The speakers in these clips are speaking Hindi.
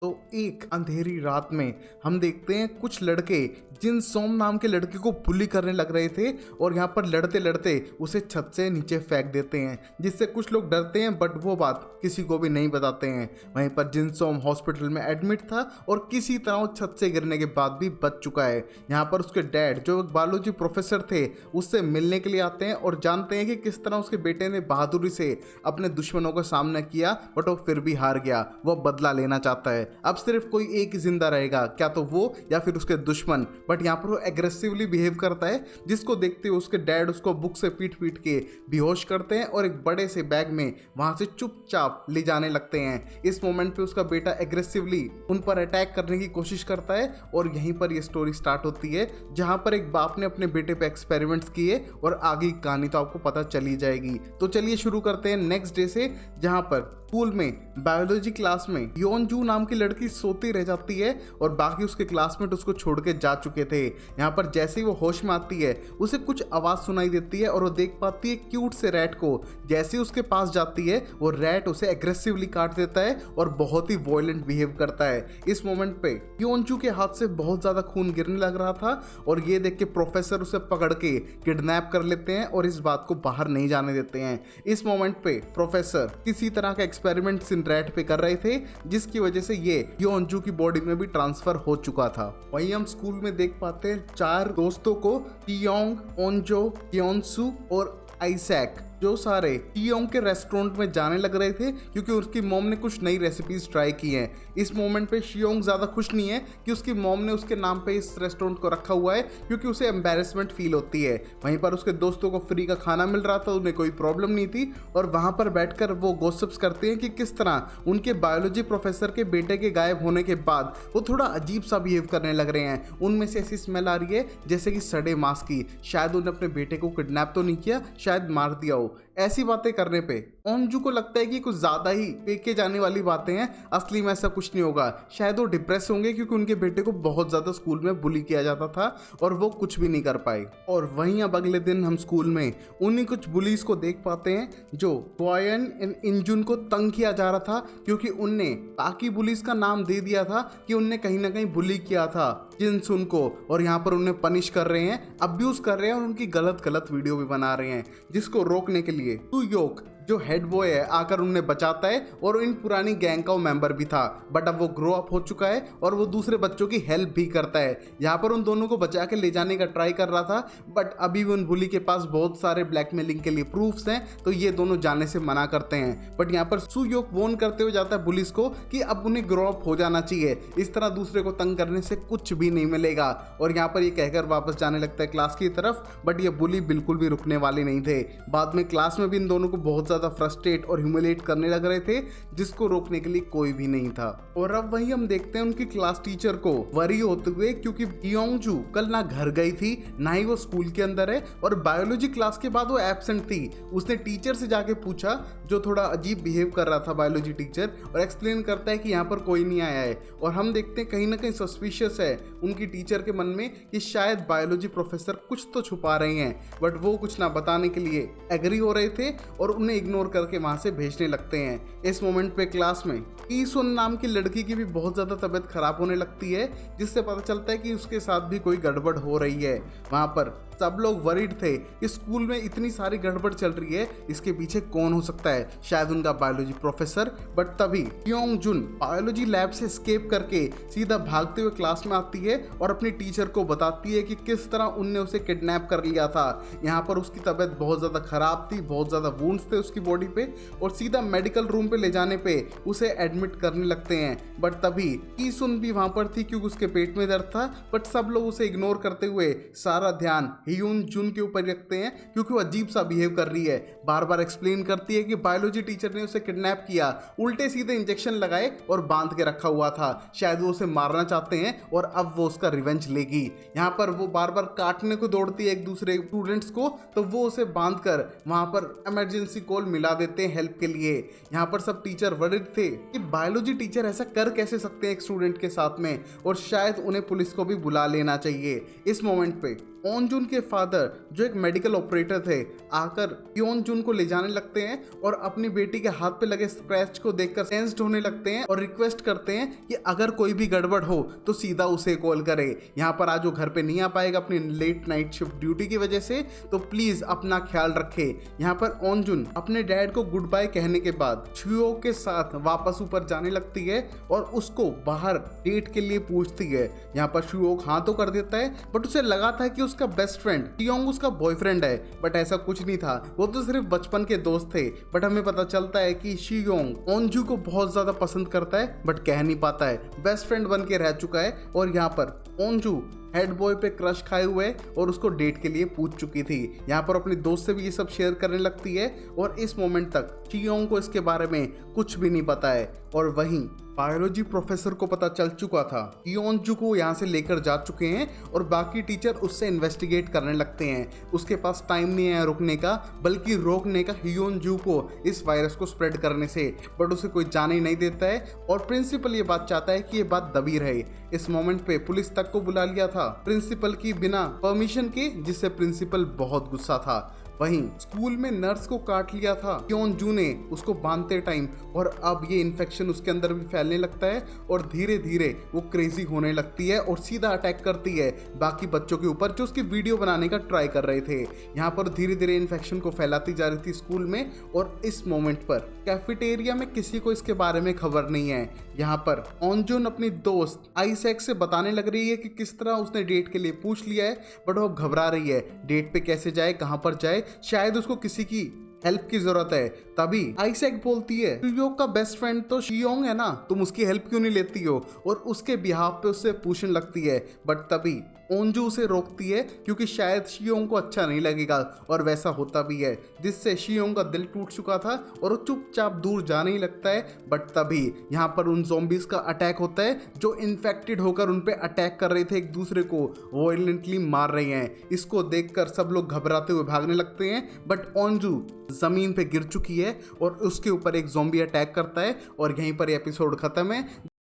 तो एक अंधेरी रात में हम देखते हैं कुछ लड़के जिन सोम नाम के लड़के को बुली करने लग रहे थे और यहाँ पर लड़ते लड़ते उसे छत से नीचे फेंक देते हैं, जिससे कुछ लोग डरते हैं बट वो बात किसी को भी नहीं बताते हैं। वहीं पर जिन सोम हॉस्पिटल में एडमिट था और किसी तरह वो छत से गिरने के बाद भी बच चुका है। यहाँ पर उसके डैड जो एक बायोलॉजी प्रोफेसर थे उससे मिलने के लिए आते हैं और जानते हैं कि किस तरह उसके बेटे ने बहादुरी से अपने दुश्मनों का सामना किया बट वो फिर भी हार गया। वो बदला लेना चाहता है। अब सिर्फ कोई एक ही जिंदा रहेगा, क्या तो वो या फिर उसके दुश्मन। बट यहाँ पर वो एग्रेसिवली बिहेव करता है, जिसको देखते हुए उसके डैड उसको बुक से पीट पीट के बेहोश करते हैं और एक बड़े से बैग में वहां से चुपचाप ले जाने लगते हैं। इस मोमेंट पे उसका बेटा एग्रेसिवली उन पर अटैक करने की कोशिश करता है और यहीं पर ये स्टोरी स्टार्ट होती है, जहां पर एक बाप ने अपने बेटे पे एक्सपेरिमेंट्स किए और आगे की कहानी तो आपको पता चली जाएगी। तो चलिए शुरू करते हैं नेक्स्ट डे से, जहां पर स्कूल में बायोलॉजी क्लास में योनजू नाम की लड़की सोती रह जाती है और बाकी उसके क्लासमेट उसको छोड़ के जा चुके थे। यहाँ पर जैसे ही वो होश में आती है उसे कुछ आवाज सुनाई देती है और वो देख पाती है क्यूट से रैट को। जैसे ही उसके पास जाती है वो रैट उसे एग्रेसिवली काट देता है और बहुत ही वॉयलेंट बिहेव करता है। इस मोमेंट पे योनजू के हाथ से बहुत ज्यादा खून गिरने लग रहा था और ये देख के प्रोफेसर उसे पकड़ के किडनैप कर लेते हैं और इस बात को बाहर नहीं जाने देते हैं। इस मोमेंट पे प्रोफेसर किसी तरह का एक्सपेरिमेंट्स इन रैट पे कर रहे थे, जिसकी वजह से ये योनजू की बॉडी में भी ट्रांसफर हो चुका था। वहीं हम स्कूल में देख पाते हैं चार दोस्तों को, टियोंग, ओंजो, क्योनसू और आइसैक, जो सारे टियोंग के रेस्टोरेंट में जाने लग रहे थे क्योंकि उसकी मॉम ने कुछ नई रेसिपीज ट्राई की हैं। इस मोमेंट पे शियोंग ज़्यादा खुश नहीं है कि उसकी मॉम ने उसके नाम पे इस रेस्टोरेंट को रखा हुआ है, क्योंकि उसे एम्बेरसमेंट फील होती है। वहीं पर उसके दोस्तों को फ्री का खाना मिल रहा था, उन्हें कोई प्रॉब्लम नहीं थी और वहाँ पर बैठकर वो गॉसिप्स करते हैं कि किस तरह उनके बायोलॉजी प्रोफेसर के बेटे के गायब होने के बाद वो थोड़ा अजीब सा बिहेव करने लग रहे हैं। उनमें से ऐसी स्मेल आ रही है जैसे कि सड़े मांस की। शायद उन्होंने अपने बेटे को किडनैप तो नहीं किया, शायद मार दिया हो। ऐसी बातें करने पे ओंजू को लगता है कि कुछ ज्यादा ही फेंके जाने वाली बातें हैं, असली में ऐसा कुछ नहीं होगा। शायद वो डिप्रेस होंगे क्योंकि उनके बेटे को बहुत ज्यादा स्कूल में बुली किया जाता था और वो कुछ भी नहीं कर पाए। और वहीं अब अगले दिन हम स्कूल में उन्हीं कुछ बुलीज को देख पाते हैं जो क्वायन एंड इंजुन को तंग किया जा रहा था, क्योंकि उनने बाकी बुलीज का नाम दे दिया था कि उनने कहीं ना कहीं बुली किया था जिनसुन को, और यहाँ पर उन्हें पनिश कर रहे हैं, अब्यूज कर रहे हैं और उनकी गलत गलत वीडियो भी बना रहे हैं। जिसको रोकने के लिए टू योक जो हेड बॉय है आकर उन्हें बचाता है और इन पुरानी गैंग का वो मेंबर भी था, बट अब वो ग्रो अप हो चुका है और वो दूसरे बच्चों की हेल्प भी करता है। यहाँ पर उन दोनों को बचा के ले जाने का ट्राई कर रहा था, बट अभी भी उन बुली के पास बहुत सारे ब्लैकमेलिंग के लिए प्रूफ्स हैं, तो ये दोनों जाने से मना करते हैं। बट यहाँ पर सुयोक वॉर्न करते हुए जाता है पुलिस को कि अब उन्हें ग्रो अप हो जाना चाहिए, इस तरह दूसरे को तंग करने से कुछ भी नहीं मिलेगा। और यहाँ पर ये कहकर वापस जाने लगता है क्लास की तरफ, बट ये बुली बिल्कुल भी रुकने वाले नहीं थे। बाद में क्लास में भी इन दोनों को बहुत फ्रस्ट्रेट और ह्यूमिलेट करने लग रहे थे, जिसको रोकने के लिए कोई भी नहीं था। और अब वही हम देखते हैं उनकी क्लास टीचर को वरी होते हुए, क्योंकि योंगजू कल ना घर गई थी ना ही वो स्कूल के अंदर है और बायोलॉजी क्लास के बाद वो एब्सेंट थी। उसने टीचर से जाके पूछा, जो थोड़ा अजीब बिहेव कर रहा था बायोलॉजी टीचर, और एक्सप्लेन करता है कि यहाँ पर कोई नहीं आया है। और हम देखते हैं कहीं ना कहीं सस्पिशियस है उनकी टीचर के मन में कि शायद बायोलॉजी प्रोफेसर कुछ तो छुपा रहे हैं, बट वो कुछ ना बताने के लिए एग्री हो रहे थे और उन्हें इग्नोर करके वहां से भेजने लगते हैं। इस मोमेंट पे क्लास में ईसुन नाम की लड़की की भी बहुत ज्यादा तबीयत खराब होने लगती है, जिससे पता चलता है कि उसके साथ भी कोई गड़बड़ हो रही है। वहां पर सब लोग वरीड थे कि स्कूल में इतनी सारी गड़बड़ चल रही है, इसके पीछे कौन हो सकता है, शायद उनका बायोलॉजी प्रोफेसर। बट तभी योंगजुन बायोलॉजी लैब से एस्केप करके सीधा भागते हुए क्लास में आती है और अपनी टीचर को बताती है कि किस तरह उनने उसे किडनैप कर लिया था। यहाँ पर उसकी तबीयत बहुत ज्यादा खराब थी, बहुत ज्यादा वुंड्स थे उसकी बॉडी पे, और सीधा मेडिकल रूम पे ले जाने पे उसे एडमिट करने लगते हैं। बट तभी ईसुन भी वहां पर थी क्योंकि उसके पेट में दर्द था, बट सब लोग उसे इग्नोर करते हुए सारा ध्यान हियून जुन के ऊपर रखते हैं, क्योंकि वो अजीब सा बिहेव कर रही है। बार बार एक्सप्लेन करती है कि बायोलॉजी टीचर ने उसे किडनैप किया, उल्टे सीधे इंजेक्शन लगाए और बांध के रखा हुआ था, शायद वो उसे मारना चाहते हैं और अब वो उसका रिवेंज लेगी। यहाँ पर वो बार बार काटने को दौड़ती है एक दूसरे स्टूडेंट्स को, तो वो उसे बांध कर वहां पर इमरजेंसी कॉल मिला देते हैं हेल्प के लिए। यहाँ पर सब टीचर वर्रिड थे कि बायोलॉजी टीचर ऐसा कर कैसे सकते हैं एक स्टूडेंट के साथ में, और शायद उन्हें पुलिस को भी बुला लेना चाहिए। इस मोमेंट पे ओन जुन के फादर जो एक मेडिकल ऑपरेटर थे आकर योन जुन को ले जाने लगते हैं और अपनी बेटी के हाथ पे लगे स्क्रैच को देखकर सेंस्ड होने लगते हैं और रिक्वेस्ट करते हैं कि अगर कोई भी गड़बड़ हो तो सीधा उसे कॉल करे। यहाँ पर आज वो घर पे नहीं आ पाएगा अपनी लेट नाइट शिफ्ट ड्यूटी की वजह से, तो प्लीज अपना ख्याल रखे। यहाँ पर ओन जुन अपने डैड को गुड बाय कहने के बाद शुयो के साथ वापस ऊपर जाने लगती है और उसको बाहर डेट के लिए पूछती है। यहाँ पर शुयोक हाँ तो कर देता है, बट उसे लगा था कि उसका बेस्ट फ्रेंड शियोंग उसका बॉयफ्रेंड है, बट ऐसा कुछ नहीं था, वो तो सिर्फ बचपन के दोस्त थे। बट हमें पता चलता है कि शियोंग ओनजू को बहुत ज्यादा पसंद करता है बट कह नहीं पाता है, बेस्ट फ्रेंड बन के रह चुका है। और यहाँ पर ओनजू हेड बॉय पे क्रश खाए हुए और उसको डेट के लिए पूछ चुकी थी। यहाँ पर अपने दोस्त से भी ये सब शेयर करने लगती है और इस मोमेंट तक शियोंग को इसके बारे में कुछ भी नहीं पता है। और वहीं बायोलॉजी प्रोफेसर को पता चल चुका था कि ओनजू को यहाँ से लेकर जा चुके हैं और बाकी टीचर उससे इन्वेस्टिगेट करने लगते हैं। उसके पास टाइम नहीं है रुकने का बल्कि रोकने का हियोनजू को इस वायरस को स्प्रेड करने से, बट उसे कोई जाने ही नहीं देता है और प्रिंसिपल ये बात चाहता है कि ये बात दबी रहे। इस मोमेंट पे पुलिस तक को बुला लिया था प्रिंसिपल की बिना परमिशन के, जिससे प्रिंसिपल बहुत गुस्सा था। वहीं स्कूल में नर्स को काट लिया था क्योंजू ने उसको बांधते टाइम और अब ये इन्फेक्शन उसके अंदर भी फैलने लगता है और धीरे धीरे वो क्रेजी होने लगती है और सीधा अटैक करती है बाकी बच्चों के ऊपर जो उसकी वीडियो बनाने का ट्राई कर रहे थे। यहाँ पर धीरे धीरे इन्फेक्शन को फैलाती जा रही थी स्कूल में और इस मोमेंट पर कैफेटेरिया में किसी को इसके बारे में खबर नहीं है। यहाँ पर ओनजुन अपनी दोस्त आइसेक से बताने लग रही है कि किस तरह उसने डेट के लिए पूछ लिया है, बट वो घबरा रही है डेट पे कैसे जाए, कहाँ पर जाए, शायद उसको किसी की हेल्प की जरूरत है। तभी आइसेक बोलती है शियोंग का बेस्ट फ्रेंड तो शियोंग है ना, तुम उसकी हेल्प क्यों नहीं लेती हो, और उसके बिहाफ पे उससे पूछने लगती है। बट तभी ओनजू उसे रोकती है क्योंकि शायद शियोंग को अच्छा नहीं लगेगा और वैसा होता भी है, जिससे शियोंग का दिल टूट चुका था और वो चुपचाप दूर जाने ही लगता है। बट तभी यहाँ पर उन ज़ॉम्बीज का अटैक होता है जो इन्फेक्टेड होकर उन पे अटैक कर रहे थे, एक दूसरे को वायलेंटली मार रहे हैं। इसको देखकर सब लोग घबराते हुए भागने लगते हैं, बट ओनजू जमीन पे गिर चुकी है और उसके ऊपर एक ज़ॉम्बी अटैक करता है और यहीं पर एपिसोड खत्म है।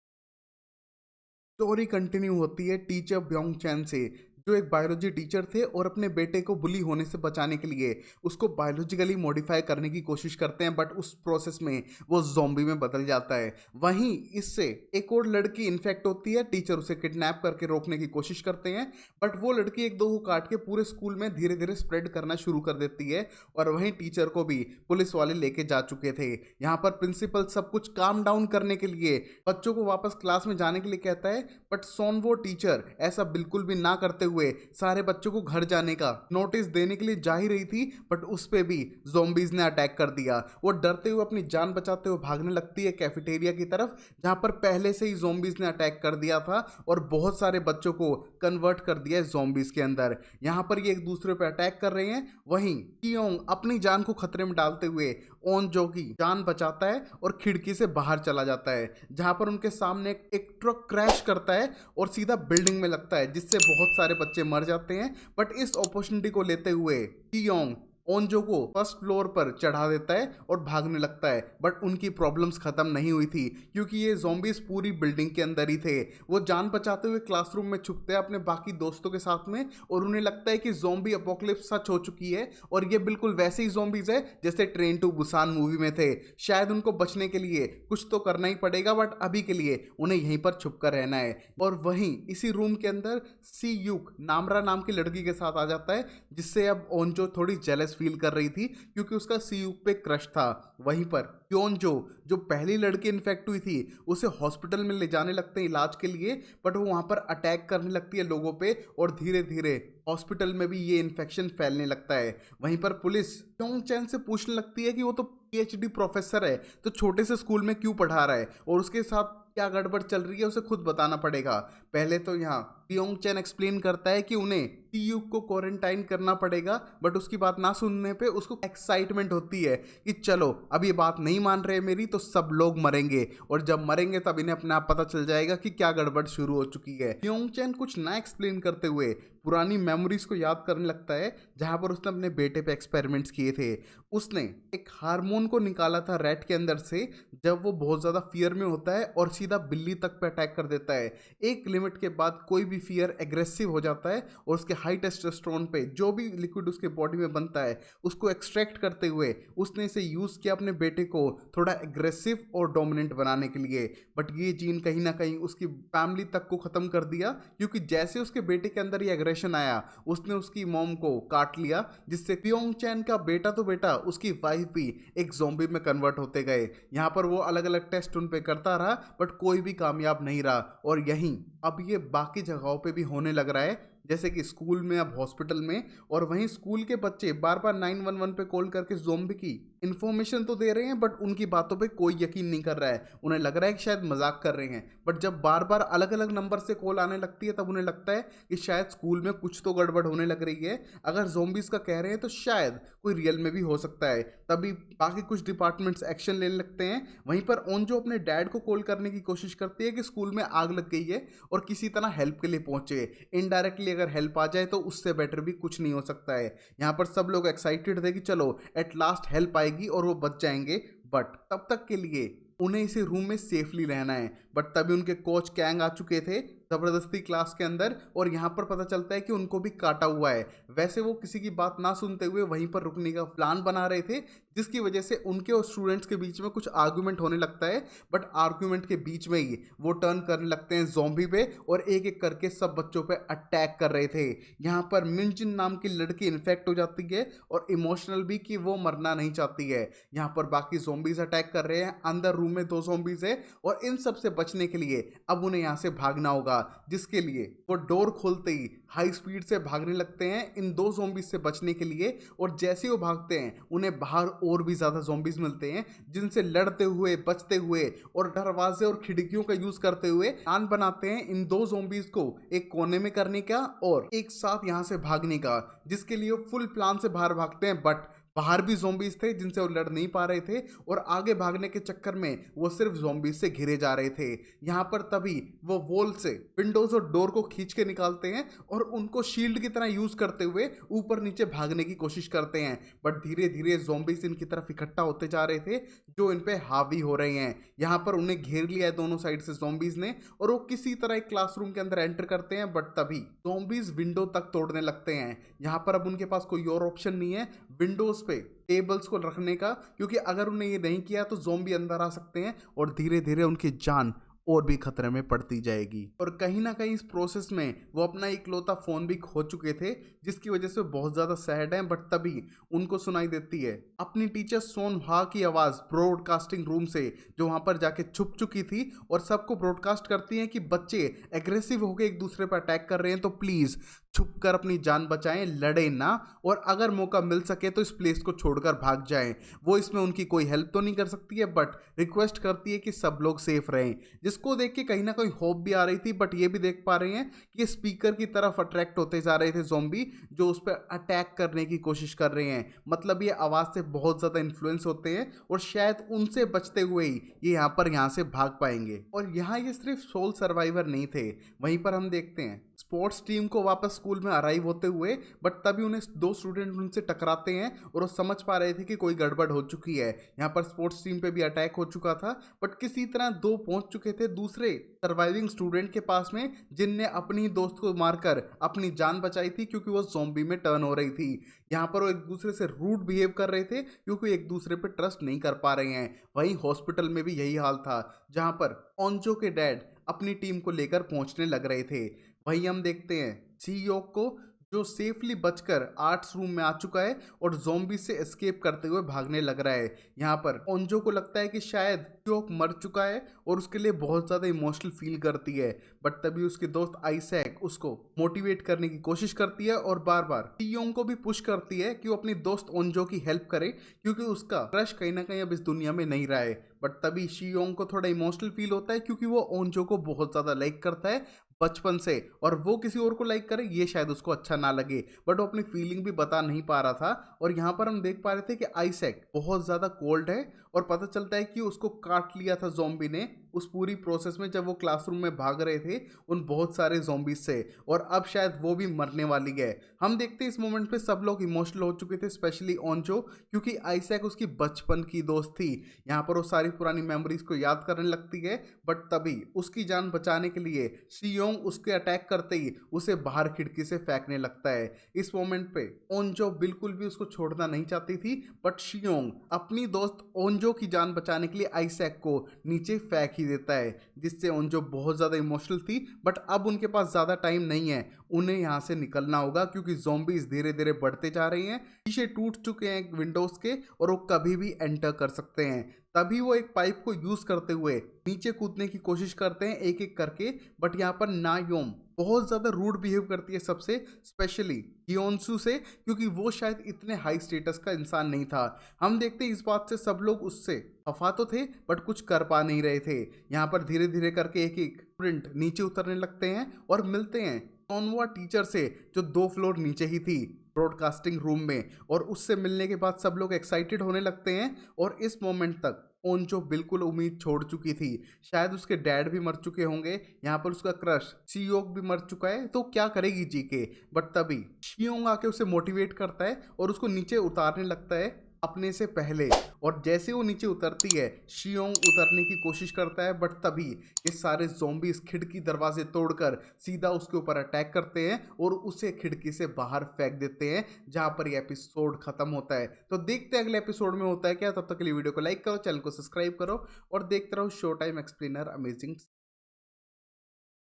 स्टोरी कंटिन्यू होती है टीचर ब्योंग चैन से, जो एक बायोलॉजी टीचर थे और अपने बेटे को बुली होने से बचाने के लिए उसको बायोलॉजिकली मॉडिफाई करने की कोशिश करते हैं, बट उस प्रोसेस में वो ज़ॉम्बी में बदल जाता है। वहीं इससे एक और लड़की इन्फेक्ट होती है, टीचर उसे किडनैप करके रोकने की कोशिश करते हैं, बट वो लड़की एक दो को काट के पूरे स्कूल में धीरे धीरे स्प्रेड करना शुरू कर देती है और वहीं टीचर को भी पुलिस वाले लेके जा चुके थे। यहाँ पर प्रिंसिपल सब कुछ काम डाउन करने के लिए बच्चों को वापस क्लास में जाने के लिए कहता है, बट सोनवो टीचर ऐसा बिल्कुल भी ना करते हुए सारे बच्चों को घर जाने का नोटिस देने के लिए जा ही रही थी, बट उस पे भी ज़ॉम्बीज ने अटैक कर दिया। वो डरते हुए अपनी जान बचाते हुए भागने लगती है कैफेटेरिया की तरफ, जहां पर पहले से ही ज़ॉम्बीज ने अटैक कर दिया था और बहुत सारे बच्चों को कन्वर्ट कर दिया है ज़ॉम्बीज के अंदर। यहां पर ये एक दूसरे पर अटैक कर रहे हैं। वहीं कियोंग अपनी जान को खतरे में डालते हुए ओनजो की जान बचाता है और खिड़की से बाहर चला जाता है, जहां पर उनके सामने एक ट्रक क्रैश करता है और सीधा बिल्डिंग में लगता है, जिससे बहुत सारे बच्चे मर जाते हैं। बट इस अपॉर्चुनिटी को लेते हुए कियोंग ओनजो को फर्स्ट फ्लोर पर चढ़ा देता है और भागने लगता है, बट उनकी प्रॉब्लम्स खत्म नहीं हुई थी क्योंकि ये ज़ॉम्बीज पूरी बिल्डिंग के अंदर ही थे। वो जान बचाते हुए क्लासरूम में छुपते हैं अपने बाकी दोस्तों के साथ में और उन्हें लगता है कि ज़ॉम्बी अपोकलिप्स सच हो चुकी है और ये बिल्कुल वैसे ही ज़ॉम्बीज है जैसे ट्रेन टू बुसान मूवी में थे। शायद उनको बचने के लिए कुछ तो करना ही पड़ेगा, बट अभी के लिए उन्हें यहीं पर छुप कर रहना है। और वहीं इसी रूम के अंदर सी युक नामरा नाम की लड़की के साथ आ जाता है, जिससे अब ओनजो थोड़ी जेलस फील कर रही थी क्योंकि उसका सीयूक पे क्रश था। वहीं पर क्योंजो जो पहली लड़की इन्फेक्ट हुई थी उसे हॉस्पिटल में ले जाने लगते हैं इलाज के लिए, बट वो वहां पर अटैक करने लगती है लोगों पे और धीरे धीरे हॉस्पिटल में भी ये इन्फेक्शन फैलने लगता है। वहीं पर पुलिस क्योंग चैन से पूछने लगती है कि वो तो पीएचडी प्रोफेसर है तो छोटे से स्कूल में क्यों पढ़ा रहा है और उसके साथ क्या गड़बड़ चल रही है उसे खुद बताना पड़ेगा। पहले तो यहाँ क्योंग चैन एक्सप्लेन करता है कि उन्हें टीयूक को क्वारंटाइन करना पड़ेगा, बट उसकी बात ना सुनने पे उसको एक्साइटमेंट होती है कि चलो अब ये बात नहीं मान रहे मेरी तो सब लोग मरेंगे और जब मरेंगे तब इन्हें अपने आप पता चल जाएगा कि क्या गड़बड़ शुरू हो चुकी है। क्योंग चैन कुछ ना एक्सप्लेन करते हुए पुरानी मेमोरीज को याद करने लगता है जहां पर उसने अपने बेटे पे एक्सपेरिमेंट्स किए थे। उसने एक हार्मोन को निकाला था रैट के अंदर से जब वो बहुत ज़्यादा फियर में होता है और सीधा बिल्ली तक पे अटैक कर देता है। एक लिमिट के बाद कोई भी फियर एग्रेसिव हो जाता है और उसके हाई टेस्टोस्टेरोन पे जो भी लिक्विड उसके बॉडी में बनता है उसको एक्सट्रैक्ट करते हुए उसने इसे यूज़ किया अपने बेटे को थोड़ा एग्रेसिव और डोमिनेंट बनाने के लिए। बट ये जीन कहीं ना कहीं उसकी फैमिली तक को ख़त्म कर दिया, क्योंकि जैसे उसके बेटे के अंदर ये एग्रेशन आया उसने उसकी मॉम को काट लिया, जिससे पियोंग चैन का बेटा तो बेटा उसकी वाइफ भी एक ज़ॉम्बी में कन्वर्ट होते गए। यहाँ पर वो अलग अलग टेस्ट उन पे करता रहा बट कोई भी कामयाब नहीं रहा। और यहीं अब ये बाकी जगहों पे भी होने लग रहा है, जैसे कि स्कूल में, अब हॉस्पिटल में। और वहीं स्कूल के बच्चे बार बार 911 पे कॉल करके ज़ॉम्बी की इन्फॉर्मेशन तो दे रहे हैं बट उनकी बातों पे कोई यकीन नहीं कर रहा है। उन्हें लग रहा है कि शायद मजाक कर रहे हैं, बट जब बार बार अलग अलग नंबर से कॉल आने लगती है तब उन्हें लगता है कि शायद स्कूल में कुछ तो गड़बड़ होने लग रही है। अगर ज़ॉम्बीज़ का कह रहे हैं तो शायद कोई रियल में भी हो सकता है। तभी बाकी कुछ डिपार्टमेंट्स एक्शन लेने लगते हैं। वहीं पर ओंजो अपने डैड को कॉल करने की कोशिश करती है कि स्कूल में आग लग गई है और किसी तरह हेल्प के लिए पहुंचे। इनडायरेक्टली अगर हेल्प आ जाए तो उससे बेटर भी कुछ नहीं हो सकता है। यहाँ पर सब लोग एक्साइटेड थे कि चलो एट लास्ट हेल्प आएगी और वो बच जाएंगे, बट तब तक के लिए उन्हें इसी रूम में सेफली रहना है। बट तभी उनके कोच कैंग आ चुके थे ज़बरदस्ती क्लास के अंदर, और यहाँ पर पता चलता है कि उनको भी काटा हुआ है। वैसे वो किसी की बात ना सुनते हुए वहीं पर रुकने का प्लान बना रहे थे, जिसकी वजह से उनके और स्टूडेंट्स के बीच में कुछ आर्गुमेंट होने लगता है। बट आर्गुमेंट के बीच में ही वो टर्न करने लगते हैं ज़ॉम्बी पे और एक एक करके सब बच्चों पे अटैक कर रहे थे। यहाँ पर मिनजिन नाम की लड़की इन्फेक्ट हो जाती है और इमोशनल भी कि वो मरना नहीं चाहती है। यहाँ पर बाकी ज़ॉम्बीज अटैक कर रहे हैं, अंदर रूम में 2 ज़ॉम्बीज है और इन सब से बचने के लिए अब उन्हें यहाँ से भागना होगा, जिसके लिए वो डोर खोलते ही हाई स्पीड से भागने लगते हैं इन 2 ज़ॉम्बीज से बचने के लिए। और जैसे वो भागते हैं उन्हें बाहर और भी ज़्यादा ज़ॉम्बीज मिलते हैं, जिनसे लड़ते हुए, बचते हुए और दरवाजे और खिड़कियों का यूज़ करते हुए प्लान बनाते हैं इन 2 ज़ॉम्बीज को एक कोने में करने का और एक साथ यहाँ से भागने का, जिसके लिए वो फुल प्लान से बाहर भागते हैं। बट बाहर भी ज़ॉम्बीज थे जिनसे वो लड़ नहीं पा रहे थे और आगे भागने के चक्कर में वो सिर्फ ज़ॉम्बीज से घिरे जा रहे थे। यहाँ पर तभी वो वॉल से विंडोज और डोर को खींच के निकालते हैं और उनको शील्ड की तरह यूज करते हुए ऊपर नीचे भागने की कोशिश करते हैं। बट धीरे धीरे ज़ॉम्बीज इनकी तरफ इकट्ठा होते जा रहे थे जो इन पे हावी हो रहे हैं। यहाँ पर उन्हें घेर लिया है दोनों साइड से ज़ॉम्बीज ने और वो किसी तरह एक क्लासरूम के अंदर एंटर करते हैं। बट तभी ज़ॉम्बीज विंडो तक तोड़ने लगते हैं। यहाँ पर अब उनके पास कोई और ऑप्शन नहीं है विंडोज पे टेबल्स को रखने का, क्योंकि अगर उन्हें ये नहीं किया तो ज़ॉम्बी अंदर आ सकते हैं और धीरे धीरे उनकी जान और भी खतरे में पड़ती जाएगी। और कहीं ना कहीं इस प्रोसेस में वो अपना इकलौता फ़ोन भी खो चुके थे, जिसकी वजह से बहुत ज़्यादा सैड हैं। बट तभी उनको सुनाई देती है अपनी टीचर सोन हा की आवाज़ ब्रॉडकास्टिंग रूम से, जो वहाँ पर जाके छुप चुकी थी और सबको ब्रॉडकास्ट करती हैं कि बच्चे एग्रेसिव होकर एक दूसरे पर अटैक कर रहे हैं तो प्लीज़ छुप कर अपनी जान बचाएं, लड़े ना, और अगर मौका मिल सके तो इस प्लेस को छोड़कर भाग जाएं। वो इसमें उनकी कोई हेल्प तो नहीं कर सकती है बट रिक्वेस्ट करती है कि सब लोग सेफ रहें, जिसको देख के कहीं ना कहीं होप भी आ रही थी। बट ये भी देख पा रहे हैं कि ये स्पीकर की तरफ अट्रैक्ट होते जा रहे थे ज़ॉम्बी, जो उस पर अटैक करने की कोशिश कर रहे हैं। मतलब ये आवाज़ से बहुत ज़्यादा इन्फ्लुएंस होते हैं और शायद उनसे बचते हुए ही ये यहाँ से भाग पाएंगे। और यहाँ ये सिर्फ सोल सर्वाइवर नहीं थे, वहीं पर हम देखते हैं स्पोर्ट्स टीम को वापस स्कूल में अराइव होते हुए। बट तभी उन्हें 2 स्टूडेंट उनसे टकराते हैं और वो समझ पा रहे थे कि कोई गड़बड़ हो चुकी है। यहाँ पर स्पोर्ट्स टीम पे भी अटैक हो चुका था बट किसी तरह 2 पहुंच चुके थे दूसरे सर्वाइविंग स्टूडेंट के पास में, जिनने अपनी ही दोस्त को मारकर अपनी जान बचाई थी क्योंकि वो ज़ॉम्बी में टर्न हो रही थी। यहाँ पर वो एक दूसरे से रूड बिहेव कर रहे थे क्योंकि एक दूसरे पे ट्रस्ट नहीं कर पा रहे हैं। वहीं हॉस्पिटल में भी यही हाल था, जहाँ पर ओंजो के डैड अपनी टीम को लेकर पहुंचने लग रहे थे। वहीं हम देखते हैं सीयोक को, जो सेफली बचकर आर्ट्स रूम में आ चुका है और ज़ॉम्बी से एस्केप करते हुए भागने लग रहा है। यहाँ पर ओंजो को लगता है कि शायद सीयोक मर चुका है और उसके लिए बहुत ज़्यादा इमोशनल फील करती है। बट तभी उसके दोस्त आइसैक उसको मोटिवेट करने की कोशिश करती है और बार बार सीयोंग को भी पुश करती है कि वो अपनी दोस्त ओंजो की हेल्प करे, क्योंकि उसका क्रश कहीं ना कहीं अब इस दुनिया में नहीं रहा है। बट तभी शियोंग को थोड़ा इमोशनल फील होता है क्योंकि वो ओंजो को बहुत ज़्यादा लाइक करता है बचपन से, और वो किसी और को लाइक करे ये शायद उसको अच्छा ना लगे, बट वो अपनी फीलिंग भी बता नहीं पा रहा था। और यहाँ पर हम देख पा रहे थे कि आइसैक बहुत ज़्यादा कोल्ड है और पता चलता है कि उसको काट लिया था ज़ॉम्बी ने उस पूरी प्रोसेस में, जब वो क्लासरूम में भाग रहे थे उन बहुत सारे ज़ॉम्बीज से, और अब शायद वो भी मरने वाली है। हम देखते हैं इस मोमेंट पे सब लोग इमोशनल हो चुके थे, स्पेशली ओंजो, क्योंकि आइजैक उसकी बचपन की दोस्त थी। यहाँ पर वो सारी पुरानी मेमोरीज को याद करने लगती है, बट तभी उसकी जान बचाने के लिए शियोंग उसके अटैक करते ही उसे बाहर खिड़की से फेंकने लगता है। इस मोमेंट पे ओंजो बिल्कुल भी उसको छोड़ना नहीं चाहती थी, बट शियोंग अपनी दोस्त ओंजो की जान बचाने के लिए आइजैक को नीचे फेंक ही देता है, जिससे ओंजो बहुत ज़्यादा इमोशनल थी। बट अब उनके पास ज़्यादा टाइम नहीं है, उन्हें यहाँ से निकलना होगा क्योंकि ज़ॉम्बीज धीरे धीरे बढ़ते जा रही हैं। शीशे टूट चुके हैं विंडोज़ के और वो कभी भी एंटर कर सकते हैं। तभी वो एक पाइप को यूज़ करते हुए नीचे कूदने की कोशिश करते हैं एक एक करके, बट यहाँ पर नायोम बहुत ज़्यादा रूड बिहेव करती है सबसे, स्पेशली हियोन्सू से, क्योंकि वो शायद इतने हाई स्टेटस का इंसान नहीं था। हम देखते हैं इस बात से सब लोग उससे खफा तो थे बट कुछ कर पा नहीं रहे थे। यहाँ पर धीरे धीरे करके एक एक स्टूडेंट नीचे उतरने लगते हैं और मिलते हैं सोनवा टीचर से, जो 2 फ्लोर नीचे ही थी ब्रॉडकास्टिंग रूम में, और उससे मिलने के बाद सब लोग एक्साइटेड होने लगते हैं। और इस मोमेंट तक ओंजो बिल्कुल उम्मीद छोड़ चुकी थी, शायद उसके डैड भी मर चुके होंगे, यहाँ पर उसका क्रश शियोंग भी मर चुका है, तो क्या करेगी जी के। बट तभी शियोंग आके उसे मोटिवेट करता है और उसको नीचे उतारने लगता है अपने से पहले, और जैसे वो नीचे उतरती है शियोंग उतरने की कोशिश करता है, बट तभी ये सारे ज़ॉम्बीज खिड़की दरवाजे तोड़कर सीधा उसके ऊपर अटैक करते हैं और उसे खिड़की से बाहर फेंक देते हैं, जहां पर ये एपिसोड खत्म होता है। तो देखते हैं अगले एपिसोड में होता है क्या। तब तक के लिए वीडियो को लाइक करो, चैनल को सब्सक्राइब करो और देखते रहो शो टाइम एक्सप्लेनर अमेजिंग।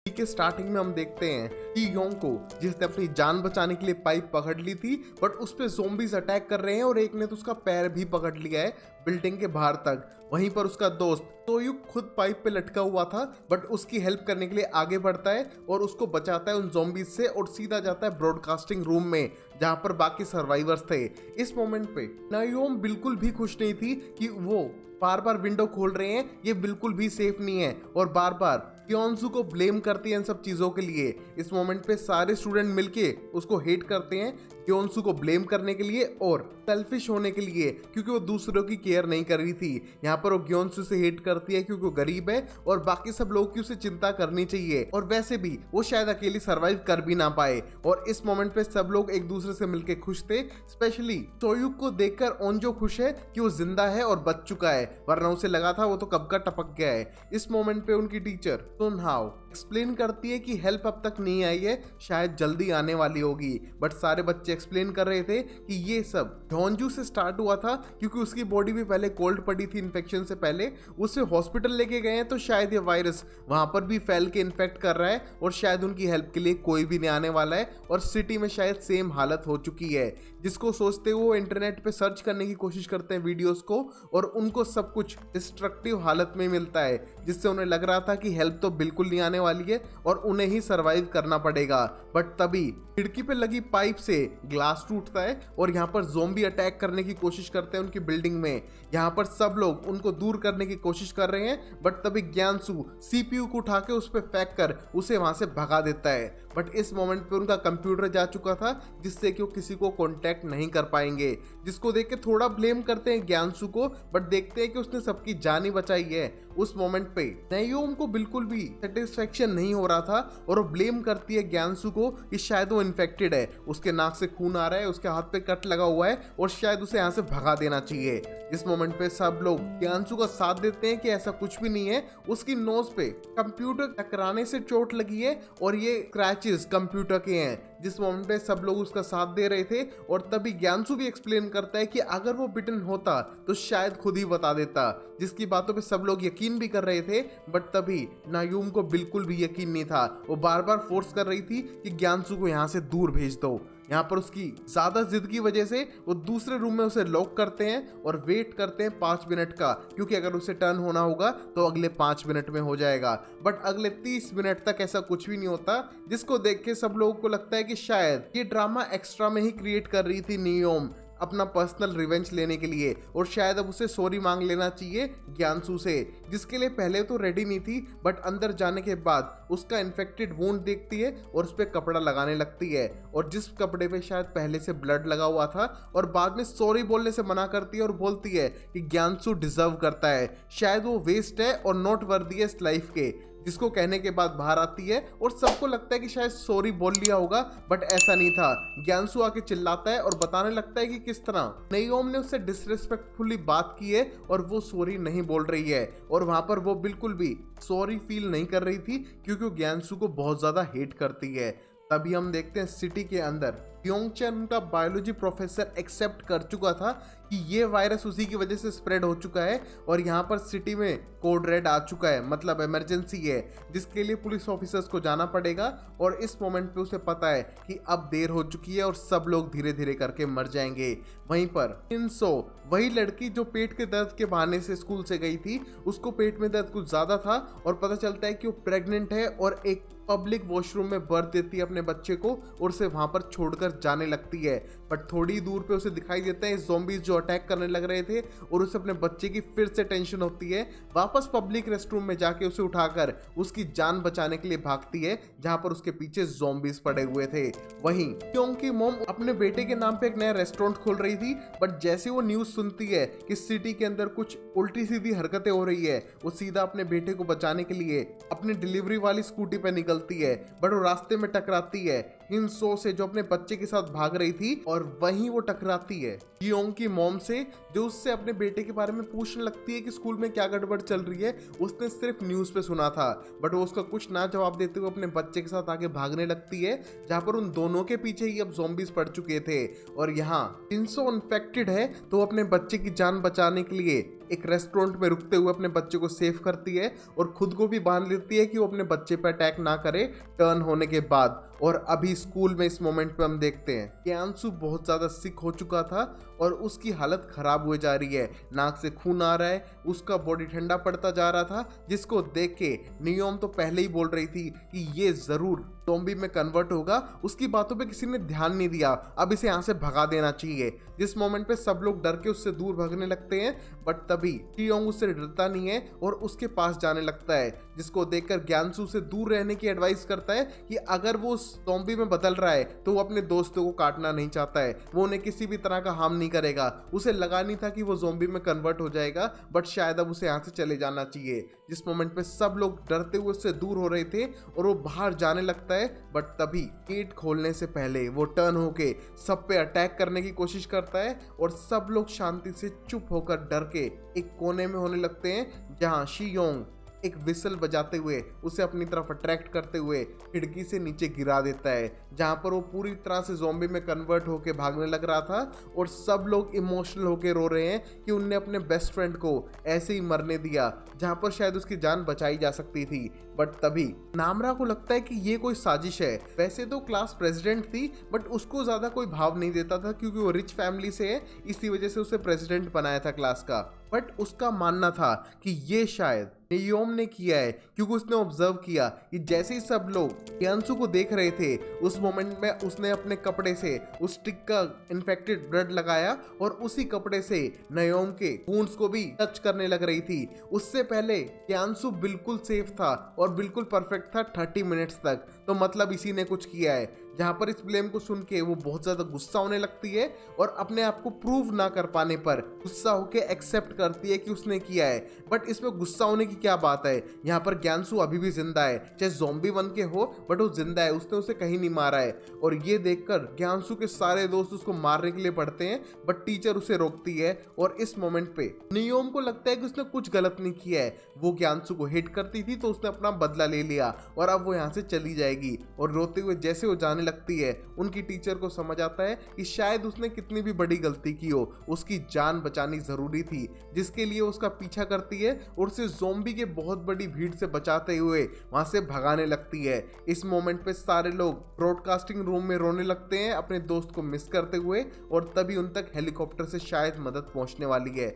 के स्टार्टिंग में हम देखते हैं कि योंग को, जिसने अपनी जान बचाने के लिए पाइप पकड़ ली थी, बट उस पे ज़ॉम्बीज अटैक कर रहे हैं और एक ने तो उसका पैर भी पकड़ लिया है बिल्डिंग के बाहर तक। वहीं पर उसका दोस्त तोयुक खुद पाइप पे लटका हुआ था, बट उसकी हेल्प करने के लिए आगे बढ़ता है और उसको बचाता है उन ज़ॉम्बीज से और सीधा जाता है ब्रॉडकास्टिंग रूम में, जहां पर बाकी सर्वाइवर्स थे। इस मोमेंट पे नायोम बिल्कुल भी खुश नहीं थी कि वो बार बार विंडो खोल रहे हैं, ये बिल्कुल भी सेफ नहीं है, और बार बार क्योंसू को ब्लेम करती है इन सब चीज़ों के लिए। इस मोमेंट पे सारे स्टूडेंट मिलके उसको हेट करते हैं क्योंसू को ब्लेम करने के लिए और सेल्फिश होने के लिए, क्योंकि वो दूसरों की केयर नहीं कर रही थी। यहाँ पर वो क्योंसू से हेट करती है क्योंकि वो गरीब है और बाकी सब लोग की उसे चिंता करनी चाहिए, और वैसे भी वो शायद अकेली सर्वाइव कर भी ना पाए। और इस मोमेंट पे सब लोग एक दूसरे से मिलके खुश थे, स्पेशली तोयुक को देखकर ओंजो खुश है कि वो जिंदा है और बच चुका है, वरना उसे लगा था वो तो कब का टपक गया है। इस मोमेंट पे उनकी टीचर सुनहाओ एक्सप्लेन करती है कि हेल्प अब तक नहीं आई है, शायद जल्दी आने वाली होगी। बट सारे बच्चे एक्सप्लेन कर रहे थे कि ये सब ढोंजू से स्टार्ट हुआ था, क्योंकि उसकी बॉडी भी पहले कोल्ड पड़ी थी इन्फेक्शन से पहले, उसे हॉस्पिटल लेके गए हैं, तो शायद ये वायरस वहां पर भी फैल के इन्फेक्ट कर रहा है और शायद उनकी हेल्प के लिए कोई भी नहीं आने वाला है, और सिटी में शायद सेम हालत हो चुकी है। जिसको सोचते हुए वो इंटरनेट पे सर्च करने की कोशिश करते हैं वीडियोस को, और उनको सब कुछ डिस्ट्रक्टिव हालत में मिलता है, जिससे उन्हें लग रहा था कि हेल्प तो बिल्कुल नहीं आने वाली है और उन्हें ही सरवाइव करना पड़ेगा। बट तभी खिड़की पे लगी पाइप से ग्लास टूटता है और यहाँ पर ज़ॉम्बी अटैक करने की कोशिश करते हैं उनकी बिल्डिंग में। यहाँ पर सब लोग उनको दूर करने की कोशिश कर रहे हैं, बट तभी ज्ञानसू सीपीयू को उठा के उस पर फेंक कर उसे वहां से भगा देता है। बट इस मोमेंट पे उनका कंप्यूटर जा चुका था, जिससे कि वो किसी को कांटेक्ट नहीं कर पाएंगे, जिसको देख के थोड़ा ब्लेम करते हैं ज्ञानसू को, बट देखते हैं कि उसने सबकी जान ही बचाई है। उस मोमेंट पे नायोम को बिल्कुल भी सेटिस्फेक्शन नहीं हो रहा था और वो ब्लेम करती है ज्ञानसू को कि शायद वो इन्फेक्टेड है, उसके नाक से खून आ रहा है, उसके हाथ पे कट लगा हुआ है और शायद उसे यहाँ से भगा देना चाहिए। इस मोमेंट पे सब लोग ज्ञानसू का साथ देते हैं कि ऐसा कुछ भी नहीं है, उसकी नोज पे कंप्यूटर टकराने से चोट लगी है और ये क्रैचेस कंप्यूटर के हैं। जिस मोमेंट पे सब लोग उसका साथ दे रहे थे, और तभी ज्ञानसू भी एक्सप्लेन करता है कि अगर वो बिटन होता तो शायद खुद ही बता देता, जिसकी बातों पे सब लोग यकीन भी कर रहे थे। बट तभी नायूम को बिल्कुल भी यकीन नहीं था, वो बार बार फोर्स कर रही थी कि ज्ञानसू को यहाँ से दूर भेज दो। यहाँ पर उसकी ज्यादा जिद की वजह से वो दूसरे रूम में उसे लॉक करते हैं और वेट करते हैं 5 मिनट का, क्योंकि अगर उसे टर्न होना होगा तो अगले 5 मिनट में हो जाएगा। बट अगले 30 मिनट तक ऐसा कुछ भी नहीं होता, जिसको देख के सब लोगों को लगता है कि शायद ये ड्रामा एक्स्ट्रा में ही क्रिएट कर रही थी नियोम। अपना पर्सनल रिवेंज लेने के लिए, और शायद अब उसे सॉरी मांग लेना चाहिए ज्ञानसू से, जिसके लिए पहले तो रेडी नहीं थी, बट अंदर जाने के बाद उसका इन्फेक्टेड वुंड देखती है और उस पर कपड़ा लगाने लगती है, और जिस कपड़े पे शायद पहले से ब्लड लगा हुआ था, और बाद में सॉरी बोलने से मना करती है और बोलती है कि ज्ञानसू डिजर्व करता है, शायद वो वेस्ट है और नॉट वर्दी है इस लाइफ के। जिसको कहने के बाद बाहर आती है और सबको लगता है कि शायद सॉरी बोल लिया होगा, बट ऐसा नहीं था। ज्ञानसू आके चिल्लाता है और बताने लगता है कि किस तरह नयोम ने उससे डिसरिस्पेक्टफुली बात की है और वो सॉरी नहीं बोल रही है, और वहां पर वो बिल्कुल भी सॉरी फील नहीं कर रही थी क्योंकि वो ज्ञानसू को बहुत ज्यादा हेट करती है। तभी हम देखते हैं सिटी के अंदर योंगचन का बायोलॉजी प्रोफेसर एक्सेप्ट कर चुका था कि ये वायरस उसी की वजह से स्प्रेड हो चुका है, और यहाँ पर सिटी में कोड रेड आ चुका है, मतलब इमरजेंसी है, जिसके लिए पुलिस ऑफिसर्स को जाना पड़ेगा। और इस मोमेंट पे उसे पता है कि अब देर हो चुकी है और सब लोग धीरे धीरे करके मर जाएंगे। वहीं पर इनसो, वही लड़की जो पेट के दर्द के बहाने से स्कूल से गई थी, उसको पेट में दर्द कुछ ज्यादा था और पता चलता है कि वो प्रेग्नेंट है, और एक पब्लिक वॉशरूम में बर्थ देती है अपने बच्चे को और उसे वहां पर छोड़कर जाने लगती है। बट थोड़ी दूर पे उसे दिखाई देते हैं ज़ॉम्बीज जो अटैक करने लग रहे थे, और उसे अपने बच्चे की फिर से टेंशन होती है। वापस पब्लिक रेस्टरूम में जाके उसे उठाकर उसकी जान बचाने के लिए भागती है, जहां पर उसके पीछे ज़ॉम्बीज पड़े हुए थे। वहीं क्यों की मॉम अपने बेटे के नाम पे एक नया रेस्टोरेंट खोल रही थी, बट जैसे वो न्यूज सुनती है कि सिटी के अंदर कुछ उल्टी सीधी हरकतें हो रही है, वो सीधा अपने बेटे को बचाने के लिए अपनी डिलीवरी वाली स्कूटी पे निकलती है, बट वो रास्ते में टकराती है हिनसो से जो अपने बच्चे के साथ भाग रही थी, और वहीं वो टकराती है योंग की मॉम से, जो उससे अपने बेटे के बारे में पूछने लगती है कि स्कूल में क्या गड़बड़ चल रही है। उसने सिर्फ न्यूज पे सुना था, बट वो उसका कुछ ना जवाब देते हुए अपने बच्चे के साथ आगे भागने लगती है, जहां पर उन दोनों के पीछे ही अब ज़ॉम्बीज पड़ चुके थे। और यहाँ हिनसो इन्फेक्टेड है, तो वो अपने बच्चे की जान बचाने के लिए एक रेस्टोरेंट में रुकते हुए अपने बच्चे को सेव करती है, और खुद को भी बांध लेती है कि वो अपने बच्चे पर अटैक ना करे टर्न होने के बाद। और अभी स्कूल में इस मोमेंट पे हम देखते हैं कि अंशु बहुत ज़्यादा सिक हो चुका था और उसकी हालत खराब हुए जा रही है, नाक से खून आ रहा है, उसका बॉडी ठंडा पड़ता जा रहा था, जिसको देख के नियोम तो पहले ही बोल रही थी कि ये ज़रूर ज़ॉम्बी में कन्वर्ट होगा। उसकी बातों पे किसी ने ध्यान नहीं दिया, अब इसे यहाँ से भगा देना चाहिए। जिस मोमेंट पे सब लोग डर के उससे दूर भागने लगते हैं, बट तभी टियोंग उससे डरता नहीं है और उसके पास जाने लगता है, जिसको देखकर ज्ञानसू से दूर रहने की एडवाइस करता है कि अगर वो ज़ॉम्बी में बदल रहा है तो वो अपने दोस्तों को काटना नहीं चाहता है, वो उन्हें किसी भी तरह का हार्म नहीं करेगा। उसे लगा नहीं था कि वो ज़ॉम्बी में कन्वर्ट हो जाएगा, बट शायद अब उसे यहाँ से चले जाना चाहिए। जिस मोमेंट पे सब लोग डरते हुए उससे दूर हो रहे थे और वो बाहर जाने लगता है, बट तभी गेट खोलने से पहले वो टर्न होके सब पे अटैक करने की कोशिश करता है और सब लोग शांति से चुप होकर डर के एक कोने में होने लगते हैं, जहां शियोंग एक विसल बजाते हुए उसे अपनी तरफ अट्रैक्ट करते हुए खिड़की से नीचे गिरा देता है, जहां पर वो पूरी तरह से ज़ॉम्बी में कन्वर्ट होके भागने लग रहा था। और सब लोग इमोशनल होके रो रहे हैं कि उनने अपने बेस्ट फ्रेंड को ऐसे ही मरने दिया, जहां पर शायद उसकी जान बचाई जा सकती थी। बट तभी नामरा को लगता है कि ये कोई साजिश है। वैसे तो क्लास प्रेसिडेंट थी, बट उसको ज़्यादा कोई भाव नहीं देता था क्योंकि वो रिच फैमिली से है, इसी वजह से उसे प्रेसिडेंट बनाया था क्लास का। बट उसका मानना था कि ये शायद नियोम ने किया है, क्योंकि उसने ऑब्जर्व किया कि जैसे ही सब लोग क्यांसू को देख रहे थे, उस मोमेंट में उसने अपने कपड़े से उस स्टिक का इन्फेक्टेड ब्लड लगाया और उसी कपड़े से नियोम के वुंड्स को भी टच करने लग रही थी। उससे पहले क्यांसू बिल्कुल सेफ था और बिल्कुल परफेक्ट था 30 मिनट्स तक, तो मतलब इसी ने कुछ किया है। जहां पर इस ब्लेम को सुन के वो बहुत ज्यादा गुस्सा होने लगती है और अपने आप को प्रूव ना कर पाने पर गुस्सा होके एक्सेप्ट करती है कि उसने किया है। बट इसमें गुस्सा होने की क्या बात है, यहाँ पर ज्ञानसू अभी भी जिंदा है, चाहे ज़ॉम्बी बन के हो, बट वो जिंदा है, उसने उसे कहीं नहीं मारा है। और ये देखकर ज्ञानसू के सारे दोस्त उसको मारने के लिए पड़ते हैं, बट टीचर उसे रोकती है। और इस मोमेंट पे नियोम को लगता है कि उसने कुछ गलत नहीं किया है, वो ज्ञानसू को हिट करती थी तो उसने अपना बदला ले लिया और अब वो यहाँ से चली जाएगी। और रोते हुए जैसे वो जाने लगती है, उनकी टीचर को समझ आता है कि शायद उसने कितनी भी बड़ी गलती की हो, उसकी जान बचानी जरूरी थी, जिसके लिए उसका पीछा करती है और उसे ज़ॉम्बी के बहुत बड़ी भीड़ से बचाते हुए वहां से भगाने लगती है। इस मोमेंट पे सारे लोग ब्रॉडकास्टिंग रूम में रोने लगते हैं अपने दोस्त को मिस करते हुए, और तभी उन तक हेलीकॉप्टर से शायद मदद पहुंचने वाली है।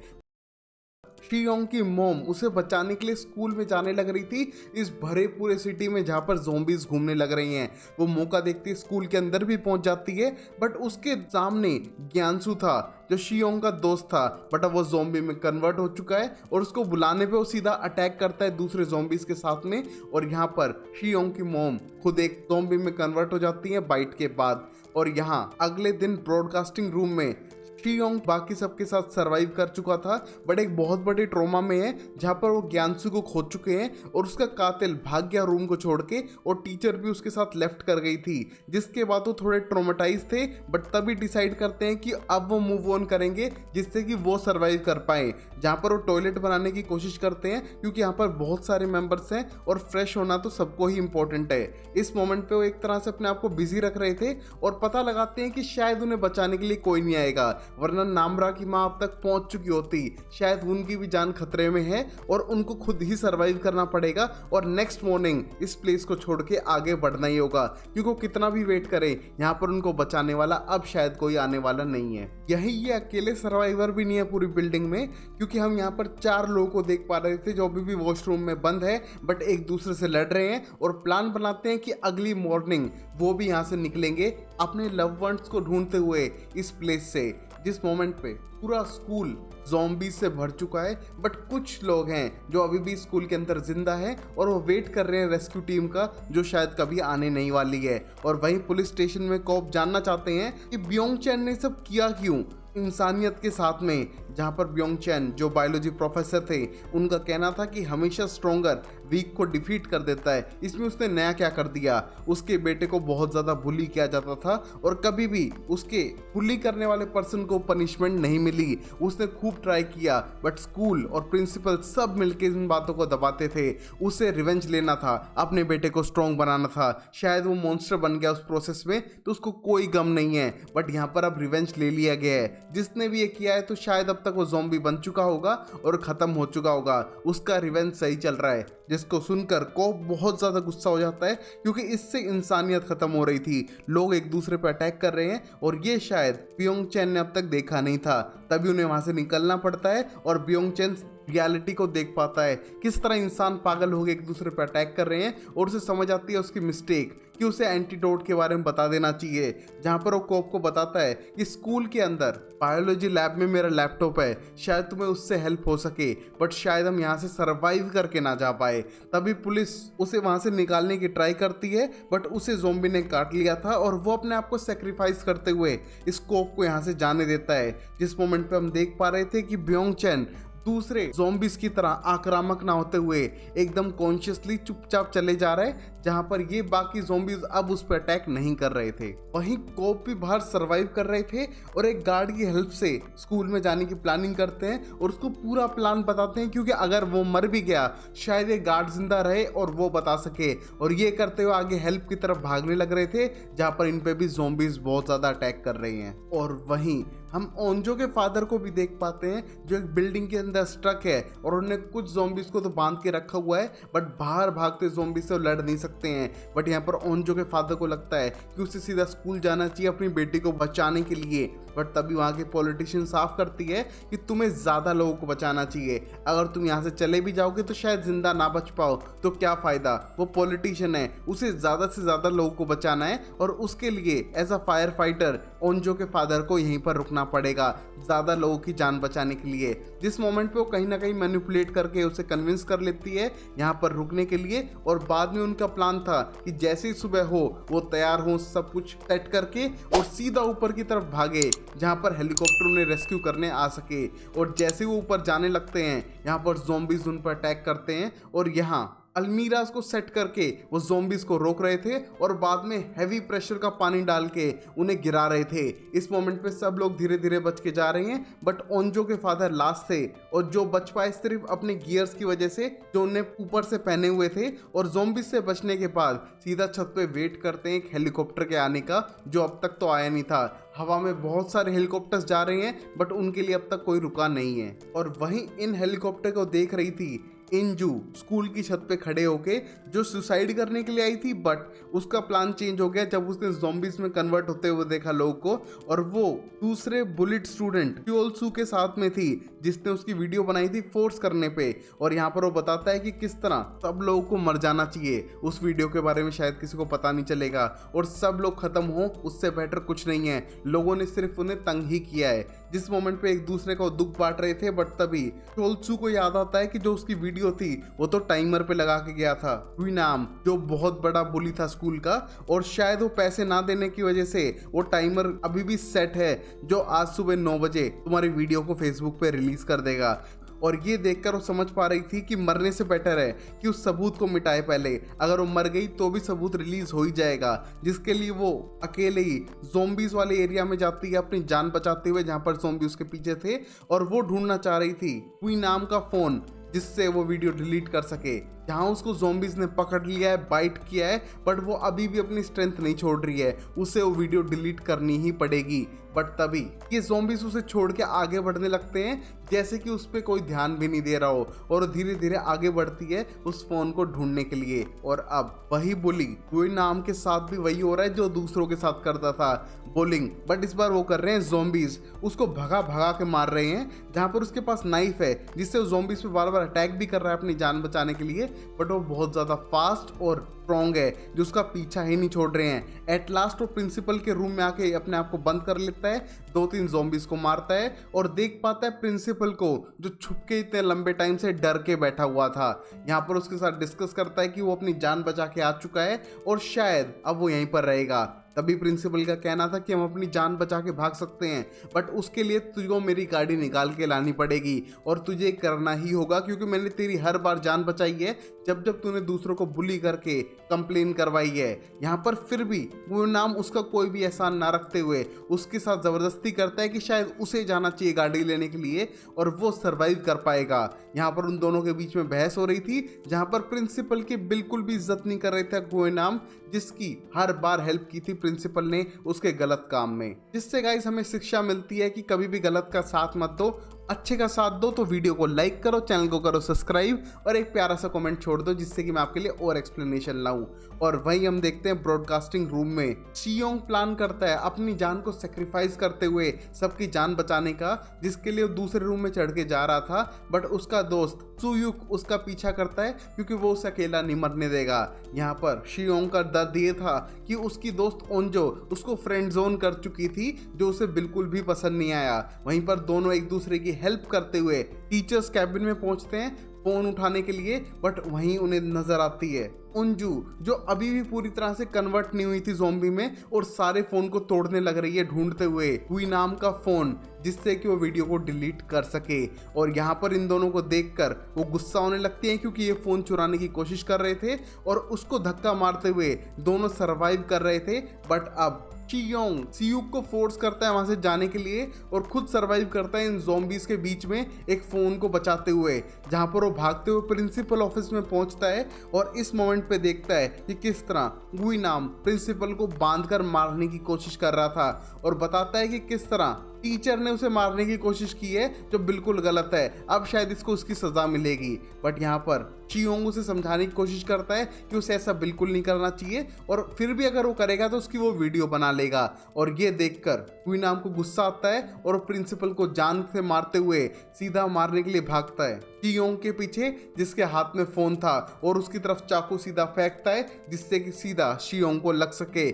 शियोंग की मॉम उसे बचाने के लिए स्कूल में जाने लग रही थी, इस भरे पूरे सिटी में जहाँ पर ज़ॉम्बीज घूमने लग रही हैं। वो मौका देखती स्कूल के अंदर भी पहुंच जाती है, बट उसके सामने ग्यानसू था जो शियोंग का दोस्त था, बट अब वो ज़ॉम्बी में कन्वर्ट हो चुका है और उसको बुलाने पे वो सीधा अटैक करता है दूसरे ज़ॉम्बीज के साथ में। और यहाँ पर शियोंग की मॉम खुद एक ज़ॉम्बी में कन्वर्ट हो जाती है बाइट के बाद। और यहाँ अगले दिन ब्रॉडकास्टिंग रूम में शियोंग बाकी सबके साथ सरवाइव कर चुका था, बट एक बहुत बड़े ट्रॉमा में है जहाँ पर वो ग्यानसू को खो चुके हैं और उसका कातिल भाग गया रूम को छोड़ के, और टीचर भी उसके साथ लेफ्ट कर गई थी, जिसके बाद वो थोड़े ट्रोमेटाइज थे। बट तभी डिसाइड करते हैं कि अब वो मूव ऑन करेंगे जिससे कि वो सरवाइव कर पाए। जहाँ पर वो टॉयलेट बनाने की कोशिश करते हैं क्योंकि यहाँ पर बहुत सारे मेंबर्स हैं और फ्रेश होना तो सबको ही इंपॉर्टेंट है। इस मोमेंट पे वो एक तरह से अपने आप को बिजी रख रहे थे और पता लगाते हैं कि शायद उन्हें बचाने के लिए कोई नहीं आएगा, वरना नामरा की माँ अब तक पहुंच चुकी होती। शायद उनकी भी जान खतरे में है और उनको खुद ही सरवाइव करना पड़ेगा और नेक्स्ट मॉर्निंग इस प्लेस को छोड़ के आगे बढ़ना ही होगा, क्योंकि वो कितना भी वेट करे यहाँ पर उनको बचाने वाला अब शायद कोई आने वाला नहीं है। यही ये अकेले सर्वाइवर भी नहीं है पूरी बिल्डिंग में, क्योंकि हम यहाँ पर 4 लोगों को देख पा रहे थे जो अभी भी वॉशरूम में बंद है, बट एक दूसरे से लड़ रहे हैं और प्लान बनाते हैं कि अगली मॉर्निंग वो भी यहाँ से निकलेंगे अपने लव वंस को ढूंढते हुए इस प्लेस से। जिस मोमेंट पे पूरा स्कूल ज़ॉम्बी से भर चुका है, बट कुछ लोग हैं जो अभी भी स्कूल के अंदर जिंदा हैं और वो वेट कर रहे हैं रेस्क्यू टीम का, जो शायद कभी आने नहीं वाली है। और वहीं पुलिस स्टेशन में कॉप जानना चाहते हैं कि ब्योंग चैन ने सब किया क्यों इंसानियत के साथ में, जहाँ पर ब्योंग चैन जो बायोलॉजी प्रोफेसर थे उनका कहना था कि हमेशा स्ट्रोंगर वीक को डिफीट कर देता है। इसमें उसने नया क्या कर दिया, उसके बेटे को बहुत ज़्यादा बुली किया जाता था और कभी भी उसके बुली करने वाले पर्सन को पनिशमेंट नहीं मिली। उसने खूब ट्राई किया बट स्कूल और प्रिंसिपल सब मिलके इन बातों को दबाते थे। उसे रिवेंज लेना था, अपने बेटे को स्ट्रॉन्ग बनाना था। शायद वो मॉन्स्टर बन गया उस प्रोसेस में तो उसको कोई गम नहीं है, बट यहाँ पर अब रिवेंज ले लिया गया है। जिसने भी ये किया है तो शायद अब तक वो ज़ॉम्बी बन चुका होगा और ख़त्म हो चुका होगा, उसका रिवेंज सही चल रहा है। जिसको सुनकर कोप बहुत ज़्यादा गुस्सा हो जाता है क्योंकि इससे इंसानियत ख़त्म हो रही थी, लोग एक दूसरे पर अटैक कर रहे हैं और ये शायद ब्योंग चैन ने अब तक देखा नहीं था। तभी उन्हें वहाँ से निकलना पड़ता है और ब्योंग चैन रियलिटी को देख पाता है, किस तरह इंसान पागल हो गए एक दूसरे पर अटैक कर रहे हैं, और उसे समझ आती है उसकी मिस्टेक कि उसे एंटीडोट के बारे में बता देना चाहिए। जहाँ पर वो कोप को बताता है कि स्कूल के अंदर बायोलॉजी लैब में मेरा लैपटॉप है, शायद तुम्हें उससे हेल्प हो सके, बट शायद हम यहाँ से सरवाइव करके ना जा पाए। तभी पुलिस उसे वहाँ से निकालने की ट्राई करती है, बट उसे ज़ॉम्बी ने काट लिया था और वो अपने आप को सेक्रीफाइस करते हुए इस कोप को यहाँ से जाने देता है। जिस मोमेंट पे हम देख पा रहे थे कि ब्योंग चैन दूसरे ज़ॉम्बीज की तरह आक्रामक ना होते हुए एकदम कॉन्शियसली चुपचाप चले जा रहे हैं, जहां पर ये बाकी ज़ॉम्बीज अब उस पर अटैक नहीं कर रहे थे। वहीं कोप भी बाहर सरवाइव कर रहे थे और एक गार्ड की हेल्प से स्कूल में जाने की प्लानिंग करते हैं और उसको पूरा प्लान बताते हैं, क्योंकि अगर वो मर भी गया शायद ये गार्ड जिंदा रहे और वो बता सके। और ये करते हुए आगे हेल्प की तरफ भागने लग रहे थे, जहां पर इन पे भी ज़ॉम्बीज बहुत ज्यादा अटैक कर रहे हैं। और वहीं हम ओंजो के फादर को भी देख पाते हैं जो एक बिल्डिंग के अंदर स्टक है और उन्होंने कुछ ज़ॉम्बीज को तो बांध के रखा हुआ है, बट बाहर भागते ज़ॉम्बीज से लड़ नहीं सकते हैं। बट यहाँ पर ओंजो के फादर को लगता है कि उसे सीधा स्कूल जाना चाहिए अपनी बेटी को बचाने के लिए, बट तभी वहाँ के पॉलिटिशियन साफ करती है कि तुम्हें ज़्यादा लोगों को बचाना चाहिए, अगर तुम यहाँ से चले भी जाओगे तो शायद जिंदा ना बच पाओ, तो क्या फ़ायदा। वो पॉलिटिशियन है, उसे ज़्यादा से ज़्यादा लोगों को बचाना है और उसके लिए एज अ फायर फाइटर ओंजो के फादर को यहीं पर रुकना पड़ेगा ज़्यादा लोगों की जान बचाने के लिए। जिस मोमेंट पे वो कहीं ना कहीं मैनिपुलेट करके उसे कन्विंस कर लेती है यहाँ पर रुकने के लिए, और बाद में उनका प्लान था कि जैसे ही सुबह हो वो तैयार हो सब कुछ सेट करके और सीधा ऊपर की तरफ भागे जहाँ पर हेलीकॉप्टर उन्हें रेस्क्यू करने आ सके। और जैसे वो ऊपर जाने लगते हैं यहाँ पर ज़ॉम्बीज उन पर अटैक करते हैं और यहाँ अलमीराज को सेट करके वो ज़ॉम्बीज को रोक रहे थे और बाद में हैवी प्रेशर का पानी डाल के उन्हें गिरा रहे थे। इस मोमेंट पे सब लोग धीरे धीरे बच के जा रहे हैं, बट ओंजो के फादर लास्ट थे और जो बच पाए सिर्फ अपने गियर्स की वजह से जो उन्हें ऊपर से पहने हुए थे। और ज़ॉम्बीज से बचने के बाद सीधा छत पे वेट करते हैं एक हेलीकॉप्टर के आने का, जो अब तक तो आया नहीं था। हवा में बहुत सारे हेलीकॉप्टर्स जा रहे हैं बट उनके लिए अब तक कोई रुका नहीं है। और वहीं इन हेलीकॉप्टर को देख रही थी इंजू स्कूल की छत पे खड़े होके, जो सुसाइड करने के लिए आई थी, बट उसका प्लान चेंज हो गया जब उसने ज़ॉम्बीज में कन्वर्ट होते हुए देखा लोगों को। और वो दूसरे बुलेट स्टूडेंट क्योलसू के साथ में थी जिसने उसकी वीडियो बनाई थी फोर्स करने पे। और यहाँ पर वो बताता है कि किस तरह सब लोगों को मर जाना चाहिए, उस वीडियो के बारे में शायद किसी को पता नहीं चलेगा और सब लोग खत्म हो, उससे बेटर कुछ नहीं है, लोगों ने सिर्फ उन्हें तंग ही किया है। जिस मोमेंट पे एक दूसरे को दुख बांट रहे थे, बट तभी चोलसू को याद आता है कि जो उसकी वीडियो थी वो तो टाइमर पे लगा के गया था। नाम जो बहुत बड़ा बुली था स्कूल का, और शायद वो पैसे ना देने की वजह से वो टाइमर अभी भी सेट है जो आज सुबह 9 बजे तुम्हारी वीडियो को फेसबुक पे रिलीज कर देगा। और ये देखकर वो समझ पा रही थी कि मरने से बेटर है कि उस सबूत को मिटाए पहले। अगर वो मर गई तो भी सबूत रिलीज हो ही जाएगा, जिसके लिए वो अकेले ही ज़ोंबीज वाले एरिया में जाती है अपनी जान बचाते हुए, जहां पर ज़ोंबी उसके पीछे थे। और वो ढूंढना चाह रही थी कोई नाम का फोन जिससे वो वीडियो डिलीट कर सके। जहां उसको ज़ोंबीज ने पकड़ लिया है, बाइट किया है, बट वो अभी भी अपनी स्ट्रेंथ नहीं छोड़ रही है, उसे वो वीडियो डिलीट करनी ही पड़ेगी। बट तभी ये ज़ोंबीज उसे छोड़ के आगे बढ़ने लगते हैं, जैसे कि उस पर कोई ध्यान भी नहीं दे रहा हो, और धीरे धीरे आगे बढ़ती है उस फोन को ढूंढने के लिए। और अब वही बुली कोई नाम के साथ भी वही हो रहा है जो दूसरों के साथ करता था, बुलिंग, बट इस बार वो कर रहे हैं ज़ोंबीज उसको भगा भगा के मार रहे हैं। जहां पर उसके पास नाइफ है जिससे वो ज़ोंबीज पे बार बार अटैक भी कर रहा है अपनी जान बचाने के लिए, बट वो बहुत ज़्यादा फास्ट और स्ट्रॉन्ग है जो उसका पीछा ही नहीं छोड़ रहे हैं। एट लास्ट वो प्रिंसिपल के रूम में आके अपने आप को बंद कर लेता है, 2-3 ज़ोंबीज को मारता है और देख पाता है प्रिंसिपल को जो छुप के इतने लंबे टाइम से डर के बैठा हुआ था। यहाँ पर उसके साथ डिस्कस करता है कि वो अपनी जान बचा के आ चुका है और शायद अब वो यहीं पर रहेगा। तभी प्रिंसिपल का कहना था कि हम अपनी जान बचा के भाग सकते हैं, बट उसके लिए तुझको मेरी गाड़ी निकाल के लानी पड़ेगी और तुझे करना ही होगा, क्योंकि मैंने तेरी हर बार जान बचाई है जब जब तूने दूसरों को बुली करके कंप्लेन करवाई है। यहाँ पर फिर भी वो नाम उसका कोई भी एहसान ना रखते हुए उसके साथ ज़बरदस्ती करता है कि शायद उसे जाना चाहिए गाड़ी लेने के लिए और वो सर्वाइव कर पाएगा। यहाँ पर उन दोनों के बीच में बहस हो रही थी, जहाँ पर प्रिंसिपल की बिल्कुल भी इज्जत नहीं कर रहे थे कोई नाम, जिसकी हर बार हेल्प की थी प्रिंसिपल ने उसके गलत काम में। जिससे गाइस हमें शिक्षा मिलती है कि कभी भी गलत का साथ मत दो, अच्छे का साथ दो। तो वीडियो को लाइक करो, चैनल को करो सब्सक्राइब और एक प्यारा सा कमेंट छोड़ दो जिससे कि मैं आपके लिए और एक्सप्लेनेशन लाऊं। और वहीं हम देखते हैं ब्रॉडकास्टिंग रूम में शियोंग प्लान करता है अपनी जान को सेक्रीफाइस करते हुए सबकी जान बचाने का, जिसके लिए वो दूसरे रूम में चढ़ के जा रहा था, बट उसका दोस्त सुयुक उसका पीछा करता है क्योंकि वो उसे अकेला नहीं मरने देगा। यहाँ पर शियोंग का दर्द ये था कि उसकी दोस्त ओंजो उसको फ्रेंड जोन कर चुकी थी, जो उसे बिल्कुल भी पसंद नहीं आया। वहीं पर दोनों एक दूसरे की हेल्प करते हुए टीचर्स कैबिन में पहुंचते हैं फोन उठाने के लिए, बट वहीं उन्हें नजर आती है ओंजू जो अभी भी पूरी तरह से कन्वर्ट नहीं हुई थी ज़ोंबी में और सारे फोन को तोड़ने लग रही है ढूंढते हुए हुई नाम का फोन, जिससे कि वो वीडियो को डिलीट कर सके। और यहाँ पर इन दोनों को देखकर वो गुस्सा होने लगती है क्योंकि ये फोन चुराने की कोशिश कर रहे थे और उसको धक्का मारते हुए दोनों सरवाइव कर रहे थे। बट अब शियोंग सियुक को फोर्स करता है वहां से जाने के लिए और खुद सरवाइव करता है इन ज़ोंबीज के बीच में एक फोन को बचाते हुए, जहां पर वो भागते हुए प्रिंसिपल ऑफिस में पहुंचता है और इस मोमेंट पे देखता है कि किस तरह गुई नाम प्रिंसिपल को बांधकर मारने की कोशिश कर रहा था और बताता है कि किस तरह टीचर ने उसे मारने की कोशिश की है जो बिल्कुल गलत है, अब शायद इसको उसकी सजा मिलेगी। बट यहाँ पर शियोंग उसे समझाने की कोशिश करता है कि उसे ऐसा बिल्कुल नहीं करना चाहिए और फिर भी अगर वो करेगा तो उसकी वो वीडियो बना लेगा। और ये देखकर हुई नाम को गुस्सा आता है और प्रिंसिपल को जान से मारते हुए सीधा मारने के लिए भागता है शियोंग के पीछे, जिसके हाथ में फोन था, और उसकी तरफ चाकू सीधा फेंकता है जिससे कि सीधा शियोंग को लग सके।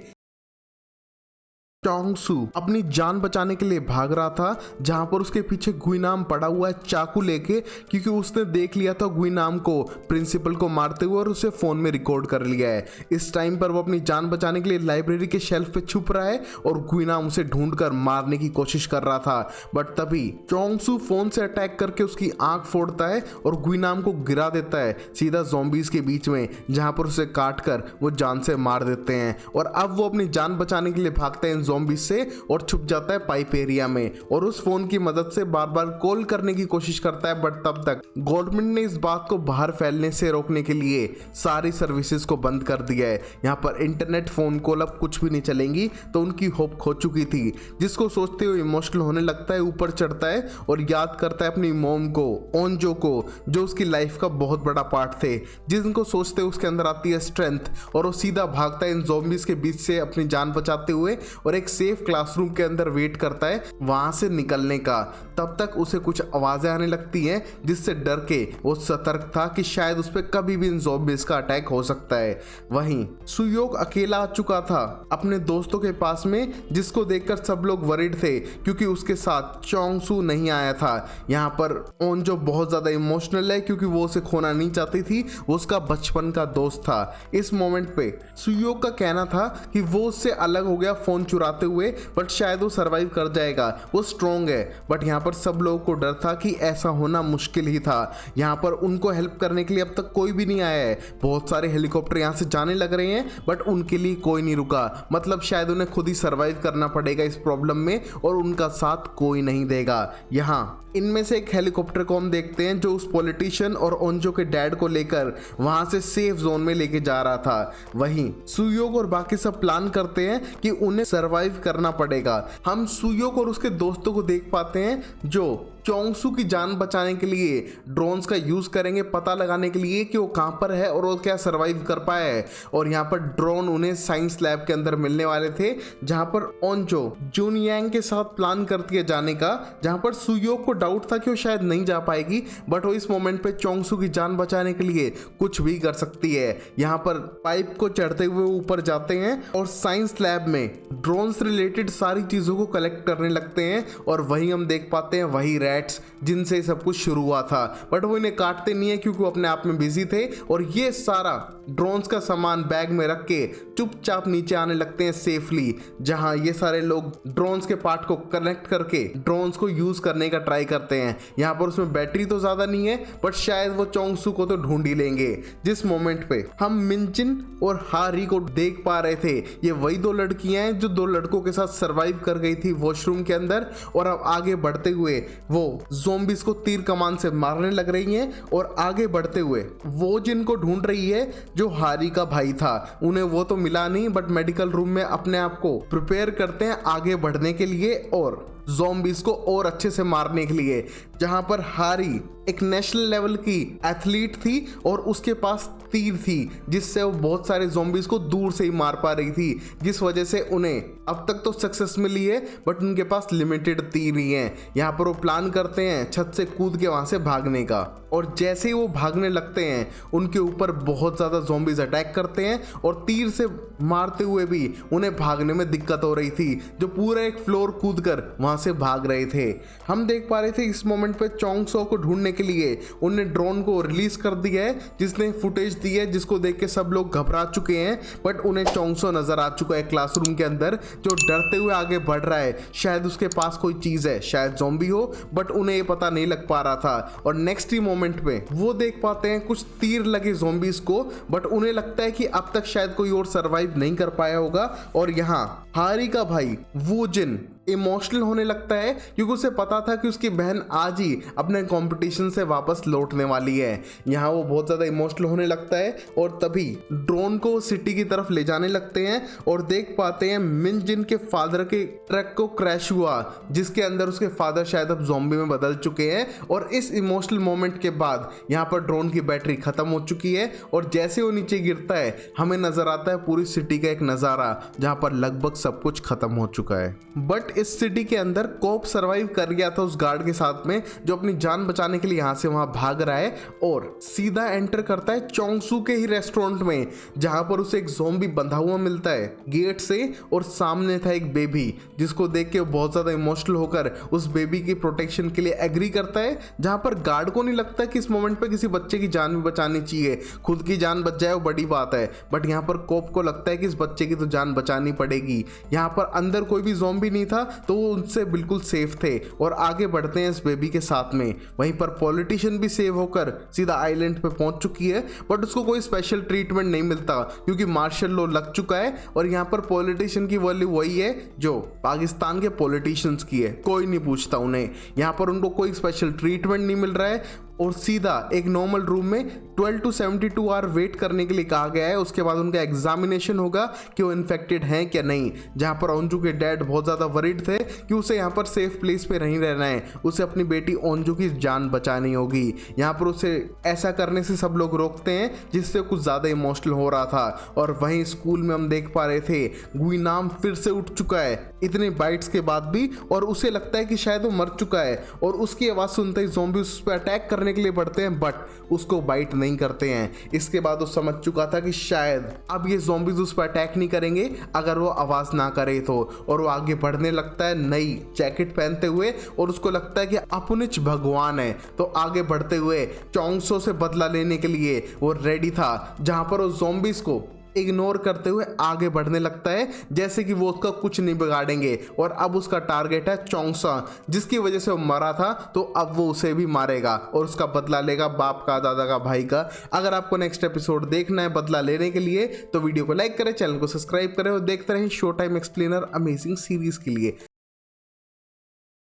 चोंगसू अपनी जान बचाने के लिए भाग रहा था, जहां पर उसके पीछे गुइनाम पड़ा हुआ है चाकू लेके, क्योंकि उसने देख लिया था गुइनाम को प्रिंसिपल को मारते हुए और उसे फोन में रिकॉर्ड कर लिया है। इस टाइम पर वो अपनी जान बचाने के लिए लाइब्रेरी के शेल्फ पे छुप रहा है और गुइनाम उसे ढूंढकर मारने की कोशिश कर रहा था। बट तभी चोंगसू फोन से अटैक करके उसकी आंख फोड़ता है और गुइनाम को गिरा देता है सीधा ज़ोंबीज के बीच में, जहां पर उसे काट कर वो जान से मार देते हैं। और अब वो अपनी जान बचाने के लिए भागता है ज़ोंबी से और छुप जाता है पाइप एरिया में और उस फोन की मदद से बार बार कॉल करने की कोशिश करता है। बट तब तक गवर्नमेंट ने इस बात को बाहर फैलने से रोकने के लिए सारी सर्विसेज को बंद कर दिया है। यहाँ पर इंटरनेट, फोन कॉल अब कुछ भी नहीं चलेंगी, तो उनकी होप खो चुकी थी, जिसको सोचते हुए इमोशनल होने लगता है, ऊपर चढ़ता है और याद करता है अपनी मॉम को, ओंजो को, जो उसकी लाइफ का बहुत बड़ा पार्ट थे, जिनको सोचते उसके अंदर आती है स्ट्रेंथ और वो सीधा भागता है इन ज़ोंबीज के बीच से अपनी जान बचाते हुए और एक एक सेफ क्लासरूम के अंदर वेट करता है वहां से निकलने का। तब तक उसे कुछ आवाजें आने लगती हैं जिससे डर के वो सतर्क था कि शायद उस पर कभी भी इन ज़ॉम्बीज़ का अटैक हो सकता है। वहीं सुयोग अकेला आ चुका था अपने दोस्तों के पास में, जिसको देखकर सब लोग वरीड थे क्योंकि उसके साथ चोंगसू नहीं आया था। यहाँ पर ओंजो बहुत ज्यादा इमोशनल है क्योंकि वो उसे खोना नहीं चाहती थी, वो उसका बचपन का दोस्त था। इस मोमेंट पे सुयोग का कहना था कि वो उससे अलग हो गया फोन चुराते हुए, बट शायद वो सरवाइव कर जाएगा, वो स्ट्रॉन्ग है। बट यहाँ पर सब लोगों को डर था कि ऐसा होना मुश्किल ही था। यहाँ पर उनको हेल्प करने के लिए अब तक कोई भी नहीं आया है। बहुत सारे हेलीकॉप्टर यहाँ से जाने लग रहे हैं बट उनके लिए कोई नहीं रुका। मतलब शायद उन्हें खुद ही सरवाइव करना पड़ेगा इस प्रॉब्लम में और उनका साथ कोई नहीं देगा। यहाँ इनमें से एक हेलीकॉप्टर को हम देखते हैं जो उस पॉलिटिशियन और ओंजो के डैड को लेकर वहां से सेफ जोन में लेके जा रहा था। वहीं सुयोग और बाकी सब प्लान करते हैं कि उन्हें सरवाइव करना पड़ेगा। हम सुयोग और उसके दोस्तों को देख पाते हैं जो चोंगसू की जान बचाने के लिए ड्रोन्स का यूज करेंगे पता लगाने के लिए कि वो कहां पर है और वो क्या सरवाइव कर पाया है। और यहाँ पर ड्रोन उन्हें साइंस लैब के अंदर मिलने वाले थे जहां पर ओंजो जुनयांग के साथ प्लान करती है जाने का, जहां पर सुयोग को डाउट था कि वो शायद नहीं जा पाएगी, बट वो इस मोमेंट पे चोंगसू की जान बचाने के लिए कुछ भी कर सकती है। यहाँ पर पाइप को चढ़ते हुए ऊपर जाते हैं और साइंस लैब में ड्रोन से रिलेटेड सारी चीजों को कलेक्ट करने लगते हैं। और वहीं हम देख पाते हैं वही जिनसे सब कुछ शुरू हुआ था, बट वो इन्हें काटते नहीं है क्योंकि वो अपने आप में बिजी थे। और ये सारा ड्रोन्स का सामान बैग में रख के चुपचाप नीचे आने लगते हैं सेफली, जहां ये सारे लोग ड्रोन्स के पार्ट को कनेक्ट करके ड्रोन्स को यूज करने का ट्राई करते हैं। यहाँ पर उसमें बैटरी तो ज्यादा नहीं है बट शायद वो चोंगसू को तो ढूंढ ही लेंगे। जिस मोमेंट पे हम मिनजिन और हारी को देख पा रहे थे, ये वही दो लड़कियां हैं जो दो लड़कों के साथ सरवाइव कर गई थी वॉशरूम के अंदर। और अब आगे बढ़ते हुए वो ज़ॉम्बीज़ को तीर कमान से मारने लग रही हैं। और आगे बढ़ते हुए वो जिनको ढूंढ रही है जो हारी का भाई था, उन्हें वो तो मिला नहीं बट मेडिकल रूम में अपने आप को प्रिपेयर करते हैं आगे बढ़ने के लिए और ज़ॉम्बीज़ को और अच्छे से मारने के लिए। जहां पर हारी एक नेशनल लेवल की एथलीट थी और उसके पास तीर थी जिससे वो बहुत सारे ज़ॉम्बीज़ को दूर से ही मार पा रही थी, जिस वजह से उन्हें अब तक तो सक्सेस मिली है बट उनके पास लिमिटेड तीर ही हैं। यहाँ पर वो प्लान करते हैं छत से कूद के वहां से भागने का। और जैसे ही वो भागने लगते हैं उनके ऊपर बहुत ज़्यादा ज़ॉम्बीज़ अटैक करते हैं और तीर से मारते हुए भी उन्हें भागने में दिक्कत हो रही थी, जो पूरा एक फ्लोर कूद कर वहां से भाग रहे थे। हम देख पा रहे थे इस मोमेंट पे चोंगसू को ढूंढने के लिए उन्होंने ड्रोन को रिलीज कर दिया है जिसने फुटेज दी है, जिसको देख के सब लोग घबरा चुके हैं। बट उन्हें चोंगसू नजर आ चुका है क्लासरूम के अंदर जो डरते हुए आगे बढ़ रहा है। शायद उसके पास कोई चीज है, शायद ज़ॉम्बी हो, बट उन्हें ये पता नहीं लग पा रहा था। और नेक्स्ट ही मोमेंट पे वो देख पाते हैं कुछ तीर लगे ज़ॉम्बीज को, बट उन्हें लगता है कि अब तक शायद कोई और सरवाइव नहीं कर पाया होगा। और यहाँ हारी का भाई वो जिन इमोशनल होने लगता है क्योंकि उसे पता था कि उसकी बहन आज ही अपने कंपटीशन से वापस लौटने वाली है। यहाँ वो बहुत ज़्यादा इमोशनल होने लगता है और तभी ड्रोन को सिटी की तरफ ले जाने लगते हैं और देख पाते हैं मिनजिन के फादर के ट्रक को क्रैश हुआ जिसके अंदर उसके फादर शायद अब ज़ॉम्बी में बदल चुके हैं। और इस इमोशनल मोमेंट के बाद यहाँ पर ड्रोन की बैटरी खत्म हो चुकी है और जैसे वो नीचे गिरता है हमें नजर आता है पूरी सिटी का एक नज़ारा जहाँ पर लगभग सब कुछ खत्म हो चुका है। बट इस सिटी के अंदर कोप सरवाइव कर गया था उस गार्ड के साथ में जो अपनी जान बचाने के लिए यहां से वहां भाग रहा है और सीधा एंटर करता है चोंगसू के ही रेस्टोरेंट में जहां पर उसे एक ज़ॉम्बी बंधा हुआ मिलता है गेट से और सामने था एक बेबी जिसको देख के बहुत ज्यादा इमोशनल होकर उस बेबी की प्रोटेक्शन के लिए एग्री करता है। जहां पर गार्ड को नहीं लगता कि इस मोमेंट पे किसी बच्चे की जान भी बचानी चाहिए, खुद की जान बच जाए वो बड़ी बात है, बट यहाँ पर कोप को लगता है कि इस बच्चे की तो जान बचानी पड़ेगी। यहाँ पर अंदर कोई भी ज़ॉम्बी नहीं था तो वो उनसे बिल्कुल सेफ थे और आगे बढ़ते हैं इस बेबी के साथ में। वहीं पर पॉलिटिशियन भी सेव होकर सीधा आइलैंड पे पहुंच चुकी है बट उसको कोई स्पेशल ट्रीटमेंट नहीं मिलता क्योंकि मार्शल लॉ लग चुका है और यहाँ पर पॉलिटिशियन की वैल्यू वही है जो पाकिस्तान के पॉलिटिशियंस की है, कोई नहीं पूछता उन्हें। यहाँ पर उनको कोई स्पेशल ट्रीटमेंट नहीं मिल रहा है और सीधा एक नॉर्मल रूम में 12 to 72 आवर वेट करने के लिए कहा गया है। उसके बाद उनका एग्जामिनेशन होगा कि वो इन्फेक्टेड हैं क्या नहीं। जहाँ पर ओंजू के डैड बहुत ज़्यादा वरीड थे कि उसे यहाँ पर सेफ प्लेस पे नहीं रहना है, उसे अपनी बेटी ओंजू की जान बचानी होगी। यहाँ पर उसे ऐसा करने से सब लोग रोकते हैं जिससे कुछ ज़्यादा इमोशनल हो रहा था। और वहीं स्कूल में हम देख पा रहे थे गुइनाम फिर से उठ चुका है इतने बाइट्स के बाद भी, और उसे लगता है कि शायद वो मर चुका है। और उसकी आवाज़ सुनते ही ज़ॉम्बी उस पर अटैक करने के लिए बढ़ते हैं, बट उसको बाइट नहीं करते हैं। इसके बाद वो समझ चुका था कि शायद अब ये ज़ॉम्बीज उस पर अटैक नहीं करेंगे अगर वो आवाज़ ना करे तो। और वो आगे बढ़ने लगता है नई जैकेट पहनते हुए, और उसको लगता है कि अपुनिच भगवान है। तो आगे बढ़ते हुए चोंगसो से बदला लेने के लिए वो रेडी था, जहां पर वो ज़ॉम्बीज को इग्नोर करते हुए आगे बढ़ने लगता है जैसे कि वो उसका कुछ नहीं बिगाड़ेंगे। और अब उसका टारगेट है चोंगसा, जिसकी वजह से वो मरा था, तो अब वो उसे भी मारेगा और उसका बदला लेगा, बाप का, दादा का, भाई का। अगर आपको नेक्स्ट एपिसोड देखना है बदला लेने के लिए तो वीडियो को लाइक करें, चैनल को सब्सक्राइब करें और देखते रहें show time explainer amazing series के लिए।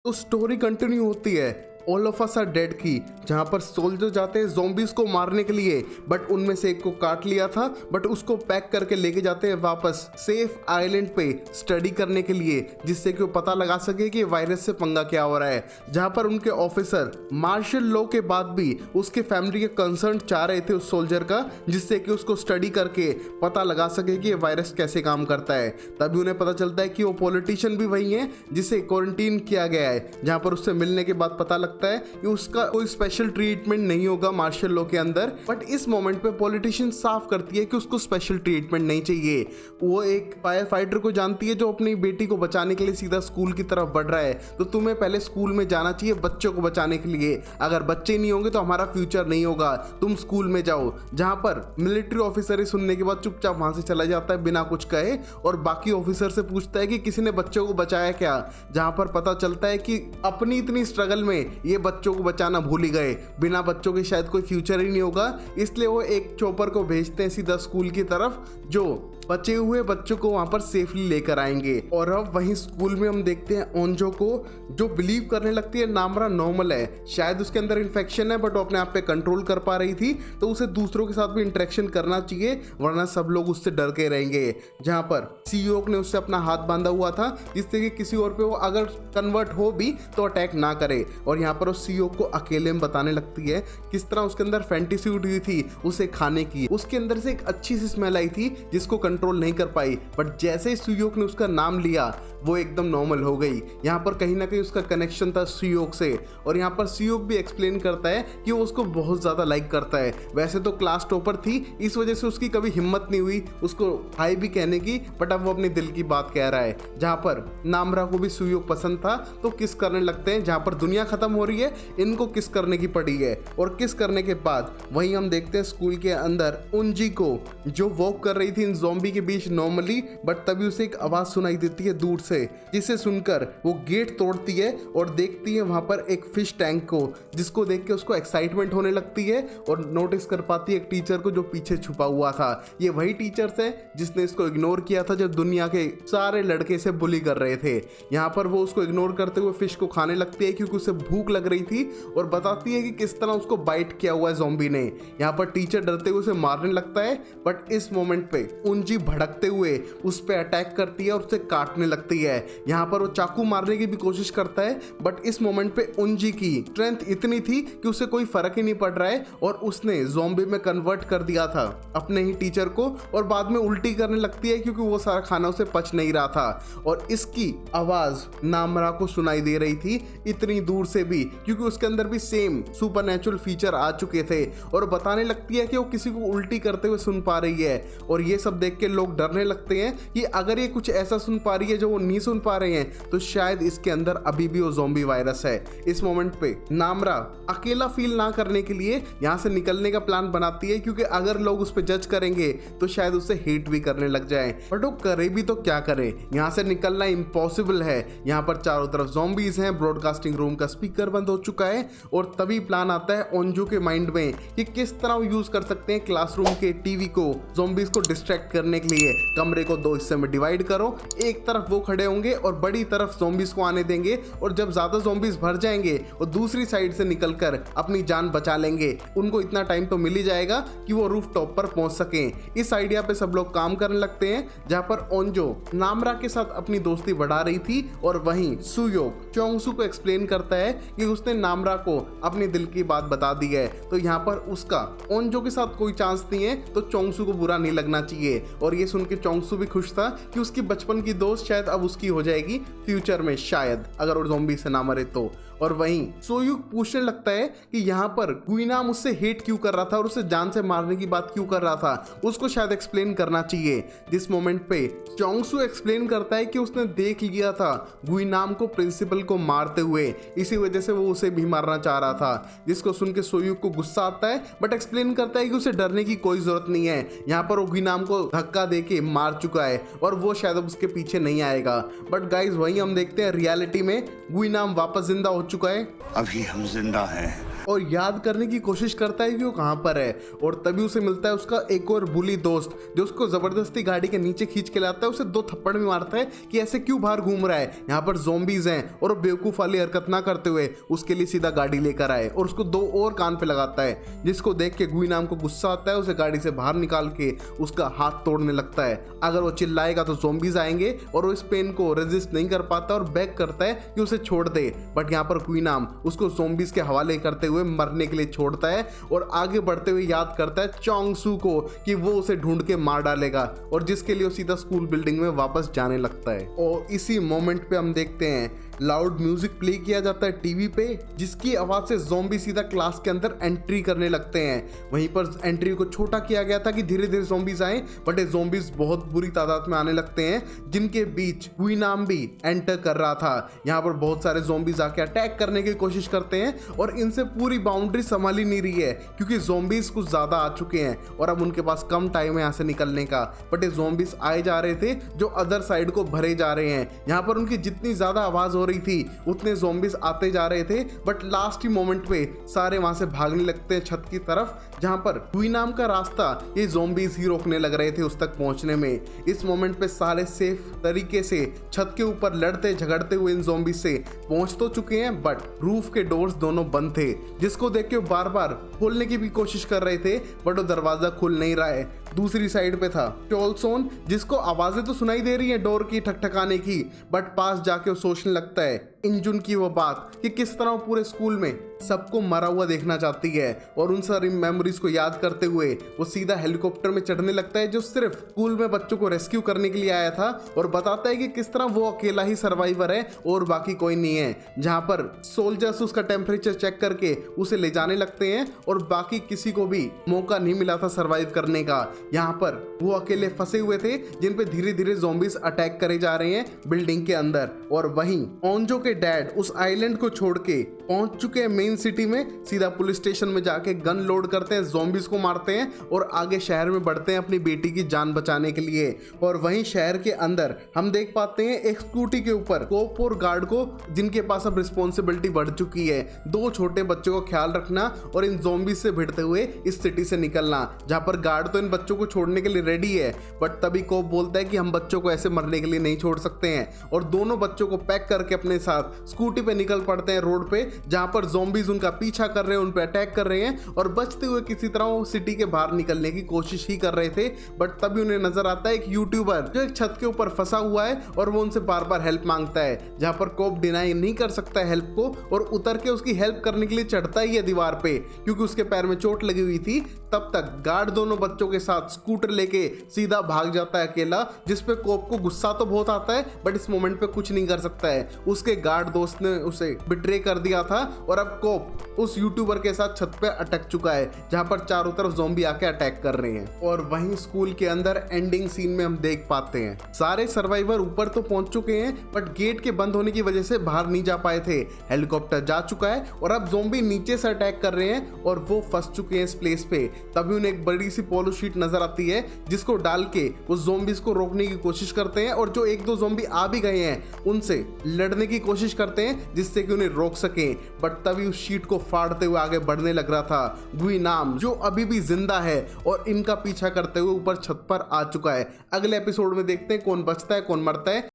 तो स्टोरी कंटिन्यू होती है all of us are dead की, जहां पर सोल्जर जाते हैं ज़ॉम्बीज को मारने के लिए, बट उनमें से एक को काट लिया था, बट उसको पैक करके लेके जाते हैं वापस सेफ आइलैंड पे स्टडी करने के लिए, जिससे कि वो पता लगा सके कि वायरस से पंगा क्या हो रहा है। जहां पर उनके ऑफिसर मार्शल लॉ के बाद भी उसके फैमिली के कंसर्न चाह रहे थे उस सोल्जर का, जिससे कि उसको स्टडी करके पता लगा सके कि ये वायरस कैसे काम करता है। तभी उन्हें पता चलता है कि वो पॉलिटिशियन भी वही है जिसे क्वारंटीन किया गया है। जहां पर उससे मिलने के बाद पता लगता है कि उसका कोई स्पेशल ट्रीटमेंट नहीं होगा मार्शल लॉ के अंदर, बट इस मोमेंट पे पॉलिटिशियन साफ करती है कि उसको स्पेशल ट्रीटमेंट नहीं चाहिए। वो एक फायर फाइटर को जानती है जो अपनी बेटी को बचाने के लिए सीधा स्कूल की तरफ बढ़ रहा है। तो तुम्हें पहले स्कूल में जाना चाहिए बच्चों को बचाने के लिए, अगर बच्चे नहीं होंगे तो हमारा फ्यूचर नहीं होगा, तुम स्कूल में जाओ। जहां पर मिलिट्री ऑफिसर सुनने के बाद चुपचाप वहां से चला जाता है बिना कुछ कहे, और बाकी ऑफिसर से पूछता है कि किसी ने बच्चों को बचाया क्या। जहां पर पता चलता है कि अपनी इतनी स्ट्रगल में ये बच्चों को बचाना भूल ही गए, बिना बच्चों के शायद कोई फ्यूचर ही नहीं होगा। इसलिए वो एक चॉपर को भेजते हैं सीधा स्कूल की तरफ, जो बचे हुए बच्चों को वहां पर सेफली लेकर आएंगे। और अब वहीं स्कूल में हम देखते हैं ओंजो को, जो बिलीव करने लगती है नामरा नॉर्मल है, शायद उसके अंदर इन्फेक्शन है, बट वो अपने आप पे कंट्रोल कर पा रही थी। तो उसे दूसरों के साथ भी इंटरेक्शन करना चाहिए, वरना सब लोग उससे डर के रहेंगे। जहां पर सीओक ने उससे अपना हाथ बांधा हुआ था, जिससे कि किसी और पे वो अगर कन्वर्ट हो भी तो अटैक ना करे। और यहाँ पर वो सीओक को अकेले में बताने लगती है किस तरह उसके अंदर फैंटेसी उठी थी उसे खाने की। उसके अंदर से एक अच्छी सी स्मेल आई थी जिसको कंट्रोल नहीं कर पाई, बट जैसे ही सुयोक ने उसका नाम लिया वो एकदम नॉर्मल हो गई। यहाँ पर कहीं ना कहीं उसका कनेक्शन था सुयोक से। और यहाँ पर सुयोक भी एक्सप्लेन करता है कि वो उसको बहुत ज़्यादा लाइक करता है। वैसे तो क्लास टॉपर थी, इस वजह से उसकी कभी हिम्मत नहीं हुई उसको हाई भी कहने की, बट अब वो अपने दिल की बात कह रहा है। जहाँ पर नामरा को भी सुयोक पसंद था, तो किस करने लगते हैं। जहाँ पर दुनिया खत्म हो रही है, इनको किस करने की पड़ी है। और किस करने के बाद वहीं हम देखते हैं स्कूल के अंदर उंजी को, जो वॉक कर रही थी इन ज़ॉम्बी के बीच नॉर्मली, बट तभी उसे एक आवाज़ सुनाई देती है दूर से, जिसे सुनकर वो गेट तोड़ती है और देखती है वहां पर एक फिश टैंक को, जिसको देख के उसको एक्साइटमेंट होने लगती है और नोटिस कर पाती है एक टीचर को जो पीछे छुपा हुआ था। ये वही टीचर्स है जिसने इसको इग्नोर किया था जब दुनिया के सारे लड़के से बुली कर रहे थे। यहाँ पर वो उसको इग्नोर करते हुए फिश को खाने लगती है क्योंकि उसे भूख लग रही थी, और बताती है कि किस तरह उसको बाइट किया हुआ है ज़ॉम्बी ने। यहाँ पर टीचर डरते हुए उसे मारने लगता है, बट इस मोमेंट पे उंजी भड़कते हुए उस पर अटैक करती है और उसे काटने लगती है। यहाँ पर वो चाकू मारने की भी कोशिश करता है, बट इस मोमेंट पे उंजी की स्ट्रेंथ इतनी थी कि उसे कोई फर्क ही नहीं पड़ रहा है, और उसने ज़ॉम्बी में कन्वर्ट कर दिया था अपने ही टीचर को, और बाद में उल्टी करने लगती है क्योंकि वो सारा खाना उसे पच नहीं रहा था। और इसकी आवाज नामरा को सुनाई दे रही थी इतनी दूर से भी, क्योंकि उसके अंदर भी सेम सुपरनैचुरल फीचर आ चुके थे। और बताने लगती है कि वो किसी को उल्टी करते हुए सुन पा रही है, और ये सब देख के लोग डरने लगते हैं कि अगर ये कुछ ऐसा सुन पा रही है जो वो नहीं सुन पा रहे हैं तो शायद इसके अंदर अभी भी वो ज़ॉम्बी वायरस है। इस मोमेंट पे नामरा अकेला फील ना करने के लिए यहाँ से निकलने का प्लान बनाती है, क्योंकि अगर लोग उस पर जज करेंगे तो शायद उसे हेट भी करने लग जाए। बट वो करे भी तो क्या करे, यहाँ से निकलना इम्पॉसिबल है। यहाँ पर चारों तरफ ज़ॉम्बीज हैं, ब्रॉडकास्टिंग रूम का स्पीकर बंद हो चुका है, और तभी प्लान आता है ओंजो के माइंड में कि किस तरह वो यूज कर सकते हैं क्लासरूम के टीवी को ज़ॉम्बीज को डिस्ट्रैक्ट करने करने के लिए कमरे को 2 हिस्से में डिवाइड करो। एक तरफ वो खड़े होंगे और बड़ी तरफ ज़ॉम्बीज को आने देंगे, और जब ज़्यादा ज़ॉम्बीज भर जाएंगे वो दूसरी साइड से निकलकर अपनी जान बचा लेंगे। उनको इतना टाइम तो मिल ही जाएगा कि वो रूफ टॉप पर पहुंच सकें। इस आइडिया पे सब लोग काम करने लगते हैं, जहां पर ओंजो नामरा के साथ अपनी दोस्ती बढ़ा रही थी, और वहीं सुयोक चोंगसू को एक्सप्लेन करता है कि उसने नामरा को अपने दिल की बात बता दी है, तो यहाँ पर उसका ओंजो के साथ कोई चांस नहीं है, तो चोंगसू को बुरा नहीं लगना चाहिए। और ये सुन के चोंगसू भी खुश था कि उसकी बचपन की दोस्त शायद अब उसकी हो जाएगी फ्यूचर में, शायद अगर वो ज़ॉम्बी से ना मरे तो। और वहीं सोयुक पूछने लगता है कि यहाँ पर गुइनाम उससे हेट क्यों कर रहा था और उसे जान से मारने की बात क्यों कर रहा था, उसको शायद एक्सप्लेन करना चाहिए। जिस मोमेंट पे चोंगसू एक्सप्लेन करता है कि उसने देख लिया था गुइनाम को प्रिंसिपल को मारते हुए, इसी वजह से वो उसे भी मारना चाह रहा था। जिसको सुन के सोयुक को गुस्सा आता है, बट एक्सप्लेन करता है कि उसे डरने की कोई जरूरत नहीं है, यहाँ पर वो गुइनाम को धक्का दे के मार चुका है और वो शायद अब उसके पीछे नहीं आएगा। बट गाइज वहीं हम देखते हैं रियलिटी में गुइनाम वापस जिंदा हो चुका है। अभी हम जिंदा हैं और याद करने की कोशिश करता है कि वो कहाँ पर है, और तभी उसे मिलता है उसका एक और बुली दोस्त, जो उसको जबरदस्ती गाड़ी के नीचे खींच के लाता है। उसे 2 थप्पड़ भी मारता है कि ऐसे क्यों बाहर घूम रहा है, यहाँ पर ज़ॉम्बीज हैं, और वो बेवकूफ़ वाली हरकत ना करते हुए उसके लिए सीधा गाड़ी लेकर आए और उसको 2 और कान पे लगाता है। जिसको देख के गुइनाम को गुस्सा आता है, उसे गाड़ी से बाहर निकाल के उसका हाथ तोड़ने लगता है। अगर वो चिल्लाएगा तो ज़ॉम्बीज आएंगे, और वो इस पेन को रेजिस्ट नहीं कर पाता और बैक करता है कि उसे छोड़ दे। बट यहाँ पर गुइनाम उसको ज़ॉम्बीज के हवाले करते हुए मरने के लिए छोड़ता है, और आगे बढ़ते हुए याद करता है चोंगसू को कि वो उसे ढूंढ के मार डालेगा, और जिसके लिए वो सीधा स्कूल बिल्डिंग में वापस जाने लगता है। और इसी मोमेंट पे हम देखते हैं लाउड म्यूजिक प्ले किया जाता है टीवी पे, जिसकी आवाज से ज़ॉम्बी सीधा क्लास के अंदर एंट्री करने लगते हैं। वहीं पर एंट्री को छोटा किया गया था कि धीरे धीरे ज़ॉम्बीज आए, बट ये ज़ॉम्बीज बहुत बुरी तादाद में आने लगते हैं, जिनके बीच गुइनाम भी एंटर कर रहा था। यहाँ पर बहुत सारे ज़ॉम्बीज आके अटैक करने की कोशिश करते हैं, और इनसे पूरी बाउंड्री संभाली नहीं रही है, क्योंकि ज़ॉम्बीज कुछ ज्यादा आ चुके हैं और अब उनके पास कम टाइम है यहाँ से निकलने का। बट ये ज़ॉम्बीज आए जा रहे थे जो अदर साइड को भरे जा रहे हैं। यहाँ पर उनकी जितनी ज्यादा आवाज हो रही थी उतने ज़ॉम्बीज आते जा रहे थे, बट लास्ट ही मोमेंट पे सारे वहां से भागने लगते हैं छत की तरफ, जहां पर गुइनाम का रास्ता ये ज़ॉम्बीज ही रोकने लग रहे थे उस तक पहुंचने में। इस मोमेंट पे सारे सेफ तरीके से छत के ऊपर लड़ते झगड़ते हुए इन ज़ॉम्बीज से पहुंच तो चुके हैं, बट रूफ के डोर्स दोनों बंद थे, जिसको देख के बार बार खोलने की भी कोशिश कर रहे थे, बट वो दरवाजा खुल नहीं रहा है। दूसरी साइड पे था टोलसोन, जिसको आवाजें तो सुनाई दे रही हैं डोर की ठकठकाने की, बट पास जाके वो सोचने लगता है इंजुन की वो बात कि किस तरह वो पूरे स्कूल में सबको मरा हुआ देखना चाहती है, और उन सारी मेमोरीज को याद करते हुए वो सीधा हेलीकॉप्टर में चढ़ने लगता है, जो सिर्फ स्कूल में बच्चों को रेस्क्यू करने के लिए आया था, और बताता है कि किस तरह वो अकेला ही सर्वाइवर है और बाकी कोई नहीं है। जहां पर सोल्जर्स उसका टेम्परेचर चेक करके उसे ले जाने लगते हैं, और बाकी किसी को भी मौका नहीं मिला था सर्वाइव करने का। यहाँ पर वो अकेले फंसे हुए थे, जिन पे धीरे धीरे ज़ॉम्बीज अटैक करे जा रहे हैं बिल्डिंग के अंदर। और वहीं ओंजो के डैड उस आइलैंड को छोड़ के पहुंच चुके हैं मेन सिटी में, सीधा पुलिस स्टेशन में जाके गन लोड करते हैं, ज़ॉम्बीज को मारते हैं और आगे शहर में बढ़ते हैं अपनी बेटी की जान बचाने के लिए। और वहीं शहर के अंदर हम देख पाते हैं एक स्कूटी के ऊपर कोप और गार्ड को, जिनके पास अब रिस्पॉन्सिबिलिटी बढ़ चुकी है, 2 छोटे बच्चों का ख्याल रखना और इन ज़ॉम्बीज से भिड़ते हुए इस सिटी से निकलना। जहां पर गार्ड तो इन बच्चों को छोड़ने के लिए रेडी है, बट तभी कोप बोलता है कि हम बच्चों को ऐसे मरने के लिए नहीं छोड़ सकते हैं, और दोनों बच्चों को पैक करके अपने साथ स्कूटी पे निकल पड़ते हैं रोड पे, जहां पर ज़ॉम्बीज उनका पीछा कर रहे हैं, उन पे अटैक कर रहे हैं, और बचते हुए किसी तरह वो सिटी के बाहर निकलने की कोशिश ही कर रहे थे। बट तभी उन्हें नजर आता है एक यूट्यूबर जो एक छत के ऊपर फंसा हुआ है, और वो उनसे बार बार हेल्प मांगता है, जहां पर कोप डिनाई नहीं कर सकता है हेल्प को, और उतर के उसकी हेल्प करने के लिए चढ़ता ही है दीवार पे, क्योंकि उसके पैर में चोट लगी हुई थी। तब तक गार्ड दोनों बच्चों के साथ स्कूटर लेके सीधा भाग जाता है अकेला, जिसपे कोप को गुस्सा तो बहुत आता है, बट इस मोमेंट पे कुछ नहीं कर सकता है। उसके गार्ड दोस्त ने उसे बिट्रे कर दिया था, और अब कोप उस यूट्यूबर के साथ छत पे अटक चुका है, जहां पर चारों तरफ ज़ॉम्बी आके अटैक कर रहे हैं। और वहीं स्कूल के अंदर एंडिंग सीन में हम देख पाते हैं सारे सर्वाइवर ऊपर तो पहुंच चुके हैं, बट गेट के बंद होने की वजह से बाहर नहीं जा पाए थे। हेलीकॉप्टर जा चुका है, और अब ज़ॉम्बी नीचे से अटैक कर रहे हैं, और वो फंस चुके हैं इस प्लेस पे। तभी उन्हें एक बड़ी सी पोलो शीट नजर आती है, जिसको डाल के उस ज़ॉम्बीज को रोकने की कोशिश करते हैं और जो एक दो ज़ॉम्बी आ भी गए हैं उनसे लड़ने की कोशिश करते हैं जिससे कि उन्हें रोक सकें। बट तभी उस शीट को फाड़ते हुए आगे बढ़ने लग रहा था गुइनाम, जो अभी भी जिंदा है और इनका पीछा करते हुए ऊपर छत पर आ चुका है। अगले एपिसोड में देखते हैं कौन बचता है कौन मरता है।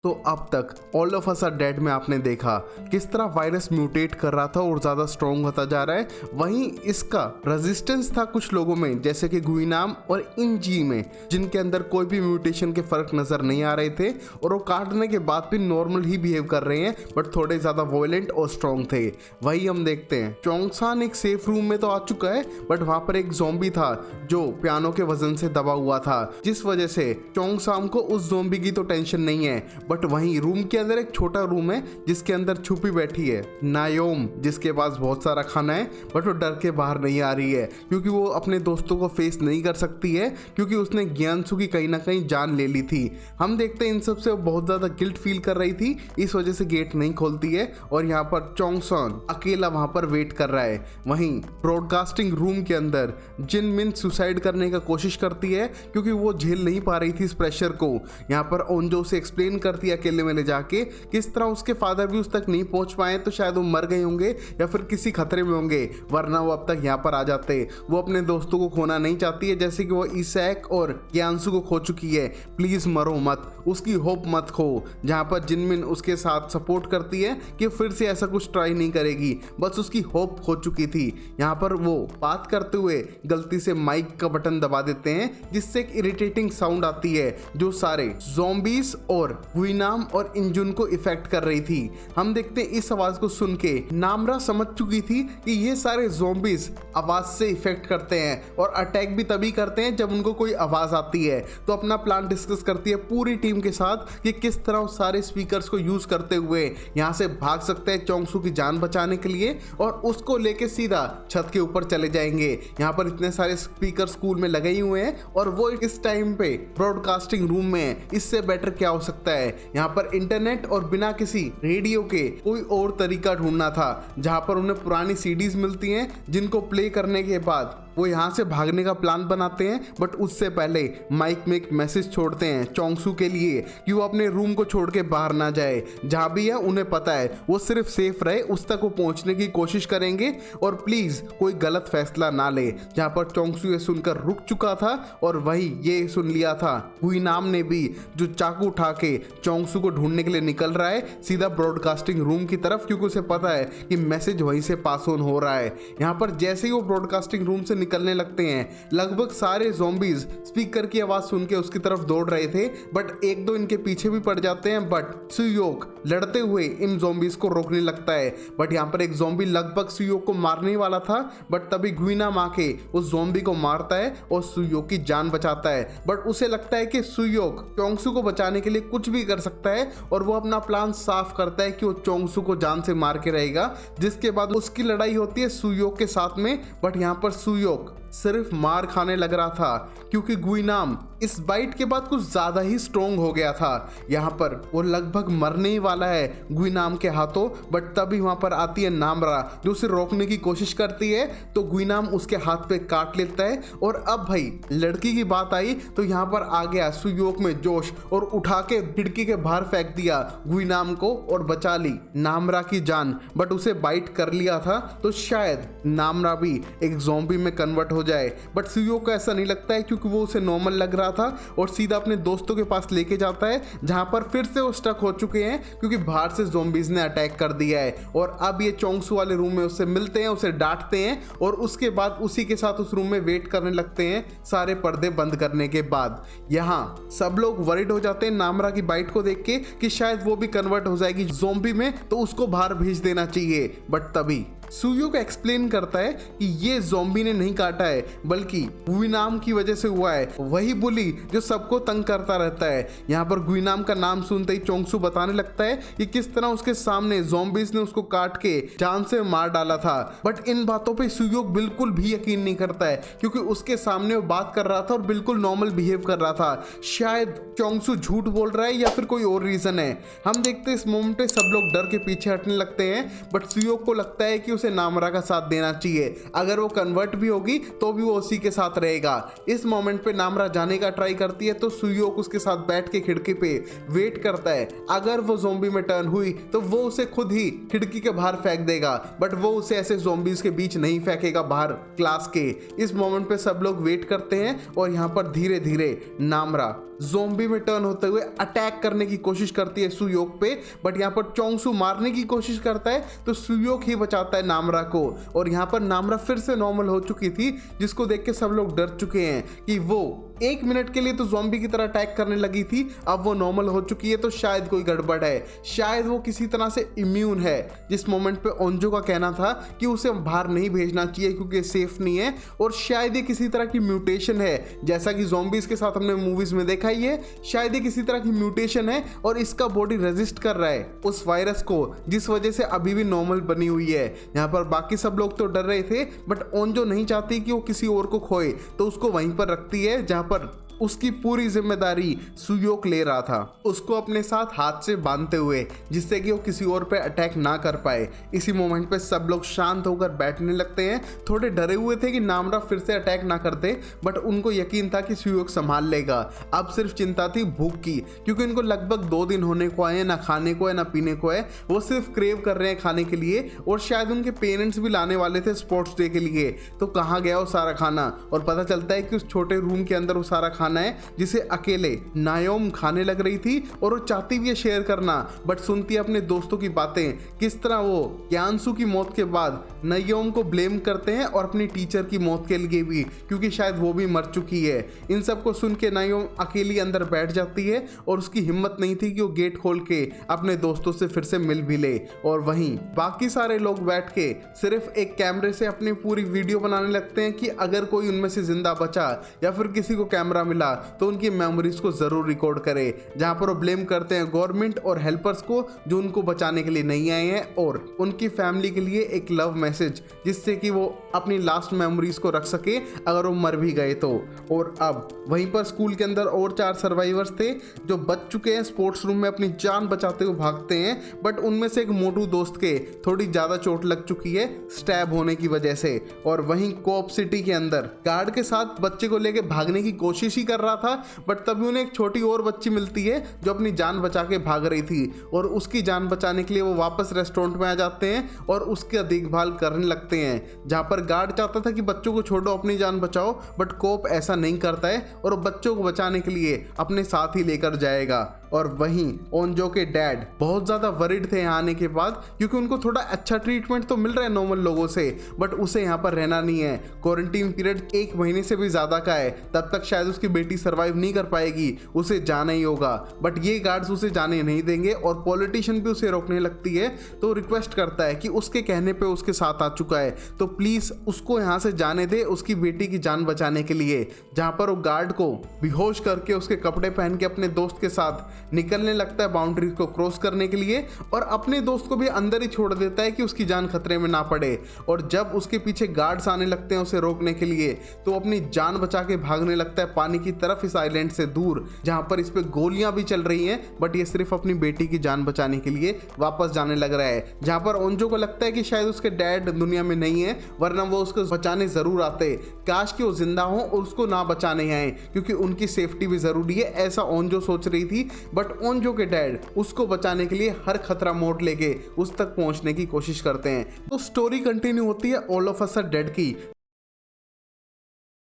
तो अब तक all of us are dead में आपने देखा किस तरह वायरस म्यूटेट कर रहा था और ज़्यादा स्ट्रॉन्ग होता जा रहा है। वहीं इसका रेजिस्टेंस था कुछ लोगों में, जैसे कि गुइनाम और इंजी में, जिनके अंदर कोई भी म्यूटेशन के फर्क नज़र नहीं आ रहे थे और वो काटने के बाद भी नॉर्मल ही बिहेव कर रहे हैं, बट थोड़े ज़्यादा वॉयलेंट और स्ट्रॉन्ग थे। वही हम देखते हैं चोंगसान एक सेफ रूम में तो आ चुका है, बट वहाँ पर एक ज़ॉम्बी था जो पियानो के वजन से दबा हुआ था, जिस वजह से चोंगसान को उस ज़ॉम्बी की तो टेंशन नहीं है। बट वहीं रूम के अंदर एक छोटा रूम है जिसके अंदर छुपी बैठी है नायोम, जिसके पास बहुत सारा खाना है, बट वो डर के बाहर नहीं आ रही है क्योंकि वो अपने दोस्तों को फेस नहीं कर सकती है क्योंकि उसने ज्ञानसु की कहीं ना कहीं जान ले ली थी। हम देखते हैं इन सब से वो बहुत ज़्यादा गिल्ट फील कर रही थी, इस वजह से गेट नहीं खोलती है और यहाँ पर चोंगसान अकेला वहाँ पर वेट कर रहा है। वहीं ब्रॉडकास्टिंग रूम के अंदर जिन मिन सुसाइड करने का कोशिश करती है क्योंकि वो झेल नहीं पा रही थी इस प्रेशर को। यहाँ पर ओंजो से एक्सप्लेन करती है अकेले में ले जाके किस तरह उसके फादर भी उस तक नहीं पहुंच पाए, तो शायद वो मर गए होंगे या फिर किसी खतरे में होंगे, वरना वो अब तक यहाँ पर आ जाते। वो अपने दोस्तों को खोना नहीं चाहती है, जैसे कि वो ईसैक और ज्ञानसु को खो चुकी है। प्लीज मरो मत, उसकी होप मत खो। जहाँ पर जिनमिन उसके साथ सपोर्ट करती है कि फिर से ऐसा कुछ ट्राई नहीं करेगी, बस उसकी होप खो चुकी थी। यहाँ पर वो बात करते हुए गलती से माइक का बटन दबा देते हैं जिससे एक इरिटेटिंग साउंड आती है जो सारे ज़ॉम्बीज और गुइनाम और इंजुन को इफेक्ट कर रही थी। हम देखते हैं इस आवाज को सुन के नामरा समझ चुकी थी कि ये सारे ज़ॉम्बीज आवाज से इफेक्ट करते हैं और अटैक भी तभी करते हैं जब उनको कोई आवाज आती है। तो अपना प्लान डिस्कस करती है पूरी टीम के साथ कि किस तरह सारे स्पीकर्स को यूज करते हुए यहाँ से भाग सकते हैं चोंगसू की जान बचाने के लिए, और उसको लेके सीधा छत के ऊपर चले जाएंगे। यहाँ पर इतने सारे स्पीकर स्कूल में लगे ही हुए हैं और वो इस टाइम पे ब्रॉडकास्टिंग रूम में है, इससे बेटर क्या हो सकता है। यहाँ पर इंटरनेट और बिना किसी रेडियो के कोई और तरीका ढूंढना था जहां पर उन्हें पुरानी सीडीज मिलती हैं जिनको प्ले करने के बाद वो यहाँ से भागने का प्लान बनाते हैं। बट उससे पहले माइक में एक मैसेज छोड़ते हैं चोंगसू के लिए कि वो अपने रूम को छोड़ के बाहर ना जाए। जहाँ भी है उन्हें पता है वो सिर्फ सेफ रहे, उस तक वो पहुँचने की कोशिश करेंगे और प्लीज कोई गलत फैसला ना ले। जहाँ पर चोंगसू ये सुनकर रुक चुका था और वही ये सुन लिया था गुइनाम ने भी, जो चाकू उठा के चोंगसू को ढूंढने के लिए निकल रहा है सीधा ब्रॉडकास्टिंग रूम की तरफ, क्योंकि उसे पता है कि मैसेज वहीं से पास ऑन हो रहा है। यहाँ पर जैसे ही वो ब्रॉडकास्टिंग रूम से निकलने लगते हैं लगभग सारे ज़ॉम्बीज स्पीकर की आवाज सुन के उसकी तरफ दौड़ रहे थे, बट एक दो इनके पीछे भी पड़ जाते हैं। बट सुयोक लड़ते हुए इन ज़ॉम्बीज को रोकने लगता है। बट यहाँ पर एक ज़ॉम्बी लगभग सुयोक को मारने वाला था, बट तभी गुइनाम आके उस ज़ॉम्बी को मारता है और सुयोक की जान बचाता है। बट उसे लगता है कि सुयोक चोंगसू को बचाने के लिए कुछ भी कर सकता है और वो अपना प्लान साफ करता है कि वो चोंगसू को जान से मार के रहेगा। जिसके बाद उसकी लड़ाई होती है सुयोक के साथ में, बट यहाँ पर सुयोक सिर्फ मार खाने लग रहा था क्योंकि गुइनाम इस बाइट के बाद कुछ ज्यादा ही स्ट्रॉन्ग हो गया था। यहाँ पर वो लगभग मरने ही वाला है गुइनाम के हाथों, बट तभी वहां पर आती है नामरा जो उसे रोकने की कोशिश करती है, तो गुइनाम उसके हाथ पे काट लेता है। और अब भाई लड़की की बात आई तो यहाँ पर आ गया सुयोक में जोश और उठा के खिड़की के बाहर फेंक दिया गुइनाम को और बचा ली नामरा की जान। बट उसे बाइट कर लिया था तो शायद नामरा भी एक ज़ॉम्बी में कन्वर्ट हो जाए, बट सुयोक को ऐसा नहीं लगता है क्योंकि वो उसे नॉर्मल लग रहा था और सीधा अपने दोस्तों के पास लेके जाता है जहां पर फिर से वो स्टक हो चुके हैं क्योंकि बाहर से ज़ॉम्बीज ने अटैक कर दिया है। और अब ये चोंगसू वाले रूम में उससे मिलते हैं, उसे डांटते हैं और उसके बाद उसी के साथ उस रूम में वेट करने लगते हैं सारे पर्दे बंद करने के बाद। यहाँ सब लोग वरिड हो जाते हैं नामरा की बाइट को देख के कि शायद वो भी कन्वर्ट हो जाएगी ज़ॉम्बी में, तो उसको बाहर भेज देना चाहिए। बट तभी सुयोक एक्सप्लेन करता है कि ये ज़ॉम्बी ने नहीं काटा है बल्कि गुइनाम की वजह से हुआ है, वही बुली जो सबको तंग करता रहता है। यहाँ पर गुइनाम का नाम सुनते ही चोंगसू बताने लगता है कि किस तरह उसके सामने ज़ॉम्बीज ने उसको काट के जान से मार डाला था। बट इन बातों पे सुयोक बिल्कुल भी यकीन नहीं करता है क्योंकि उसके सामने वो बात कर रहा था और बिल्कुल नॉर्मल बिहेव कर रहा था। शायद चोंगसू झूठ बोल रहा है या फिर कोई और रीजन है। हम देखते हैं इस मोमेंट पे सब लोग डर के पीछे हटने लगते हैं, बट सुयोक को लगता है कि उसे नामरा का साथ देना चाहिए, अगर वो कन्वर्ट भी होगी तो भी वो उसी के साथ रहेगा। इस मोमेंट पे नामरा जाने का ट्राई करती है तो सुयोक उसके साथ बैठ के खिड़की पे वेट करता है। अगर वो ज़ॉम्बी में टर्न हुई तो वो उसे खुद ही खिड़की के बाहर फेंक देगा, बट वो उसे ऐसे ज़ॉम्बीज के बीच नहीं फेंकेगा बाहर क्लास के। इस मोमेंट पे सब लोग वेट करते हैं और यहाँ पर धीरे धीरे नामरा ज़ॉम्बी में टर्न होते हुए अटैक करने की कोशिश करती है सुयोक पे, बट यहाँ पर चोंगसू मारने की कोशिश करता है तो सुयोक ही बचाता है नामरा को। और यहाँ पर नामरा फिर से नॉर्मल हो चुकी थी, जिसको देख के सब लोग डर चुके हैं कि वो 1 मिनट के लिए तो ज़ॉम्बी की तरह अटैक करने लगी थी, अब वो नॉर्मल हो चुकी है तो शायद कोई गड़बड़ है, शायद वो किसी तरह से इम्यून है। जिस मोमेंट पे ओंजो का कहना था कि उसे बाहर नहीं भेजना चाहिए क्योंकि सेफ नहीं है, और शायद ये किसी तरह की म्यूटेशन है, जैसा कि ज़ॉम्बीज के साथ हमने मूवीज में देखा ही है। शायद ये किसी तरह की म्यूटेशन है और इसका बॉडी रेजिस्ट कर रहा है उस वायरस को, जिस वजह से अभी भी नॉर्मल बनी हुई है। यहाँ पर बाकी सब लोग तो डर रहे थे, बट ओंजो नहीं चाहती कि वो किसी और को खोए, तो उसको वहीं पर रखती है जहाँ पर उसकी पूरी जिम्मेदारी सुयोक ले रहा था, उसको अपने साथ हाथ से बांधते हुए, जिससे कि वो किसी और पे अटैक ना कर पाए। इसी मोमेंट पे सब लोग शांत होकर बैठने लगते हैं। थोड़े डरे हुए थे कि नामरा फिर से अटैक ना कर दे, बट उनको यकीन था कि सुयोक संभाल लेगा। अब सिर्फ चिंता थी भूख की, क्योंकि उनको लगभग 2 दिन होने को आए, ना खाने को है ना पीने को है, वो सिर्फ क्रेव कर रहे हैं खाने के लिए। और शायद उनके पेरेंट्स भी लाने वाले थे स्पोर्ट्स डे के लिए, तो कहाँ गया वो सारा खाना। और पता चलता है कि उस छोटे रूम के अंदर वो सारा खाना है जिसे अकेले नायोम खाने लग रही थी, और वो चाहती भी है शेयर करना, बट सुनती है अपने दोस्तों की बातें, किस तरह वो क्यांसू की मौत के बाद नायोम को ब्लेम करते हैं और अपनी टीचर की मौत के लिए भी, क्योंकि शायद वो भी मर चुकी है। इन सब को सुन के नायोम अकेली अंदर बैठ जाती है और उसकी हिम्मत नहीं थी कि वो गेट खोल के अपने दोस्तों से फिर से मिल भी ले। और वहीं बाकी सारे लोग बैठ के सिर्फ एक कैमरे से अपनी पूरी वीडियो बनाने लगते हैं कि अगर कोई उनमें से जिंदा बचा या फिर किसी को कैमरा मिला तो उनकी मेमोरीज को जरूर रिकॉर्ड करे, जहां पर वो ब्लेम करते हैं गवर्नमेंट और हेल्पर्स को जो उनको बचाने के लिए नहीं आए हैं, और उनकी फैमिली के लिए एक लव मैसेज जिससे कि वो अपनी लास्ट मेमोरीज को रख सके अगर वो मर भी गए तो। और अब वहीं पर स्कूल के अंदर और 4 सर्वाइवर्स थे जो बच चुके हैं, स्पोर्ट्स रूम में अपनी जान बचाते हुए भागते हैं, बट उनमें से एक मोटू दोस्त के थोड़ी ज्यादा चोट लग चुकी है स्टैब होने की वजह से। और वहीं कोप सिटी के अंदर गार्ड के साथ बच्चे को लेके भागने की कोशिश ही कर रहा था, बट तभी उन्हें एक छोटी और बच्ची मिलती है जो अपनी जान बचा के भाग रही थी, और उसकी जान बचाने के लिए वो वापस रेस्टोरेंट में आ जाते हैं और उसकी देखभाल करने लगते हैं। जहां पर गार्ड चाहता था कि बच्चों को छोड़ो, अपनी जान बचाओ, बट कोप ऐसा नहीं करता है और बच्चों को बचाने के लिए अपने साथ ही लेकर जाएगा। और वहीं ओंजो के डैड बहुत ज्यादा वरिड थे यहाँ आने के बाद, क्योंकि उनको थोड़ा अच्छा ट्रीटमेंट तो मिल रहा है नॉर्मल लोगों से, बट उसे यहाँ पर रहना नहीं है। क्वारंटीन पीरियड 1 महीने से भी ज्यादा का है, तब तक शायद उसकी बेटी सर्वाइव नहीं कर पाएगी, उसे जाना ही होगा। बट ये गार्ड्स उसे जाने नहीं देंगे और पॉलिटिशियन भी उसे रोकने लगती है, तो रिक्वेस्ट करता है कि उसके कहने पे उसके साथ आ चुका है तो प्लीज उसको यहाँ से जाने दे उसकी बेटी की जान बचाने के लिए। जहाँ पर वो गार्ड को बेहोश करके उसके कपड़े पहन के अपने दोस्त के साथ निकलने लगता है बाउंड्री को क्रॉस करने के लिए, और अपने दोस्त को भी अंदर ही छोड़ देता है कि उसकी जान खतरे में ना पड़े। और जब उसके पीछे गार्ड्स आने लगते हैं उसे रोकने के लिए, तो अपनी जान बचा के भागने लगता है पानी की तरफ, इस आइलैंड से दूर जहां पर इस पे गोलियां भी चल रही हैं, बट ये सिर्फ अपनी बेटी की जान बचाने के लिए वापस जाने लग रहा है। जहां पर ओंजो को लगता है कि शायद उसके डैड दुनिया में नहीं है, वरना वो उसको बचाने जरूर आते, काश कि वो जिंदा हो और उसको ना बचाने आए, क्योंकि उनकी सेफ्टी भी जरूरी है, ऐसा ओंजो सोच रही थी। बट ओंजो के डैड उसको बचाने के लिए हर खतरा मोड़ लेके उस तक पहुंचने की कोशिश करते हैं। तो स्टोरी कंटिन्यू होती है all of us are dead की,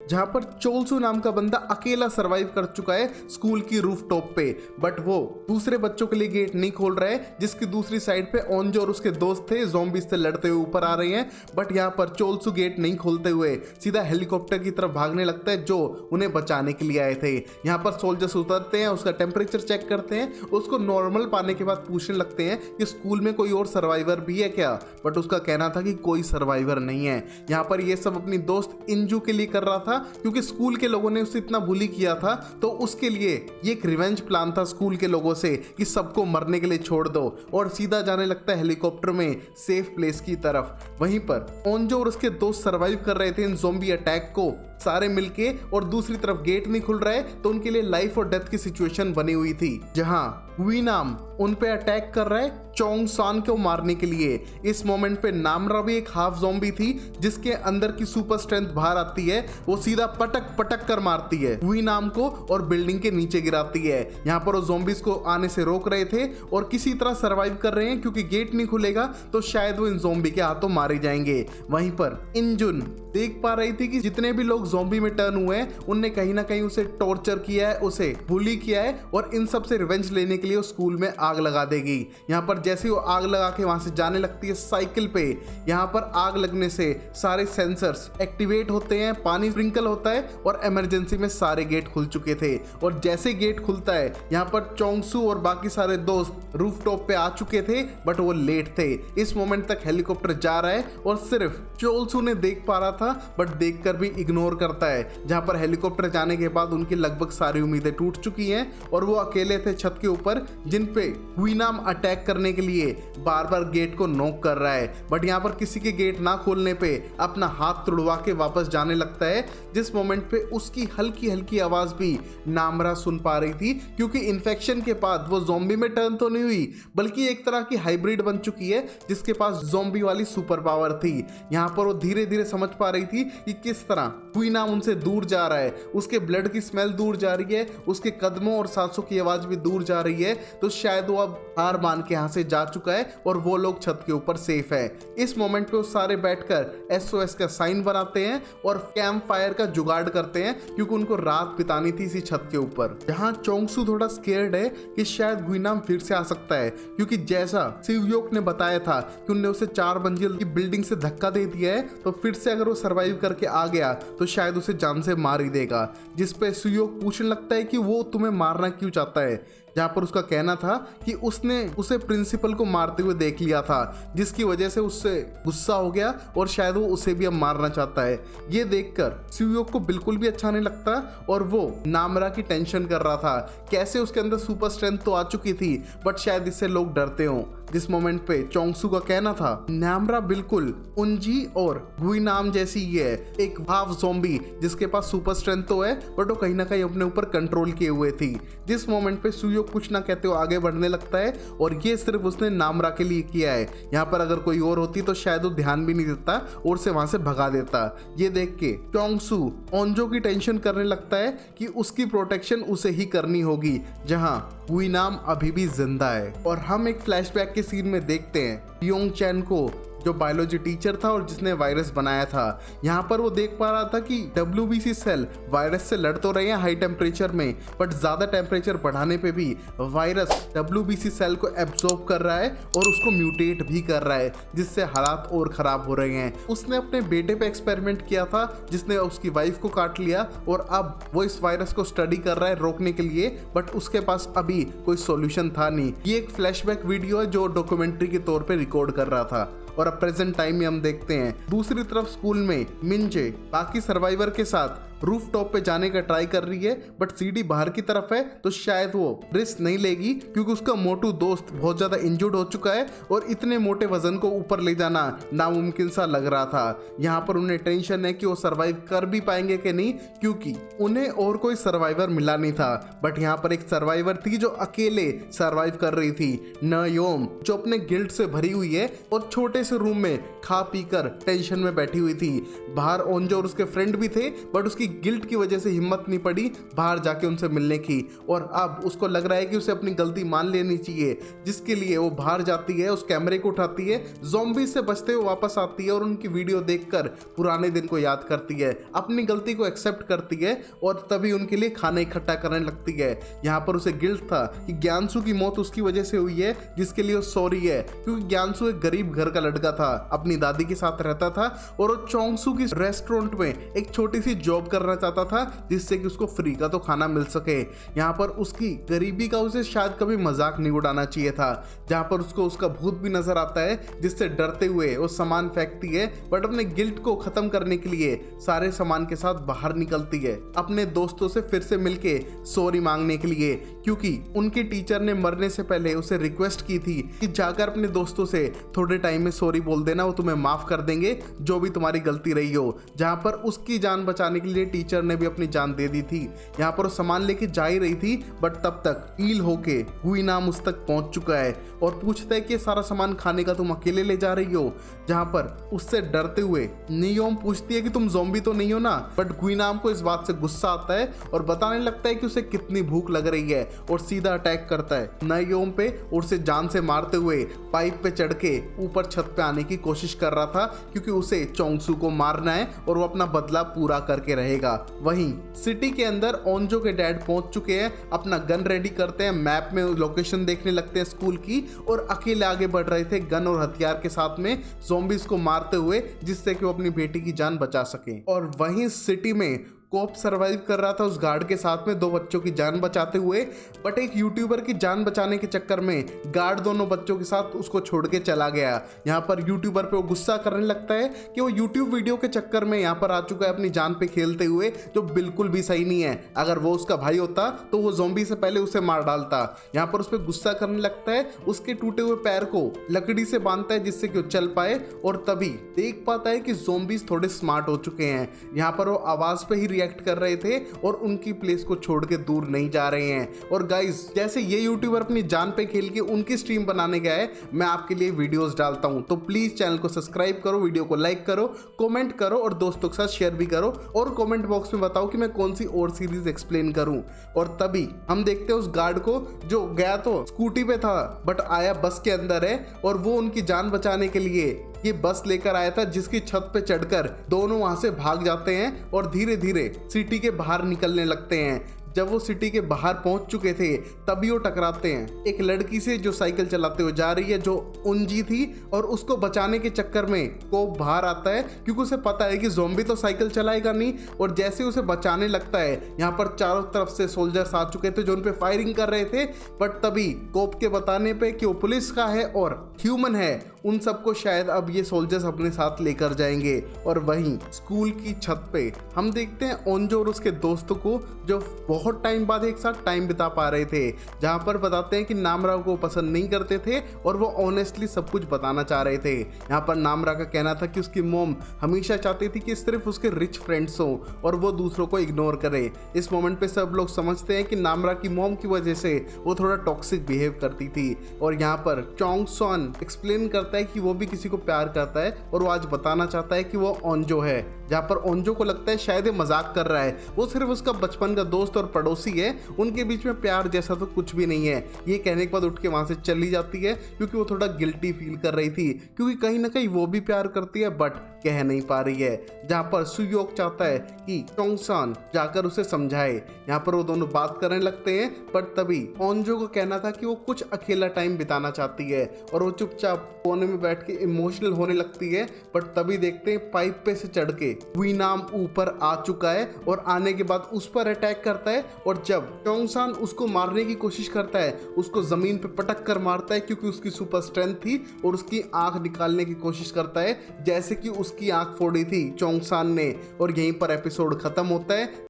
जहां पर चोलसू नाम का बंदा अकेला सरवाइव कर चुका है स्कूल की रूफ टॉप पे, बट वो दूसरे बच्चों के लिए गेट नहीं खोल रहा है, जिसकी दूसरी साइड पे ओंजो और उसके दोस्त थे ज़ॉम्बीज़ से लड़ते हुए ऊपर आ रहे हैं। बट यहाँ पर चोलसू गेट नहीं खोलते हुए सीधा हेलीकॉप्टर की तरफ भागने लगता है जो उन्हें बचाने के लिए आए थे। यहाँ पर सोल्जर्स उतरते हैं, उसका टेम्परेचर चेक करते हैं, उसको नॉर्मल पाने के बाद पूछने लगते हैं कि स्कूल में कोई और सर्वाइवर भी है क्या, बट उसका कहना था कि कोई सर्वाइवर नहीं है। यहाँ पर ये सब अपनी दोस्त इंजू के लिए कर रहा था, क्योंकि स्कूल के लोगों ने उसे इतना बुली किया था, तो उसके लिए ये एक रिवेंज प्लान था स्कूल के लोगों से कि सबको मरने के लिए छोड़ दो, और सीधा जाने लगता है हेलीकॉप्टर में सेफ प्लेस की तरफ। वहीं पर ओंजो और उसके दोस्त सरवाइव कर रहे थे इन ज़ॉम्बी अटैक को, सारे मिलके, और दूसरी तरफ गेट नहीं खुल रहा है, तो उनके लिए लाइफ और डेथ की सिचुएशन बनी हुई थी, जहां हुई नाम उन पे अटैक कर रहा है चोंग सान को मारने के लिए। इस मोमेंट पे नामरा भी एक हाफ ज़ॉम्बी थी, जिसके अंदर की सुपर स्ट्रेंथ बाहर आती है, वो सीधा पटक पटक कर मारती है हुई नाम को और बिल्डिंग के नीचे गिराती है। यहाँ पर वो ज़ॉम्बीज को आने से रोक रहे थे और किसी तरह सरवाइव कर रहे हैं, क्योंकि गेट नहीं खुलेगा तो शायद वो इन ज़ॉम्बी के हाथों मारे जाएंगे। वहीं पर इंजुन देख पा रही थी कि जितने भी लोग ज़ॉम्बी में टर्न हुए हैं, उनने कहीं ना कहीं उसे टॉर्चर किया है, उसे बुली किया है, और इन सब से रिवेंज लेने के लिए वो स्कूल में आग लगा देगी। यहाँ पर जैसे वो आग लगा के वहां से जाने लगती है साइकिल पे, यहाँ पर आग लगने से सारे सेंसर्स एक्टिवेट होते हैं, पानी स्प्रिंकल होता है और इमरजेंसी में सारे गेट खुल चुके थे। और जैसे गेट खुलता है, यहाँ पर चोंगसू और बाकी सारे दोस्त रूफटॉप पे आ चुके थे, बट वो लेट थे। इस मोमेंट तक हेलीकॉप्टर जा रहा है और सिर्फ चोलसू ने देख पा रहा था, बट देखकर भी इग्नोर करता है। जहां पर हेलीकॉप्टर जाने के बाद उनकी लगभग सारी उम्मीदें टूट चुकी हैं और वो अकेले थे छत के ऊपर, जिन पे हुई नाम अटैक करने के लिए बार बार गेट को नॉक कर रहा है। बट यहाँ पर किसी के गेट ना खोलने पे अपना हाथ तुड़वा के वापस जाने लगता है, जिस मोमेंट पे उसकी हल्की हल्की आवाज भी नामरा सुन पा रही थी, क्योंकि इन्फेक्शन के बाद वो ज़ॉम्बी में टर्न तो नहीं हुई, बल्कि एक तरह की हाइब्रिड बन चुकी है, जिसके पास ज़ॉम्बी वाली सुपर पावर थी। यहाँ पर वो धीरे धीरे समझ पा रही थी कि किस तरह हुई नाम उनसे दूर जा रहा है, उसके ब्लड की स्मेल दूर जा रही है, उसके कदमों और सांसों की आवाज भी दूर जा रही है, तो शायद वो अब हार मान के यहाँ से जा चुका है और वो लोग छत के ऊपर सेफ है। इस मोमेंट पे वो सारे बैठकर एसओएस का साइन बनाते हैं और कैंप फायर का जुगाड़ करते हैं, क्योंकि उनको रात बितानी थी इसी छत के ऊपर। जहाँ चोंगसू थोड़ा स्केर्ड है कि शायद गुइनाम फिर से आ सकता है, क्योंकि जैसा सिवयोक ने बताया था कि उनने उसे 4 मंजिल की बिल्डिंग से धक्का दे दिया है, तो फिर से अगर वो सर्वाइव करके आ गया तो शायद उसे जान से मार ही देगा। जिस पे सिवयोक पूछने लगता है कि वो तुम्हें मारना क्यों चाहता है, जहाँ पर उसका कहना था कि उसने उसे प्रिंसिपल को मारते हुए देख लिया था, जिसकी वजह से उससे गुस्सा हो गया और शायद वो उसे भी अब मारना चाहता है। ये देखकर सिवयोक को बिल्कुल भी अच्छा नहीं लगता और वो नामरा की टेंशन कर रहा था। कैसे उसके अंदर सुपर स्ट्रेंथ तो आ चुकी थी, बट शायद इससे लोग डरते हों। जिस मोमेंट पे चोंगसू का कहना था नामरा बिल्कुल उनजी और गुइनाम जैसी ही है, एक हाफ ज़ॉम्बी जिसके पास सुपर स्ट्रेंथ तो है, बट वो कहीं ना कहीं अपने ऊपर कंट्रोल किए हुए थी। जिस मोमेंट पे सुयो कुछ ना कहते हुए आगे बढ़ने लगता है, और ये सिर्फ उसने नामरा के लिए किया है। यहाँ पर अगर कोई और होती तो शायद वो ध्यान भी नहीं देता और उसे वहां से भगा देता। ये देख के चोंगसू ओंजो की टेंशन करने लगता है कि उसकी प्रोटेक्शन उसे ही करनी होगी, जहाँ गुइनाम अभी भी जिंदा है। और हम एक फ्लैशबैक के सीन में देखते हैं योंग चैन को, जो बायोलॉजी टीचर था और जिसने वायरस बनाया था। यहाँ पर वो देख पा रहा था कि WBC सेल वायरस से लड़ तो रहे हैं हाई टेम्परेचर में, बट ज़्यादा टेम्परेचर बढ़ाने पे भी वायरस WBC सेल को एब्जॉर्ब कर रहा है और उसको म्यूटेट भी कर रहा है, जिससे हालात और ख़राब हो रहे हैं। उसने अपने बेटे पे एक्सपेरिमेंट किया था, जिसने उसकी वाइफ को काट लिया, और अब वो इस वायरस को स्टडी कर रहा है रोकने के लिए, बट उसके पास अभी कोई सॉल्यूशन था नहीं। ये एक फ्लैशबैक वीडियो है जो डॉक्यूमेंट्री के तौर पे रिकॉर्ड कर रहा था। और अब प्रेजेंट टाइम में हम देखते हैं दूसरी तरफ स्कूल में मिंजे बाकी सर्वाइवर के साथ रूफ टॉप पे जाने का ट्राई कर रही है, बट सीढ़ी बाहर की तरफ है, तो शायद वो रिस्क नहीं लेगी, क्योंकि उसका मोटू दोस्त बहुत ज्यादा इंजर्ड हो चुका है और इतने मोटे वजन को ऊपर ले जाना नामुमकिन सा लग रहा था। यहाँ पर उन्हें टेंशन है कि वो सर्वाइव कर भी पाएंगे कि नहीं, क्योंकि उन्हें और कोई सर्वाइवर मिला नहीं था। बट यहाँ पर एक सर्वाइवर थी जो अकेले सर्वाइव कर रही थी, नयोम, जो अपने गिल्ट से भरी हुई है और छोटे से रूम में खा पी कर टेंशन में बैठी हुई थी। बाहर ओंजो और उसके फ्रेंड भी थे, बट उसकी गिल्ट की वजह से हिम्मत नहीं पड़ी बाहर जाके उनसे मिलने की, और अब उसको लग रहा है कि उसे अपनी गलती मान लेनी चाहिए, जिसके लिए वो बाहर जाती है, उस कैमरे को उठाती है, ज़ॉम्बी से बचते हुए वापस आती है और उनकी वीडियो देखकर पुराने दिन को याद करती है, अपनी गलती को एक्सेप्ट करती है और तभी उनके लिए खाना इकट्ठा करने लगती है। यहाँ पर उसे गिल्ट था कि ज्ञानसू की मौत उसकी वजह से हुई है, जिसके लिए वो सॉरी है, क्योंकि ज्ञानसू एक गरीब घर का लड़का था, अपनी दादी के साथ रहता था और वो चोंगसू की रेस्टोरेंट में एक छोटी सी जॉब करना चाहता था, जिससे कि उसको फ्री का तो खाना मिल सके। यहाँ पर उसकी गरीबी का उसे शायद कभी मजाक नहीं उड़ाना चाहिए था। जहाँ पर उसको उसका भूत भी नजर आता है, जिससे डरते हुए वो सामान फेंकती है, बट अपने गिल्ट को खत्म करने के लिए सारे सामान के साथ बाहर निकलती है, अपने दोस्तों से फिर से मिलके सॉरी मांगने के लिए, क्योंकि उनके टीचर ने मरने से पहले उसे रिक्वेस्ट की थी कि जाकर अपने दोस्तों से थोड़े टाइम में सॉरी बोल देना, वो तुम्हें माफ कर देंगे जो भी तुम्हारी गलती रही हो। जहां पर उसकी जान बचाने के लिए टीचर ने भी अपनी जान दे दी थी। यहाँ पर वो सामान लेके जा ही रही थी, बट तब तक हील होके गुइनाम उस तक पहुंच चुका है और पूछता है कि ये सारा सामान खाने का तुम अकेले ले जा रही हो। जहां पर उससे डरते हुए नियोम पूछती है कि तुम ज़ॉम्बी तो नहीं हो ना, बट गुइनाम को इस बात से गुस्सा आता है और बताने लगता है कि उसे कितनी भूख लग रही है और सीधा अटैक करता है नियोम पे और उसे जान से मारते हुए पाइप पे चढ़ के ऊपर छत पे आने की कोशिश कर रहा था, क्योंकि उसे चोंगसू को मारना है और वो अपना बदला पूरा करके रहेगा। वहीं सिटी के अंदर ओंजो के डैड पहुंच चुके हैं, अपना गन रेडी करते हैं, मैप में लोकेशन देखने लगते हैं स्कूल की और अकेले आगे बढ़ रहे थे गन और हथियार के साथ में ज़ॉम्बीज को मारते हुए, जिससे कि वो अपनी बेटी की जान बचा सके। और वहीं सिटी में कोप सरवाइव कर रहा था उस गार्ड के साथ में 2 बच्चों की जान बचाते हुए, बट एक यूट्यूबर की जान बचाने के चक्कर में गार्ड दोनों बच्चों के साथ उसको छोड़ के चला गया। यहाँ पर यूट्यूबर पे वो गुस्सा करने लगता है कि वो यूट्यूब वीडियो के चक्कर में यहाँ पर आ चुका है अपनी जान पे खेलते हुए, जो बिल्कुल भी सही नहीं है। अगर वो उसका भाई होता तो वो ज़ॉम्बी से पहले उसे मार डालता। यहाँ पर उस पर गुस्सा करने लगता है, उसके टूटे हुए पैर को लकड़ी से बांधता है जिससे कि वो चल पाए, और तभी देख पाता है कि ज़ॉम्बीज थोड़े स्मार्ट हो चुके हैं। यहाँ पर वो आवाज पे ही रिएक्ट कर रहे थे और उनकी प्लेस को छोड़ के दूर नहीं जा रहे हैं। और गाइस, जैसे ये यूट्यूबर अपनी जान पे खेल के उनकी स्ट्रीम बनाने गया है, मैं आपके लिए वीडियोस डालता हूं, तो प्लीज चैनल को सब्सक्राइब करो, वीडियो को लाइक करो, कमेंट करो और दोस्तों के साथ शेयर भी करो, और कमेंट बॉक्स में बताओ कि मैं कौन सी और सीरीज एक्सप्लेन करूं। और तभी हम देखते हैं उस गार्ड को, जो गया तो स्कूटी पे था बट आया बस के अंदर है, और वो उनकी जान बचाने के लिए ये बस लेकर आया था, जिसकी छत पे चढ़कर दोनों वहां से भाग जाते हैं और धीरे धीरे सिटी के बाहर निकलने लगते हैं। जब वो सिटी के बाहर पहुंच चुके थे तभी वो टकराते हैं एक लड़की से जो साइकिल चलाते हुए जा रही है, जो उंजी थी, और उसको बचाने के चक्कर में कोप बाहर आता है, क्योंकि उसे पता है कि ज़ॉम्बी तो साइकिल चलाएगा नहीं। और जैसे उसे बचाने लगता है, यहाँ पर चारों तरफ से सोल्जर्स आ चुके थे जो उन पे फायरिंग कर रहे थे, बट तभी कोप के बताने पे कि वो पुलिस का है और ह्यूमन है, उन सबको शायद अब ये सोल्जर्स अपने साथ लेकर जाएंगे। और वहीं स्कूल की छत पे हम देखते हैं ओंजो और उसके दोस्तों को, जो बहुत टाइम बाद एक साथ टाइम बिता पा रहे थे, जहां पर बताते हैं कि नामरा को पसंद नहीं करते थे और वो ऑनेस्टली सब कुछ बताना चाह रहे थे। यहाँ पर नामरा का कहना था कि उसकी मॉम हमेशा चाहती थी कि सिर्फ उसके रिच फ्रेंड्स हो और वो दूसरों को इग्नोर करे। इस मोमेंट पे सब लोग समझते हैं कि नामरा की मॉम की वजह से वो थोड़ा टॉक्सिक बिहेव करती थी। और यहाँ पर चोंग सॉन एक्सप्लेन करता है कि वो भी किसी को प्यार करता है और वो आज बताना चाहता है कि वो ओंजो है। जहाँ पर ओंजो को लगता है शायद ये मजाक कर रहा है, वो सिर्फ उसका बचपन का दोस्त और पड़ोसी है, उनके बीच में प्यार जैसा तो कुछ भी नहीं है। ये कहने के बाद उठ के वहां से चली जाती है, क्योंकि वो थोड़ा गिल्टी फील कर रही थी, क्योंकि कहीं ना कहीं वो भी प्यार करती है बट कह नहीं पा रही है। जहाँ पर सुयोक चाहता है कि चोंगसान जाकर उसे समझाए। यहाँ पर वो दोनों बात करने लगते हैं, पर तभी ओंजो को कहना था कि वो कुछ अकेला टाइम बिताना चाहती है और वो चुपचाप कोने में बैठ के इमोशनल होने लगती है। बट तभी देखते हैं पाइप पे से चढ़ के गुइनाम ऊपर आ चुका है और आने के बाद उस पर अटैक करता है, और जब चोंगसान उसको मारने की कोशिश करता है, उसको जमीन पे पटक कर मारता है, क्योंकि उसकी सुपर स्ट्रेंथ थी, और उसकी आंख निकालने की कोशिश करता है जैसे कि उसकी आंख फोड़ी थी चोंगसान ने। और यहीं पर एपिसोड खत्म होता है।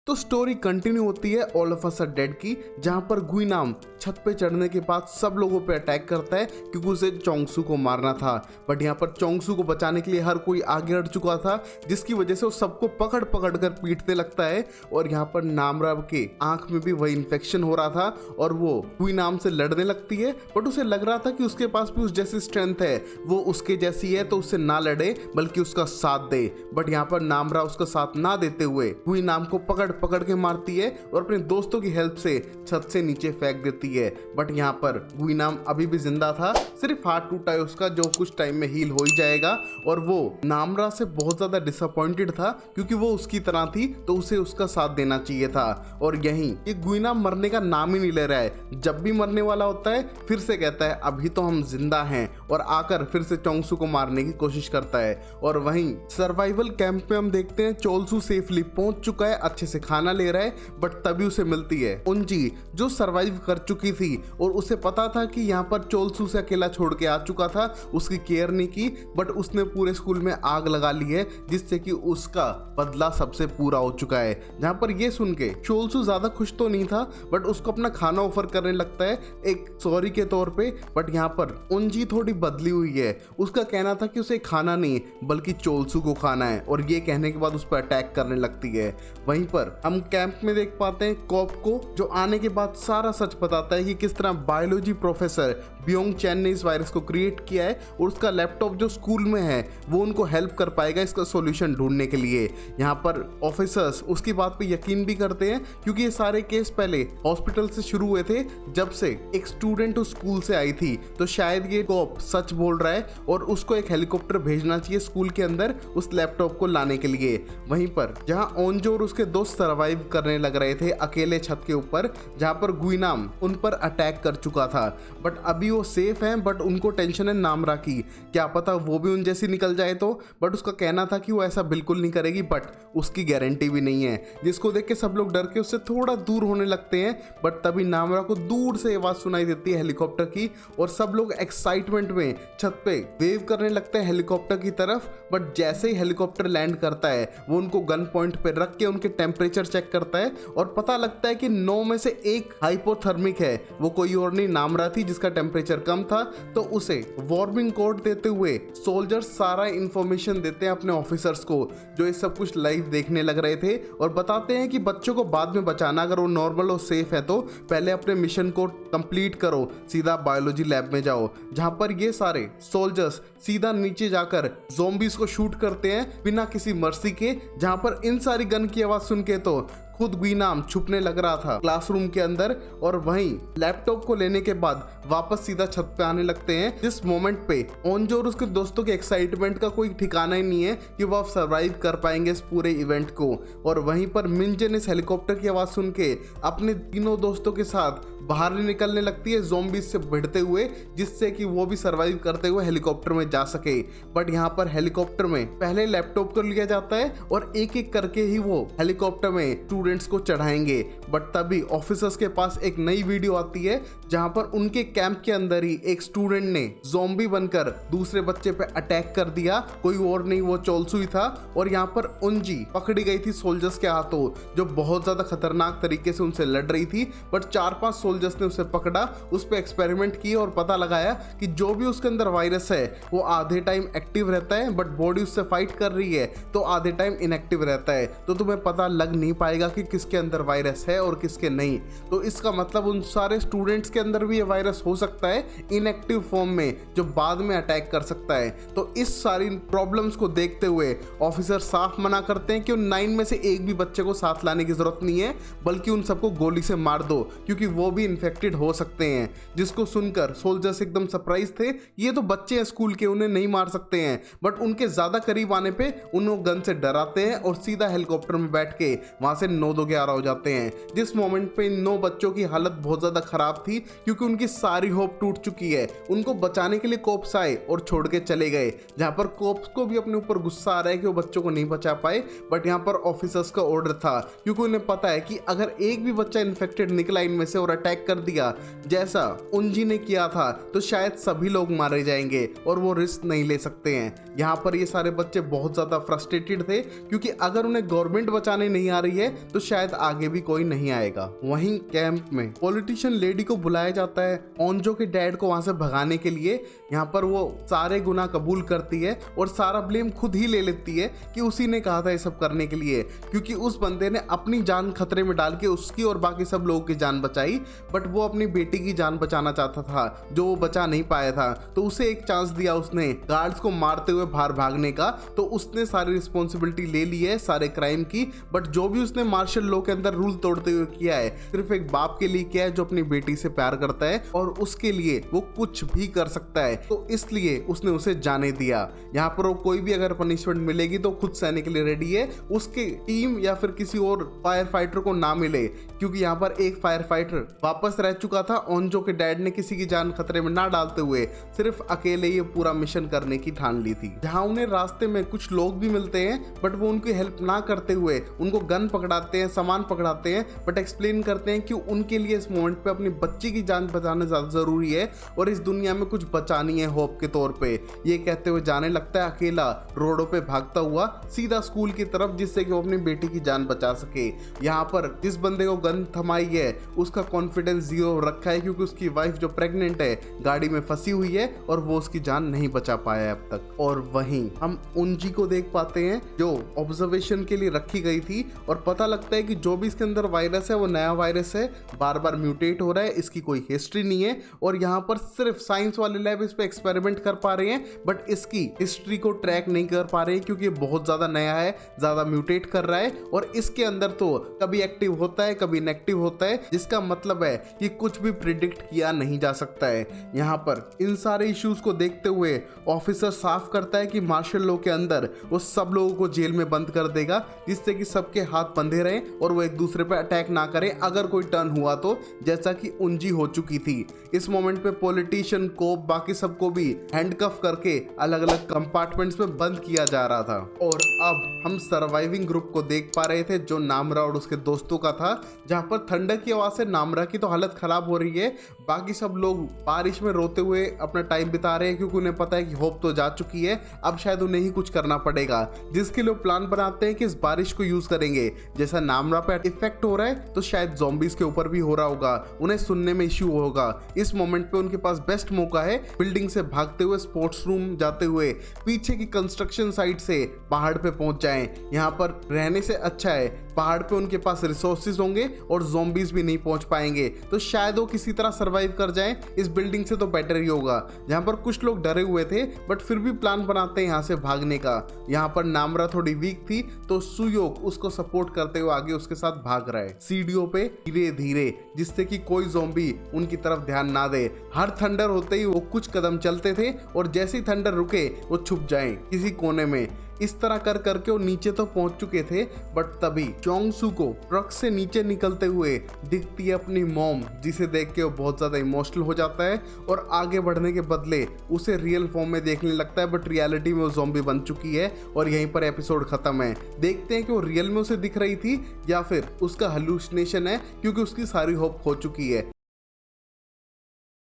तो स्टोरी कंटिन्यू होती है all of us are dead की, जहां पर गुइनाम छत पे चढ़ने के बाद सब लोगों पे अटैक करता है, क्योंकि उसे चोंगसू को मारना था। बट यहाँ पर चोंगसू को बचाने के लिए हर कोई आगे हट चुका था, जिसकी वजह से वो सबको पकड़ पकड़ कर पीटने लगता है। और यहाँ पर नामरा के आंख में भी वही इन्फेक्शन हो रहा था और वो गुइनाम से लड़ने लगती है, बट उसे लग रहा था कि उसके पास भी उस जैसी स्ट्रेंथ है, वो उसके जैसी है, तो उससे ना लड़े बल्कि उसका साथ दे। बट यहाँ पर नामरा उसका साथ ना देते हुए गुइनाम को पकड़ के मारती है और अपने दोस्तों की हेल्प से छत से नीचे फेंक देती है। बट यहाँ पर गुइनाम अभी भी जिंदा था, सिर्फ हाथ टूटा है उसका, जो कुछ टाइम में हील हो ही जाएगा। और वो नामरा से बहुत ज्यादा डिसअपॉइंटेड था, क्योंकि वो उसकी तरह थी, तो उसे उसका साथ देना चाहिए था। और यहीं ये गुइनाम मरने का नाम ही नहीं ले रहा है। जब भी मरने वाला होता है फिर से कहता है अभी तो हम जिंदा हैं, और आकर फिर से चोंगसू को मारने की कोशिश करता है। और वहीं सर्वाइवल कैंप में हम देखते हैं चोलसू सेफली पहुंच चुका है अच्छे से खाना ले रहा है, बट तभी उसे मिलती है उंजी, जो सरवाइव कर चुकी थी और उसे पता था कि यहाँ पर चोलसू से अकेला छोड़ के आ चुका था, उसकी केयर नहीं की, बट उसने पूरे स्कूल में आग लगा ली है, जिससे कि उसका बदला सबसे पूरा हो चुका है। जहाँ पर ये सुन के चोलसू ज्यादा खुश तो नहीं था, बट उसको अपना खाना ऑफर करने लगता है एक सॉरी के तौर पे। बट यहाँ पर उंजी थोड़ी बदली हुई है, उसका कहना था कि उसे खाना नहीं बल्कि चोलसू को खाना है, और ये कहने के बाद उस पर अटैक करने लगती है। वहीं पर हम कैंप में देख पाते हैं कॉप को, जो आने के बाद सारा सच बताता है कि किस तरह बायोलॉजी प्रोफेसर ब्योंग चैन ने इस वायरस को क्रिएट किया है, और उसका लैपटॉप जो स्कूल में है वो उनको हेल्प कर पाएगा इसका सॉल्यूशन ढूंढने के लिए। यहाँ पर ऑफिसर्स उसकी बात पे यकीन भी करते हैं, क्योंकि ये सारे केस पहले हॉस्पिटल से शुरू हुए थे, जब से एक स्टूडेंट उस स्कूल से आई थी। तो शायद ये कॉप सच बोल रहा है और उसको एक हेलीकॉप्टर भेजना चाहिए स्कूल के अंदर उस लैपटॉप को लाने के लिए। वहीं पर जहां ओंजो और उसके दोस्त सर्वाइव करने लग रहे थे अकेले छत के ऊपर, जहां पर गुइनाम उन पर अटैक कर चुका था, बट अभी वो सेफ हैं, बट उनको टेंशन है नामरा की, क्या पता वो भी उन जैसी निकल जाए तो। बट उसका कहना था कि वो ऐसा बिल्कुल नहीं करेगी, बट उसकी गारंटी भी नहीं है, जिसको देख के सब लोग डर के उससे थोड़ा दूर होने लगते हैं। बट तभी नामरा को दूर से आवाज सुनाई देती है हेलीकॉप्टर की, और सब लोग एक्साइटमेंट में छत पे वेव करने लगते हैं हेलीकॉप्टर की तरफ। बट जैसे ही हेलीकॉप्टर लैंड करता है, वो उनको गन पॉइंट पे रख के उनके टेम्परेचर चेक करता है, और पता लगता है कि 9 में से एक हाइपोथर्मिक है, वो कोई और नहीं नामरा थी जिसका टेम्परेचर कम था। तो उसे वार्निंग कोड देते हुए सोल्जर्स सारा इंफॉर्मेशन देते हैं अपने ऑफिसर्स को, जो ये सब कुछ लाइव देखने लग रहे थे, और बताते हैं कि बच्चों को बाद में बचाना, अगर वो नॉर्मल और सेफ है तो पहले अपने मिशन को कंप्लीट करो, सीधा बायोलॉजी लैब में जाओ। जहां पर ये सारे सोल्जर्स सीधा नीचे जाकर ज़ॉम्बीज को शूट करते हैं बिना किसी मर्सी के। जहां पर इन सारी गन की आवाज सुन के तो खुद गुइनाम छुपने लग रहा था क्लासरूम के अंदर, और वहीं लैपटॉप को लेने के बाद वापस सीधा छत पे आने लगते हैं। जिस मोमेंट पे ओंजो और उसके दोस्तों के एक्साइटमेंट का कोई ठिकाना ही नहीं है कि वो अब सर्वाइव कर पाएंगे इस पूरे इवेंट को। और वहीं पर मिंजन इस हेलीकॉप्टर की आवाज सुन के अपने तीनों दोस्तों के साथ बाहर निकलने लगती है ज़ॉम्बीज से भिड़ते हुए, जिससे कि वो भी सर्वाइव करते हुए हेलीकॉप्टर में जा सके। बट यहाँ पर हेलीकॉप्टर में पहले लैपटॉप को लिया जाता है, और एक एक करके ही वो हेलीकॉप्टर में स्टूडेंट्स को चढ़ाएंगे। बट तभी ऑफिसर्स के पास एक नई वीडियो आती है, जहां पर उनके कैंप के अंदर ही एक स्टूडेंट ने ज़ॉम्बी बनकर दूसरे बच्चे पे अटैक कर दिया, कोई और नहीं वो चोलसू ही था। और यहाँ पर उंजी पकड़ी गई थी सोल्जर्स के हाथों, जो बहुत ज्यादा खतरनाक तरीके से उनसे लड़ रही थी। बट 4-5 सोल्जर्स ने उसे पकड़ा, उस पर एक्सपेरिमेंट किए और पता लगाया कि जो भी उसके अंदर वायरस है वो आधे टाइम एक्टिव रहता है, बट बॉडी उससे फाइट कर रही है तो आधे टाइम इनएक्टिव रहता है। तो तुम्हें पता लग नहीं पाएगा कि किसके अंदर वायरस है और किसके नहीं। तो इसका मतलब उन सारे स्टूडेंट्स के अंदर भी ये वायरस हो सकता है इनएक्टिव फॉर्म में, जो बाद में अटैक कर सकता है। तो इस सारी प्रॉब्लम्स को देखते हुए ऑफिसर साफ मना करते हैं कि उन 9 में से एक भी बच्चे को साथ लाने की जरूरत नहीं है, बल्कि उन सबको गोली से मार दो, क्योंकि वो भी इन्फेक्टेड हो सकते हैं। जिसको सुनकर सोल्जर्स एकदम सरप्राइज थे, ये तो बच्चे हैं स्कूल के, उन्हें नहीं मार सकते हैं। बट उनके ज्यादा करीब आने पे उन्हें गन से डराते हैं और सीधा हेलीकॉप्टर में बैठ के वहां से 9-2-11 हो जाते हैं। जिस मोमेंट पे इन 9 बच्चों की हालत बहुत ज्यादा खराब थी, क्योंकि उनकी सारी होप टूट चुकी है। उनको बचाने के लिए कोप्स आए और छोड़ के चले गए, जहां पर कोप्स को भी अपने ऊपर गुस्सा आ रहा है कि वो बच्चों को नहीं बचा पाए। बट यहाँ पर ऑफिसर्स का ऑर्डर था, क्योंकि उन्हें पता है कि अगर एक भी बच्चा इन्फेक्टेड निकला इनमें से और अटैक कर दिया जैसा उंजी ने किया था, तो शायद सभी लोग मारे जाएंगे और वो रिस्क नहीं ले सकते हैं। यहाँ पर ये सारे बच्चे बहुत ज्यादा फ्रस्ट्रेटेड थे, क्योंकि अगर उन्हें गवर्नमेंट बचाने नहीं आ रही है तो शायद आगे भी कोई नहीं आएगा। वहीं कैंप में पॉलिटिशियन लेडी को बुलाया जाता है ओंजो के डैड को वहां से भगाने के लिए। यहाँ पर वो सारे गुनाह कबूल करती है और सारा ब्लेम खुद ही ले लेती है कि उसी ने कहा था ये सब करने के लिए, क्योंकि उस बंदे ने अपनी जान खतरे में डाल के उसकी और बाकी सब लोगों की जान बचाई। बट वो अपनी बेटी की जान बचाना चाहता था, जो वो बचा नहीं पाया था। तो उसे एक चांस दिया उसने गार्ड्स को मारते हुए बाहर भागने का, तो उसने सारी रिस्पॉन्सिबिलिटी ले ली है सारे क्राइम की। बट जो भी उसने मार्शल लॉ के अंदर रूल तोड़ते हुए किया है, सिर्फ एक बाप के लिए किया है जो अपनी बेटी से प्यार करता है और उसके लिए वो कुछ भी कर सकता है। तो इसलिए उसने उसे जाने दिया। यहाँ पर वो कोई भी अगर पनिशमेंट मिलेगी तो खुद सहने के लिए रेडी है, उसके टीम या फिर किसी और फायर फाइटर को ना मिले, क्योंकि यहाँ पर एक फायर फाइटर वापस रह चुका था। ओंजो के डैड ने किसी की जान खतरे में ना डालते हुए सिर्फ अकेले ये पूरा मिशन करने की ठान ली थी। जहाँ उन्हें रास्ते में कुछ लोग भी मिलते हैं, बट वो उनकी हेल्प ना करते हुए उनको गन पकड़ाते आते हैं, सामान पकड़ाते हैं, बट एक्सप्लेन करते हैं कि उनके लिए इस मोमेंट पे अपनी बच्ची की जान बचाना ज़्यादा ज़रूरी है और इस दुनिया में कुछ बचानी है होप के तौर पे। ये कहते हुए जाने लगता है अकेला रोडों पे भागता हुआ सीधा स्कूल की तरफ, जिससे कि वो अपनी बेटी की जान बचा सके। यहाँ पर जिस बंदे को गन थमाई है उसका कॉन्फिडेंस 0 रखा है, क्योंकि उसकी वाइफ जो प्रेग्नेंट है गाड़ी में फंसी हुई है और वो उसकी जान नहीं बचा पाया है अब तक। और वहीं हम उनजी को देख पाते हैं जो ऑब्जर्वेशन के लिए रखी गई थी और पता लगता है कि जो भी इसके अंदर वायरस है वो नया वायरस है, बार बार म्यूटेट हो रहा है, इसकी कोई हिस्ट्री नहीं है और यहाँ पर सिर्फ साइंस वाले लैब इस पे एक्सपेरिमेंट कर पा रहे हैं, बट इसकी हिस्ट्री को ट्रैक नहीं कर पा रहे हैं क्योंकि बहुत ज्यादा नया है, ज्यादा म्यूटेट कर रहा है और इसके अंदर तो कभी एक्टिव होता है कभी इनएक्टिव होता है, जिसका मतलब है कि कुछ भी प्रिडिक्ट किया नहीं जा सकता है। यहाँ पर इन सारे इश्यूज को देखते हुए ऑफिसर साफ करता है कि मार्शल लॉ के अंदर वो सब लोगों को जेल में बंद कर देगा, जिससे कि सबके हाथ बंधे रहे और वो एक दूसरे पर अटैक ना करें अगर कोई टर्न हुआ तो, जैसा कि उंजी हो चुकी थी। इस मोमेंट पे पॉलिटिशियन को बाकी सबको भी हैंडकफ करके अलग अलग कंपार्टमेंट्स में बंद किया जा रहा था। और अब हम सर्वाइविंग ग्रुप को देख पा रहे थे जो नामरा और उसके दोस्तों का था, जहां पर थंडर की आवाज से नामरा की तो हालत खराब हो रही है, बाकी सब लोग बारिश में रोते हुए अपना टाइम बिता रहे हैं क्योंकि उन्हें पता है कि होप तो जा चुकी है, अब शायद उन्हें ही कुछ करना पड़ेगा, जिसके लिए प्लान बनाते हैं कि इस बारिश को यूज करेंगे। जैसा नामरा पे इफेक्ट हो रहा है तो शायद ज़ॉम्बीज के ऊपर भी हो रहा होगा, उन्हें सुनने में इश्यू होगा। इस मोमेंट पे उनके पास बेस्ट मौका है बिल्डिंग से भागते हुए स्पोर्ट्स रूम जाते हुए पीछे की कंस्ट्रक्शन साइट से पहाड़ पे पहुंच जाएं। यहाँ पर रहने से अच्छा है पहाड़ पे उनके पास रिसोर्सेज होंगे और ज़ॉम्बीज भी नहीं पहुंच पाएंगे, तो शायद वो किसी तरह सरवाइव कर जाएं। इस बिल्डिंग से तो बेटर ही होगा। यहाँ पर कुछ लोग डरे हुए थे बट फिर भी प्लान बनाते हैं यहाँ से भागने का। यहाँ पर नामरा थोड़ी वीक थी तो सुयोक उसको सपोर्ट करते हुए आगे उसके साथ भाग रहा है सीढ़ियों पे धीरे धीरे, जिससे कि कोई ज़ॉम्बी उनकी तरफ ध्यान ना दे। हर थंडर होते ही वो कुछ कदम चलते थे और जैसे ही थंडर रुके वो छुप जाएं किसी कोने में। इस तरह कर करके वो नीचे तो पहुंच चुके थे, बट तभी चोंगसू को ट्रक से नीचे निकलते हुए दिखती है अपनी मॉम, जिसे देख के वो बहुत ज्यादा इमोशनल हो जाता है और आगे बढ़ने के बदले उसे रियल फॉर्म में देखने लगता है, बट रियलिटी में वो ज़ॉम्बी बन चुकी है और यहीं पर एपिसोड खत्म है। देखते हैं कि वो रियल में उसे दिख रही थी या फिर उसका हेलुसिनेशन है, क्योंकि उसकी सारी होप खो चुकी है।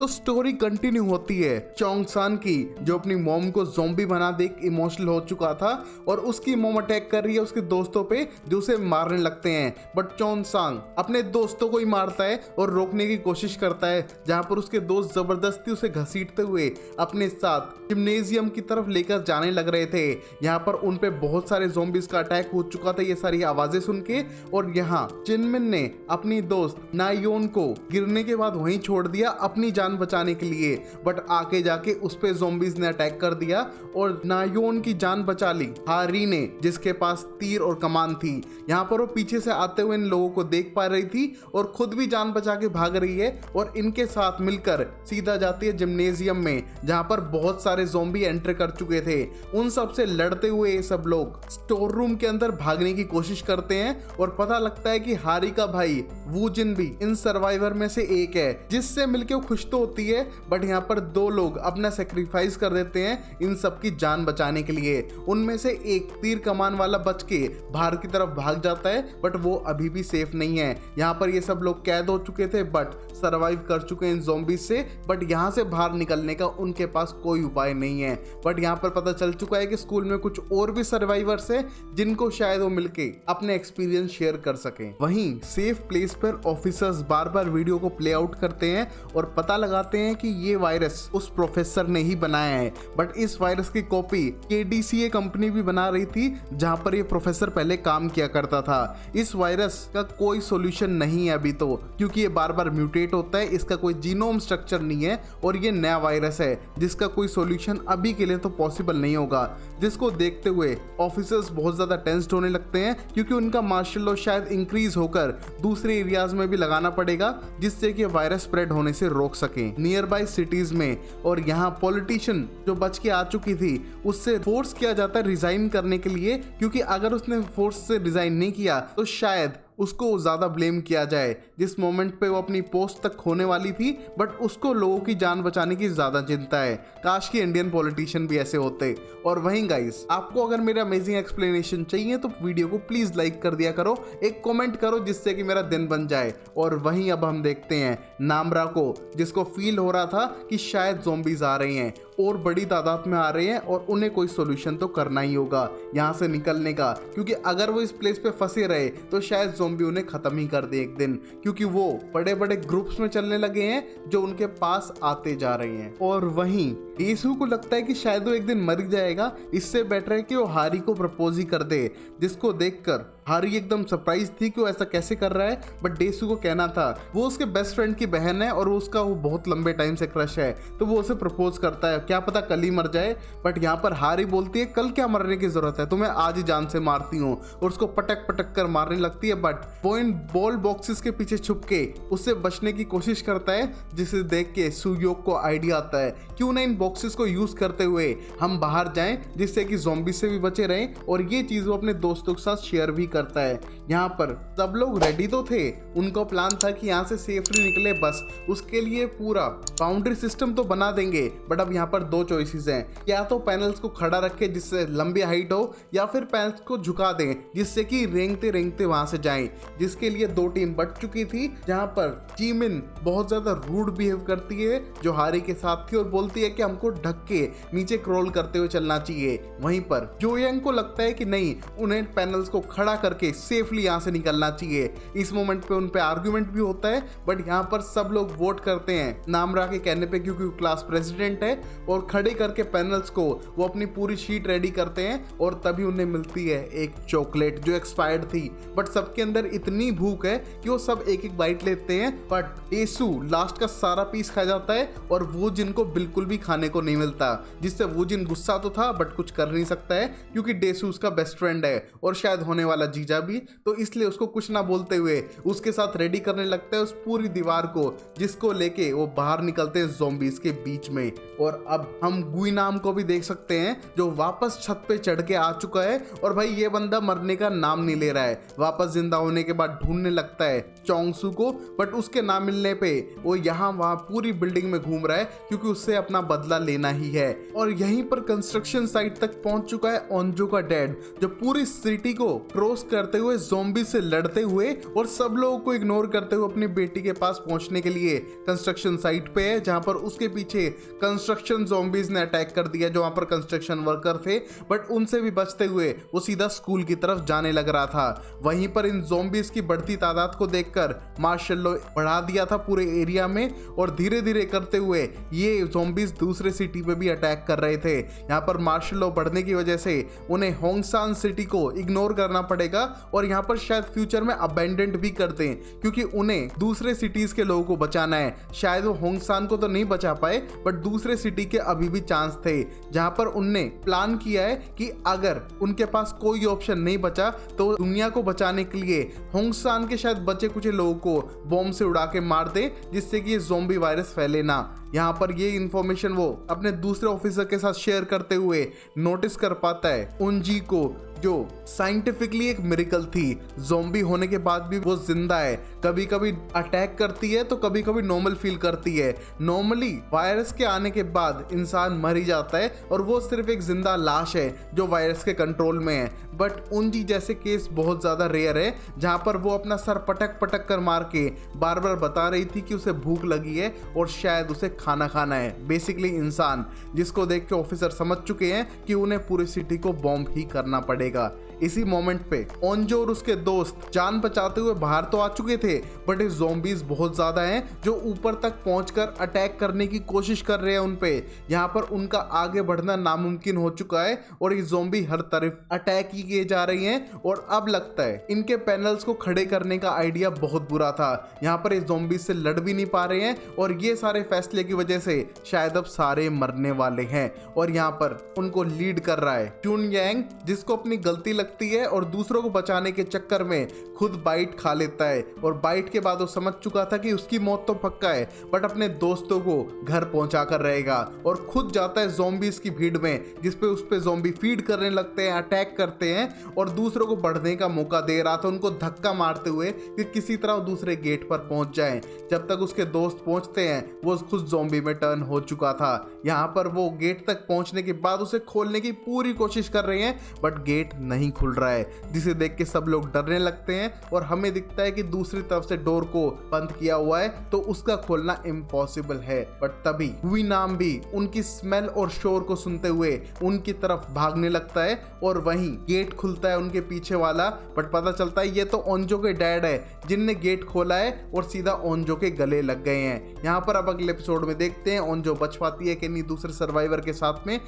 तो स्टोरी कंटिन्यू होती है चोंगसान की, जो अपनी मॉम को ज़ॉम्बी बना देख इमोशनल हो चुका था और उसकी मॉम अटैक कर रही है उसके दोस्तों पे जो उसे मारने लगते हैं, बट चोंगसान अपने दोस्तों को ही मारता है और रोकने की कोशिश करता है, जहां पर उसके दोस्त जबरदस्ती उसे घसीटते हुए अपने साथ जिम्नेजियम की तरफ लेकर जाने लग रहे थे। यहाँ पर उन पे बहुत सारे ज़ॉम्बीज का अटैक हो चुका था ये सारी आवाजें सुन के, और यहाँ जिनमिन ने अपनी दोस्त नायोन को गिरने के बाद वहीं छोड़ दिया अपनी जान बचाने के लिए, बट आके जाके उस पे ज़ॉम्बीज ने अटैक कर दिया और नायोन की जान बचा ली हारी ने, जिसके पास तीर और कमान थी। यहाँ पर वो पीछे से आते हुए इन लोगों को देख पा रही थी और खुद भी जान बचा के भाग रही है और इनके साथ मिलकर सीधा जाती है जिम्नेजियम में, जहाँ पर बहुत सारे ज़ॉम्बी एंटर कर चुके थे। उन सब से लड़ते हुए ये सब लोग स्टोर रूम के अंदर भागने की कोशिश करते हैं और पता लगता है कि हारी का भाई वूजिन भी इन सर्वाइवर में से एक है, जिससे मिलके वो खुश तो होती है, बट यहाँ पर दो लोग अपना सेक्रीफाइस कर देते हैं इन सब की जान बचाने के लिए। उनमें से एक तीर कमान वाला बच के बाहर की तरफ भाग जाता है, बट वो अभी भी सेफ नहीं है। यहाँ पर ये सब लोग कैद हो चुके थे बट सरवाइव कर चुके हैं इन ज़ॉम्बीज से, बट यहाँ से बाहर निकलने का उनके पास कोई उपाय नहीं है। बट यहाँ पर पता चल चुका है कि स्कूल में कुछ और भी सर्वाइवर्स हैं जिनको शायद वो मिलके अपने एक्सपीरियंस शेयर कर सकें। वहीं सेफ प्लेस पर ऑफिसर्स बार बार वीडियो को प्ले आउट करते हैं और पता लगाते हैं कि ये वायरस उस प्रोफेसर ने ही बनाया है, बट इस वायरस की कॉपी KDCA कंपनी भी बना रही थी जहां पर ये प्रोफेसर पहले काम किया करता था। इस वायरस का कोई सॉल्यूशन नहीं है अभी तो, क्योंकि ये बार बार म्यूटेट होता है, इसका कोई जीनोम स्ट्रक्चर नहीं है और ये नया वायरस है जिसका कोई सॉल्यूशन अभी के लिए तो पॉसिबल नहीं होगा। जिसको देखते हुए ऑफिसर्स बहुत ज्यादा टेंस्ड होने लगते हैं, क्योंकि उनका मार्शल लॉ शायद इंक्रीज होकर दूसरे एरियाज में भी लगाना पड़ेगा, जिससे कि वायरस स्प्रेड होने से रोक सके नियर बाय सिटीज में। और यहाँ पॉलिटिशियन जो बच के आ चुकी थी उससे फोर्स किया जाता है रिजाइन करने के लिए, क्योंकि अगर उसने फोर्स से रिजाइन नहीं किया तो शायद उसको ज़्यादा ब्लेम किया जाए, जिस मोमेंट पे वो अपनी पोस्ट तक खोने वाली थी, बट उसको लोगों की जान बचाने की ज़्यादा चिंता है। काश कि इंडियन पॉलिटिशियन भी ऐसे होते। और वहीं गाइस, आपको अगर मेरा अमेजिंग एक्सप्लेनेशन चाहिए तो वीडियो को प्लीज़ लाइक कर दिया करो, एक कमेंट करो जिससे कि मेरा दिन बन जाए। और वहीं अब हम देखते हैं नामरा को, जिसको फील हो रहा था कि शायद ज़ॉम्बीज आ रहे हैं और बड़ी तादाद में आ रहे हैं और उन्हें कोई सोल्यूशन तो करना ही होगा यहाँ से निकलने का, क्योंकि अगर वो इस प्लेस पे फंसे रहे तो शायद ज़ॉम्बी उन्हें ख़त्म ही कर दे एक दिन, क्योंकि वो बड़े बड़े ग्रुप्स में चलने लगे हैं जो उनके पास आते जा रहे हैं। और वहीं डेसू को लगता है कि शायद वो एक दिन मर जाएगा, इससे बेटर है कि वो हारी को प्रपोज ही कर दे, जिसको देखकर हारी एकदम सरप्राइज थी कि वो ऐसा कैसे कर रहा है। बट डेसू को कहना था वो उसके बेस्ट फ्रेंड की बहन है और उसका वो बहुत लंबे टाइम से क्रश है, तो वो उसे प्रपोज करता है, क्या पता कल ही मर जाए। बट यहाँ पर हारी बोलती है कल क्या मरने की जरूरत है, तुम्हें आज ही जान से मारती हूँ, और उसको पटक पटक कर मारने लगती है। बट वो इन बॉल बॉक्सेस के पीछे छुप के उससे बचने की कोशिश करता है, जिसे देख के सुयोक को आइडिया आता है क्यों ना इन बॉक्सेस को यूज करते हुए हम बाहर जाएं, जिससे कि ज़ॉम्बी से भी बचे रहें। और ये चीज वो अपने दोस्तों के साथ शेयर भी करता है। यहाँ पर सब लोग रेडी तो थे, उनका प्लान था कि यहाँ से सेफली निकले, बस उसके लिए पूरा बाउंड्री सिस्टम तो बना देंगे। बट अब यहाँ पर दो चॉइसेस हैं, या तो पैनल्स को खड़ा रखे जिससे लंबी हाइट हो, या फिर पैनल्स को झुका दें जिससे कि रेंगते रेंगते वहां से जाएं। जिसके लिए दो टीम बट चुकी थी, जहां पर जीमिन बहुत ज्यादा रूड बिहेव करती है जो हारी के साथ थी और बोलती है कि हमको ढक के नीचे क्रॉल करते हुए चलना चाहिए। वहीं पर जोयांग को लगता है कि नहीं, उन्हें पैनल्स को खड़ा करके सेफली यहाँ से निकलना चाहिए। इस मोमेंट पे उन पे आर्गुमेंट भी होता है, बट यहाँ पर सब लोग वोट करते हैं नामरा के कहने पे, क्योंकि वो क्लास प्रेसिडेंट है, और खड़े करके पैनल्स को वो अपनी पूरी शीट रेडी करते हैं। और तभी उन्हें मिलती है एक चॉकलेट जो एक्सपायर्ड थी, बट सबके अंदर इतनी भूख है कि वो सब एक एक बाइट लेते हैं। बट डेसू लास्ट का सारा पीस खा जाता है और वो जिनको बिल्कुल भी खाने को नहीं मिलता, जिससे वो जिन गुस्सा तो था बट कुछ कर नहीं सकता है, क्योंकि डेसू उसका बेस्ट फ्रेंड है और शायद होने वाला जीजा भी, तो इसलिए उसको कुछ ना बोलते हुए उसके साथ रेडी करने लगता है उस पूरी दीवार को, जिसको लेके वो बाहर निकलते हैं ज़ॉम्बीज के बीच में। और अब हम गुई नाम को भी देख सकते हैं जो वापस छत पे चढ़ के आ चुका है, और भाई ये बंदा मरने का नाम नहीं ले रहा है। वापस जिंदा होने के बाद ढूंढने लगता है चोंगसू को, बट उसके ना मिलने पे वो यहाँ वहाँ पूरी बिल्डिंग में घूम रहा है, क्योंकि उससे अपना बदला लेना ही है। और यहीं पर कंस्ट्रक्शन साइट तक पहुंच चुका है ओंजो का डैड, जो पूरी सिटी को क्रॉस करते हुए ज़ॉम्बी से लड़ते हुए और सब लोगों को इग्नोर करते हुए अपनी बेटी के पास पहुंचने के लिए कंस्ट्रक्शन साइट पे है, जहां पर उसके पीछे कंस्ट्रक्शन ज़ॉम्बीज ने अटैक कर दिया जो वहां पर कंस्ट्रक्शन वर्कर थे। बट उनसे भी बचते हुए वो सीधा स्कूल की तरफ जाने लग रहा था। वहीं पर इन ज़ॉम्बीज की बढ़ती तादाद को देखकर मार्शल लॉ बढ़ा दिया था पूरे एरिया में, और धीरे धीरे करते हुए ये ज़ॉम्बीज दूसरे सिटी पे भी अटैक कर रहे थे। यहाँ पर मार्शल लॉ बढ़ने की वजह से उन्हें होंगसान सिटी को इग्नोर करना पड़ेगा, और यहाँ पर शायद फ्यूचर में अबेंडेंट भी कर दें, क्योंकि उन्हें दूसरे सिटीज के लोगों को बचाना है। शायद वो होंगसान को तो नहीं बचा पाए, बट दूसरे सिटी के अभी भी चांस थे, जहां पर उनने प्लान किया है कि अगर उनके पास कोई ऑप्शन नहीं बचा तो दुनिया को बचाने के लिए होंगसान के शायद बचे कुछ लोगों को बॉम्ब से उड़ा के मार दे, जिससे कि ये ज़ॉम्बी वायरस फैले ना। यहाँ पर ये इन्फॉर्मेशन वो अपने दूसरे ऑफिसर के साथ शेयर करते हुए नोटिस कर पाता है उनजी को, जो साइंटिफिकली एक मिरेकल थी। ज़ॉम्बी होने के बाद भी वो जिंदा है, कभी कभी अटैक करती है तो कभी कभी नॉर्मल फील करती है। नॉर्मली वायरस के आने के बाद इंसान मर ही जाता है और वो सिर्फ एक जिंदा लाश है जो वायरस के कंट्रोल में है। बट उनजी जैसे केस बहुत ज़्यादा रेयर है, जहाँ पर वो अपना सर पटक पटक कर मार के बार बार बता रही थी कि उसे भूख लगी है और शायद उसे खाना खाना है, बेसिकली इंसान, जिसको देख के ऑफिसर समझ चुके हैं कि उन्हें पूरी सिटी को बॉम्ब ही करना पड़ेगा। इसी मोमेंट पे ओंजो और उसके दोस्त जान बचाते हुए बाहर तो आ चुके थे, बट ये ज़ॉम्बीज बहुत ज्यादा हैं जो ऊपर तक पहुंचकर अटैक करने की कोशिश कर रहे हैं उन पे। यहाँ पर उनका आगे बढ़ना नामुमकिन हो चुका है और ये ज़ॉम्बी हर तरफ अटैक ही किए जा रही हैं। और अब लगता है इनके पैनल्स को खड़े करने का आइडिया बहुत बुरा था। यहाँ पर ये ज़ॉम्बीज से लड़ भी नहीं पा रहे हैं और ये सारे फैसले की वजह से शायद अब सारे मरने वाले हैं। और यहाँ पर उनको लीड कर रहा है चुन यांग, जिसको अपनी गलती लगती लगती है और दूसरों को बचाने के चक्कर में खुद बाइट खा लेता है। और बाइट के बाद वो समझ चुका था कि उसकी मौत तो पक्का है, बट अपने दोस्तों को घर पहुंचा कर रहेगा और खुद जाता है ज़ॉम्बीज़ की भीड़ में, जिसपे उस पे ज़ॉम्बी फीड करने लगते हैं, अटैक करते हैं और दूसरों को बढ़ने का मौका दे रहा था उनको धक्का मारते हुए कि किसी तरह वो दूसरे गेट पर पहुंच जाएं। जब तक उसके दोस्त पहुंचते हैं वो खुद ज़ॉम्बी में टर्न हो चुका था। यहाँ पर वो गेट तक पहुंचने के बाद उसे खोलने की पूरी कोशिश कर रहे हैं, बट गेट नहीं खुल रहा है, जिसे देख के सब लोग डरने लगते हैं और हमें दिखता है कि दूसरी तरफ से डोर को बंद किया हुआ है, तो उसका खोलना इम्पॉसिबल है। बट तभी हुई नाम भी उनकी स्मेल और शोर को सुनते हुए उनकी तरफ भागने लगता है और वहीं गेट खुलता है उनके पीछे वाला। बट पता चलता है ये तो ओंजो के डैड है जिनने गेट खोला है और सीधा ओंजो के गले लग गए हैं। यहाँ पर अब अगले एपिसोड में देखते हैं ओंजो बच पाती है कि नहीं दूसरे सर्वाइवर के साथ में।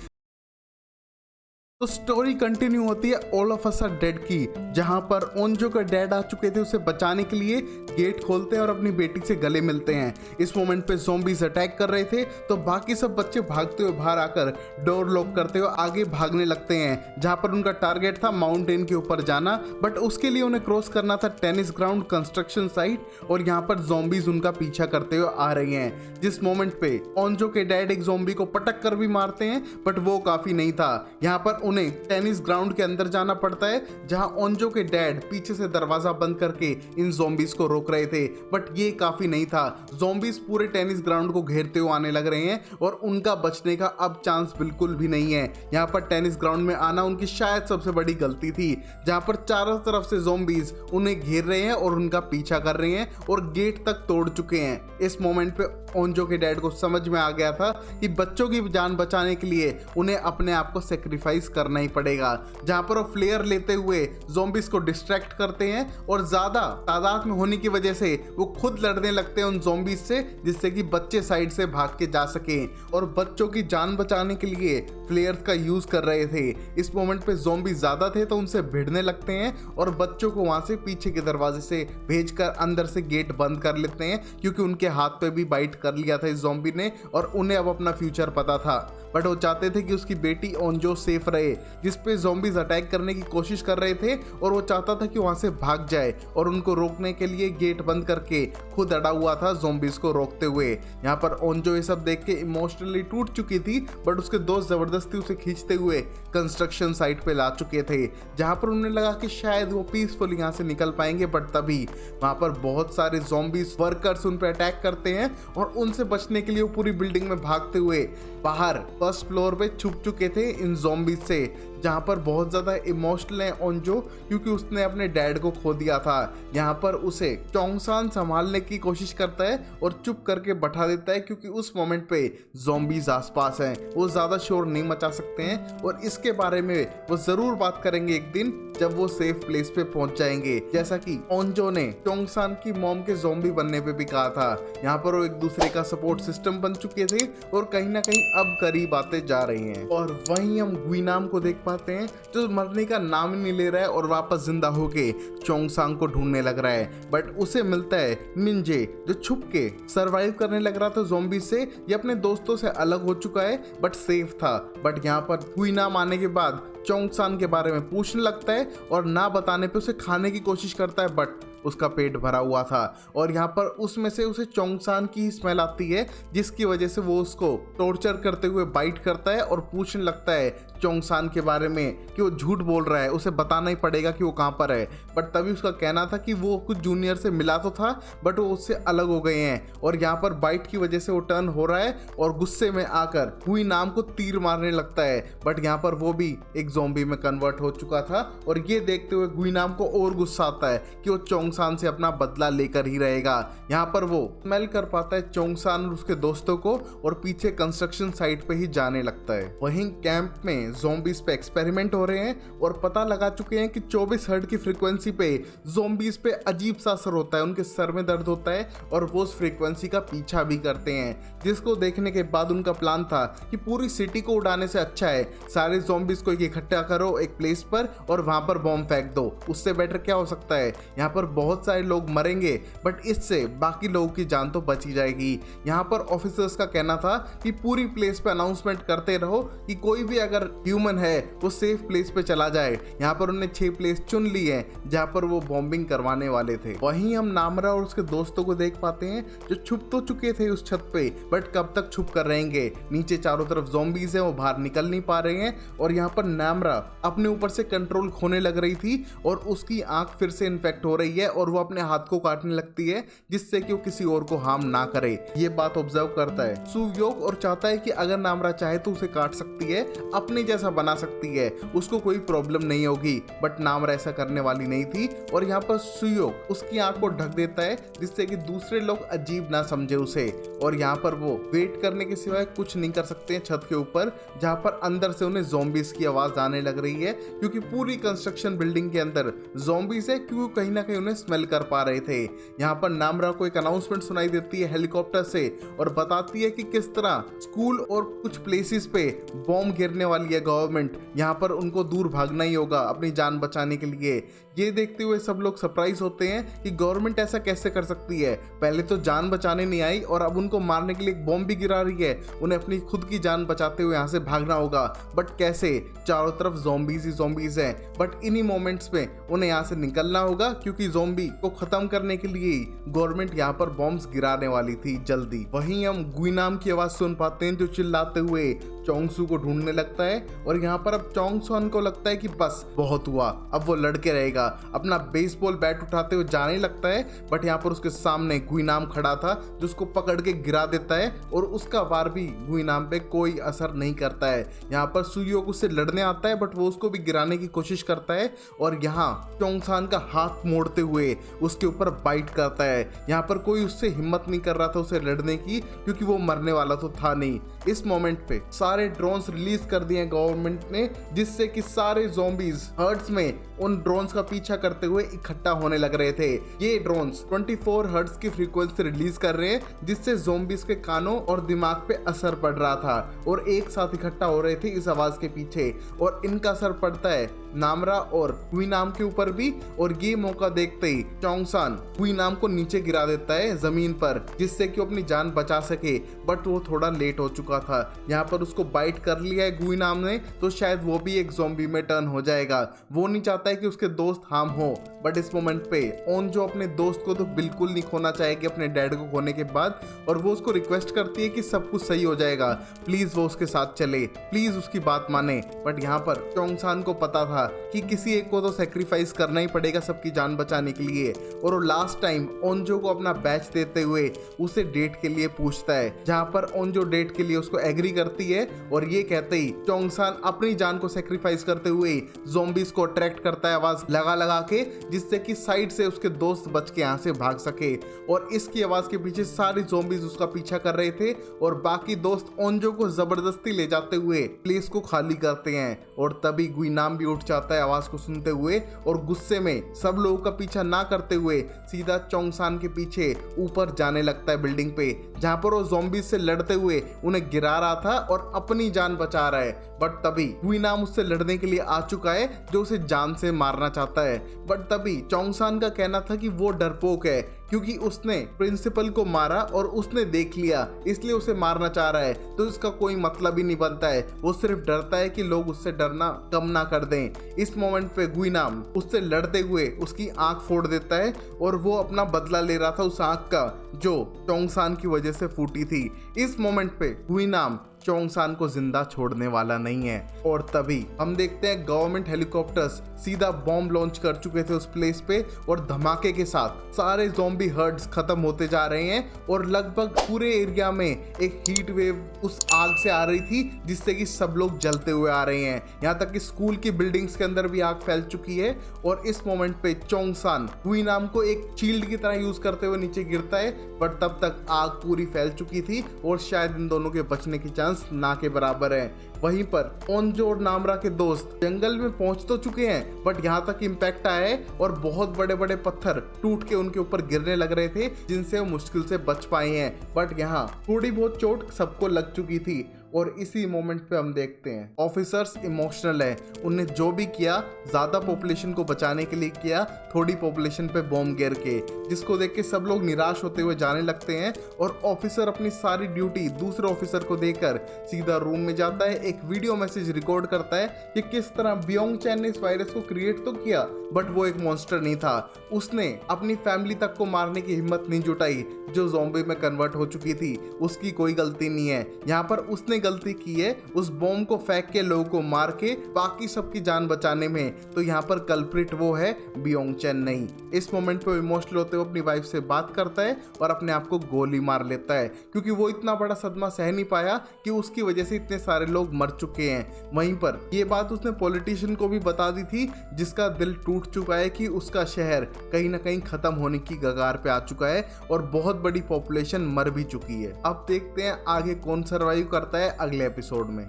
तो स्टोरी कंटिन्यू होती है all of us are dead की, जहां पर ओंजो का डैड आ चुके थे उसे बचाने के लिए, गेट खोलते हैं और अपनी बेटी से गले मिलते हैं। इस मोमेंट पे ज़ॉम्बीज़ अटैक कर रहे थे, तो बाकी सब बच्चे भागते हुए बाहर आकर डोर लॉक करते हुए आगे भागने लगते हैं, जहां पर उनका टारगेट था माउंटेन के ऊपर जाना। बट उसके लिए उन्हें क्रॉस करना था टेनिस ग्राउंड कंस्ट्रक्शन साइट और यहाँ पर ज़ॉम्बीज़ उनका पीछा करते हुए आ रही हैं। जिस मोमेंट पे ओंजो के डैड एक ज़ॉम्बी को पटक कर भी मारते हैं, बट वो काफ़ी नहीं था। यहाँ पर उन्हें टेनिस ग्राउंड के अंदर जाना पड़ता है, जहां ओंजो के डैड पीछे से दरवाजा बंद करके इन ज़ॉम्बीज़ को रोक रहे थे, बट ये काफी नहीं था। ज़ॉम्बीज़ पूरे टेनिस ग्राउंड को घेरते हुए आने लग रहे हैं और उनका बचने का अब चांस बिल्कुल भी नहीं है। यहाँ पर टेनिस ग्राउंड में आना उनकी शायद सबसे बड़ी गलती थी, जहां पर चारों तरफ से ज़ॉम्बीज़ उन्हें घेर रहे हैं और उनका पीछा कर रहे हैं और गेट तक तोड़ चुके हैं। इस मोमेंट पे ओंजो के डैड को समझ में आ गया था कि बच्चों की जान बचाने के लिए उन्हें अपने आप को सेक्रीफाइस करना ही पड़ेगा। जहां पर वो फ्लेयर लेते हुए ज़ॉम्बीज़ को डिस्ट्रैक्ट करते हैं और ज्यादा तादाद में होने की वजह से वो खुद लड़ने लगते हैं उन ज़ॉम्बीज़ से, जिससे कि बच्चे साइड से भाग के जा सकें और बच्चों की जान बचाने के लिए फ्लेयर्स का यूज कर रहे थे। इस मोमेंट पे ज़ॉम्बी ज्यादा थे तो उनसे भिड़ने लगते हैं और बच्चों को वहां से पीछे के दरवाजे से भेजकर अंदर से गेट बंद कर लेते हैं, क्योंकि उनके हाथ पे भी बाइट कर लिया था इस ज़ॉम्बी ने और उन्हें अब अपना फ्यूचर पता था। बट वो चाहते थे कि उसकी बेटी ओंजो सेफ रहे, जिस पे ज़ॉम्बीज़ अटैक करने की कोशिश कर रहे थे और वो चाहता था कि वहां से भाग जाए और उनको रोकने के लिए गेट बंद करके खुद अड़ा हुआ था ज़ॉम्बीज़ को रोकते हुए। यहाँ पर ओंजो ये सब देख के इमोशनली टूट चुकी थी, बट उसके दोस्त जबरदस्ती उसे खींचते हुए कंस्ट्रक्शन साइट पे ला चुके थे, जहाँ पर उन्हें लगा कि शायद वो पीसफुल यहाँ से निकल पाएंगे। बट तभी वहाँ पर बहुत सारे ज़ॉम्बीज़ वर्कर्स उन पर अटैक करते हैं और उनसे बचने के लिए वो पूरी बिल्डिंग में भागते हुए बाहर फर्स्ट फ्लोर पे छुप चुके थे इन ज़ॉम्बीज़ से। जहाँ पर बहुत ज़्यादा इमोशनल है ओंजो, क्योंकि उसने अपने डैड को खो दिया था। यहाँ पर उसे चोंगसान संभालने की कोशिश करता है और चुप करके बैठा देता है, क्योंकि उस मोमेंट पे ज़ॉम्बीज़ आसपास हैं, वो ज़्यादा शोर नहीं मचा सकते हैं और इसके बारे में वो ज़रूर बात करेंगे एक दिन जब वो सेफ प्लेस पे पहुंच जाएंगे, जैसा कि ओंजो ने चोंगसान की मॉम के ज़ॉम्बी बनने पे भी कहा था। यहाँ पर वो एक दूसरे का सपोर्ट सिस्टम बन चुके थे और कहीं ना कहीं अब करीब आते जा रही हैं। और वहीं हम गुइनाम को देख पाते हैं जो मरने का नाम ही नहीं ले रहा है और वापस जिंदा होके चोंगसान को ढूंढने लग रहा है। बट उसे मिलता है मिंजे, जो छुप के सरवाइव करने लग रहा था ज़ॉम्बी से। ये अपने दोस्तों से अलग हो चुका है बट सेफ था। बट यहाँ पर गुइनाम आने के बाद चोंगसान के बारे में पूछने लगता है और ना बताने पे उसे खाने की कोशिश करता है, बट उसका पेट भरा हुआ था और यहाँ पर उसमें से उसे चोंगसान की ही स्मेल आती है, जिसकी वजह से वो उसको टॉर्चर करते हुए बाइट करता है और पूछने लगता है चोंगसान के बारे में कि वो झूठ बोल रहा है, उसे बताना ही पड़ेगा कि वो कहाँ पर है। बट तभी उसका कहना था कि वो कुछ जूनियर से मिला तो था बट वो उससे अलग हो गए हैं और यहाँ पर बाइट की वजह से वो टर्न हो रहा है और गुस्से में आकर हुई नाम को तीर मारने लगता है। बट यहाँ पर वो भी एक ज़ॉम्बी में कन्वर्ट हो चुका था और ये देखते हुए गुइनाम को और गुस्सा आता है कि वो चोंगसान से अपना बदला लेकर ही रहेगा। यहाँ पर वो स्मेल कर पाता है चोंगसान और उसके दोस्तों को और पीछे कंस्ट्रक्शन साइट पे ही जाने लगता है। वहीं कैंप में ज़ॉम्बीज पे एक्सपेरिमेंट हो रहे हैं और पता लगा चुके हैं कि 24 हर्ट्ज की फ्रीक्वेंसी पे ज़ॉम्बीज पे अजीब सा असर होता है, उनके सर में दर्द होता है और वो उस फ्रीक्वेंसी का पीछा भी करते हैं। जिसको देखने के बाद उनका प्लान था कि पूरी सिटी को उड़ाने से अच्छा है सारे ज़ॉम्बीज को इकट्ठा करो एक प्लेस पर और वहां पर बॉम्ब फेंक दो, उससे बेटर क्या हो सकता है। यहाँ पर बहुत सारे लोग मरेंगे, बट इससे बाकी लोगों की जान तो बच ही जाएगी। यहाँ पर ऑफिसर्स का कहना था कि पूरी प्लेस पे अनाउंसमेंट करते रहो कि कोई भी अगर ह्यूमन है वो सेफ प्लेस पे चला जाए। यहाँ पर उन्होंने 6 प्लेस चुन ली है जहाँ पर वो बॉम्बिंग करवाने वाले थे। वहीं हम नामरा और उसके दोस्तों को देख पाते हैं जो छुप तो चुके थे उस छत पे, बट कब तक छुप कर रहेंगे। नीचे चारों तरफ ज़ॉम्बीज हैं, वो बाहर निकल नहीं पा रहे हैं। और यहाँ पर नामरा अपने ऊपर से कंट्रोल खोने लग रही थी और उसकी आंख फिर से इन्फेक्ट हो रही है और वो अपने हाथ को काटने लगती है जिससे कि वो किसी और को हार्म ना करे। ये बात ऑब्जर्व करता है सुयोग और चाहता है कि अगर नामरा चाहे तो उसे काट सकती है, अपने जैसा बना सकती है, उसको कोई प्रॉब्लम नहीं होगी। बट नामरा ऐसा करने वाली नहीं थी और यहाँ पर सुयोग उसकी आंख को ढक देता है जिससे कि दूसरे लोग अजीब ना समझे उसे। और यहाँ पर वो वेट करने के सिवाय कुछ नहीं कर सकते हैं छत के ऊपर, जहाँ पर अंदर से उन्हें ज़ॉम्बीज की आवाज आने लग रही है क्योंकि पूरी कंस्ट्रक्शन बिल्डिंग के अंदर ज़ॉम्बीज है, क्योंकि कहीं ना कहीं उन्हें स्मेल कर पा रहे थे। यहाँ पर नामरा को एक अनाउंसमेंट सुनाई देती है हेलीकॉप्टर से और बताती है कि किस तरह स्कूल और कुछ प्लेसेस पे बॉम्ब गिरने वाली है गवर्नमेंट, यहाँ पर उनको दूर भागना ही होगा अपनी जान बचाने के लिए। ये देखते हुए सब लोग सरप्राइज होते हैं कि गवर्नमेंट ऐसा कैसे कर सकती है, पहले तो जान बचाने नहीं आई और अब उनको मारने के लिए एक बॉम्ब भी गिरा रही है। उन्हें अपनी खुद की जान बचाते हुए यहाँ से भागना होगा, बट कैसे? चारों तरफ ज़ॉम्बीज ही ज़ॉम्बीज हैं। बट इन्हीं मोमेंट्स में उन्हें यहाँ से निकलना होगा क्योंकि ज़ॉम्बी को खत्म करने के लिए गवर्नमेंट यहाँ पर बॉम्ब्स गिराने वाली थी जल्दी। वहीं हम गुई नाम की आवाज सुन पाते हैं जो चिल्लाते हुए चोंगसू को ढूंढने लगता है और यहाँ पर अब चोंगसुन को लगता है कि बस बहुत हुआ, अब वो लड़के रहेगा। अपना बेसबॉल बैट उठाते हुए जाने लगता है, बट यहाँ पर उसके सामने गुई नाम खड़ा था जो उसको पकड़ के गिरा देता है और उसका वार भी गुई नाम पे कोई असर नहीं करता है। यहाँ पर सुयोग उससे लड़ने आता है बट वो उसको भी गिराने की कोशिश करता है और यहाँ चोंगसान का हाथ मोड़ते हुए उसके ऊपर बाइट करता है। यहाँ पर कोई उससे हिम्मत नहीं कर रहा था उसे लड़ने की क्योंकि वो मरने वाला तो था नहीं। इस मोमेंट पे सारे ड्रोन्स रिलीज कर दिए गवर्नमेंट ने जिससे कि सारे ज़ॉम्बीज हर्ट्स में उन ड्रोन्स का पीछा करते हुए इकट्ठा होने लग रहे थे। ये ड्रोन्स 24 हर्ट्ज की फ्रीक्वेंसी रिलीज कर रहे हैं जिससे ज़ॉम्बीज के कानों और दिमाग पे असर पड़ रहा था और एक साथ इकट्ठा हो रहे थे इस आवाज के पीछे और इनका असर पड़ता है नामरा और हुई नाम के ऊपर भी। और ये मौका देखते ही चोंगसान हुई नाम को नीचे गिरा देता है जमीन पर जिससे कि वो अपनी जान बचा सके, बट वो थोड़ा लेट हो चुका था। यहाँ पर उसको बाइट कर लिया है गुई नाम ने तो शायद वो भी एक ज़ॉम्बी में टर्न हो जाएगा। वो नहीं चाहता है कि उसके दोस्त हार्म हो, बट इस मोमेंट पे ओन जो अपने दोस्त को तो बिल्कुल नहीं खोना चाहेगी अपने डैड को खोने के बाद और वो उसको रिक्वेस्ट करती है कि सब कुछ सही हो जाएगा, प्लीज वो उसके साथ चले, प्लीज उसकी बात माने। बट यहाँ पर चोंगसान को पता था कि किसी एक को तो सेक्रीफाइस करना ही पड़ेगा सबकी जान बचाने के लिए और वो लास्ट टाइम ओंजो को अपना बैच देते हुए उसे डेट के लिए पूछता है, जहाँ पर ओंजो डेट के लिए उसको एग्री करती है और ये कहते ही चोंगसान अपनी जान को सेक्रीफाइस करते हुए ज़ॉम्बीज को अट्रैक्ट करता है आवाज लगा लगा के जिससे कि साइड से उसके दोस्त बच के यहाँ से भाग सके। और इसकी आवाज के पीछे सारे ज़ॉम्बीज उसका पीछा कर रहे थे और बाकी दोस्त ओंजो को जबरदस्ती ले जाते हुए प्लेस को खाली करते हैं और तभी गुई नाम भी उठ जाता है आवाज को सुनते हुए और गुस्से में सब लोगों का पीछा ना करते हुए सीधा चोंगसान के पीछे ऊपर जाने लगता है बिल्डिंग पे, जहाँ पर वो ज़ॉम्बीज से लड़ते हुए उन्हें गिरा रहा था और अपनी जान बचा रहा है। बट तभी गुई नाम उससे लड़ने के लिए आ चुका है जो उसे जान से मारना चाहता है। बट तभी चोंगसान का कहना था कि वो डरपोक है क्योंकि उसने प्रिंसिपल को मारा और उसने देख लिया इसलिए उसे मारना चाह रहा है, तो इसका कोई मतलब ही नहीं बनता है। वो सिर्फ डरता है कि लोग उससे डरना कम ना कर दें। इस मोमेंट पे गुई नाम उससे लड़ते हुए उसकी आंख फोड़ देता है और वो अपना बदला ले रहा था उस आंख का जो चोंगसान की वजह से फूटी थी। इस मोमेंट पे गुई नाम चोंगसान को जिंदा छोड़ने वाला नहीं है और तभी हम देखते हैं गवर्नमेंट हेलीकॉप्टर्स सीधा बॉम्ब लॉन्च कर चुके थे उस प्लेस पे और धमाके के साथ सारे ज़ॉम्बी हर्ड्स खत्म होते जा रहे हैं और लगभग पूरे एरिया में एक हीट वेव उस आग से आ रही थी जिससे कि सब लोग जलते हुए आ रहे हैं। यहाँ तक कि स्कूल की बिल्डिंग्स के अंदर भी आग फैल चुकी है और इस मोमेंट पे चोंगसान हुई नाम को एक शील्ड की तरह यूज करते हुए नीचे गिरता है, बट तब तक आग पूरी फैल चुकी थी और शायद इन दोनों के बचने की चांस ना के बराबर है। वहीं पर ओंजो और नामरा के दोस्त जंगल में पहुंच तो चुके हैं बट यहाँ तक इम्पैक्ट आया है और बहुत बड़े बड़े पत्थर टूट के उनके ऊपर गिरने लग रहे थे जिनसे वो मुश्किल से बच पाए हैं। बट यहाँ थोड़ी बहुत चोट सबको लग चुकी थी और इसी मोमेंट पे हम देखते हैं ऑफिसर्स इमोशनल है, उन्हें जो भी किया ज़्यादा पॉपुलेशन को बचाने के लिए किया, थोड़ी पॉपुलेशन पे बॉम्ब गिर के, जिसको देख के सब लोग निराश होते हुए जाने लगते हैं और ऑफिसर अपनी सारी ड्यूटी दूसरे ऑफिसर को देकर सीधा रूम में जाता है, एक वीडियो मैसेज रिकॉर्ड करता है कि किस तरह बियोंग चैन ने इस वायरस को क्रिएट तो किया बट वो एक मॉन्स्टर नहीं था, उसने अपनी फैमिली तक को मारने की हिम्मत नहीं जुटाई जो ज़ॉम्बी में कन्वर्ट हो चुकी थी, उसकी कोई गलती नहीं है। यहाँ पर उसने गलती की है उस बॉम्ब को फेंक के लोगों को मार के बाकी सबकी जान बचाने में, तो यहाँ पर कल्प्रिट वो है बियोंग चैन नहीं। इस मोमेंट पे इमोशनल होते हुए अपनी वाइफ से बात करता है और अपने आप को गोली मार लेता है क्योंकि वो इतना बड़ा सदमा सह नहीं पाया कि उसकी वजह से इतने सारे लोग मर चुके हैं। वहीं पर ये बात उसने पॉलिटिशियन को भी बता दी थी जिसका दिल टूट चुका है कि उसका शहर कहीं ना कहीं खत्म होने की कगार पे आ चुका है और बहुत बड़ी पॉपुलेशन मर भी चुकी है। अब देखते हैं आगे कौन सर्वाइव करता है अगले एपिसोड में।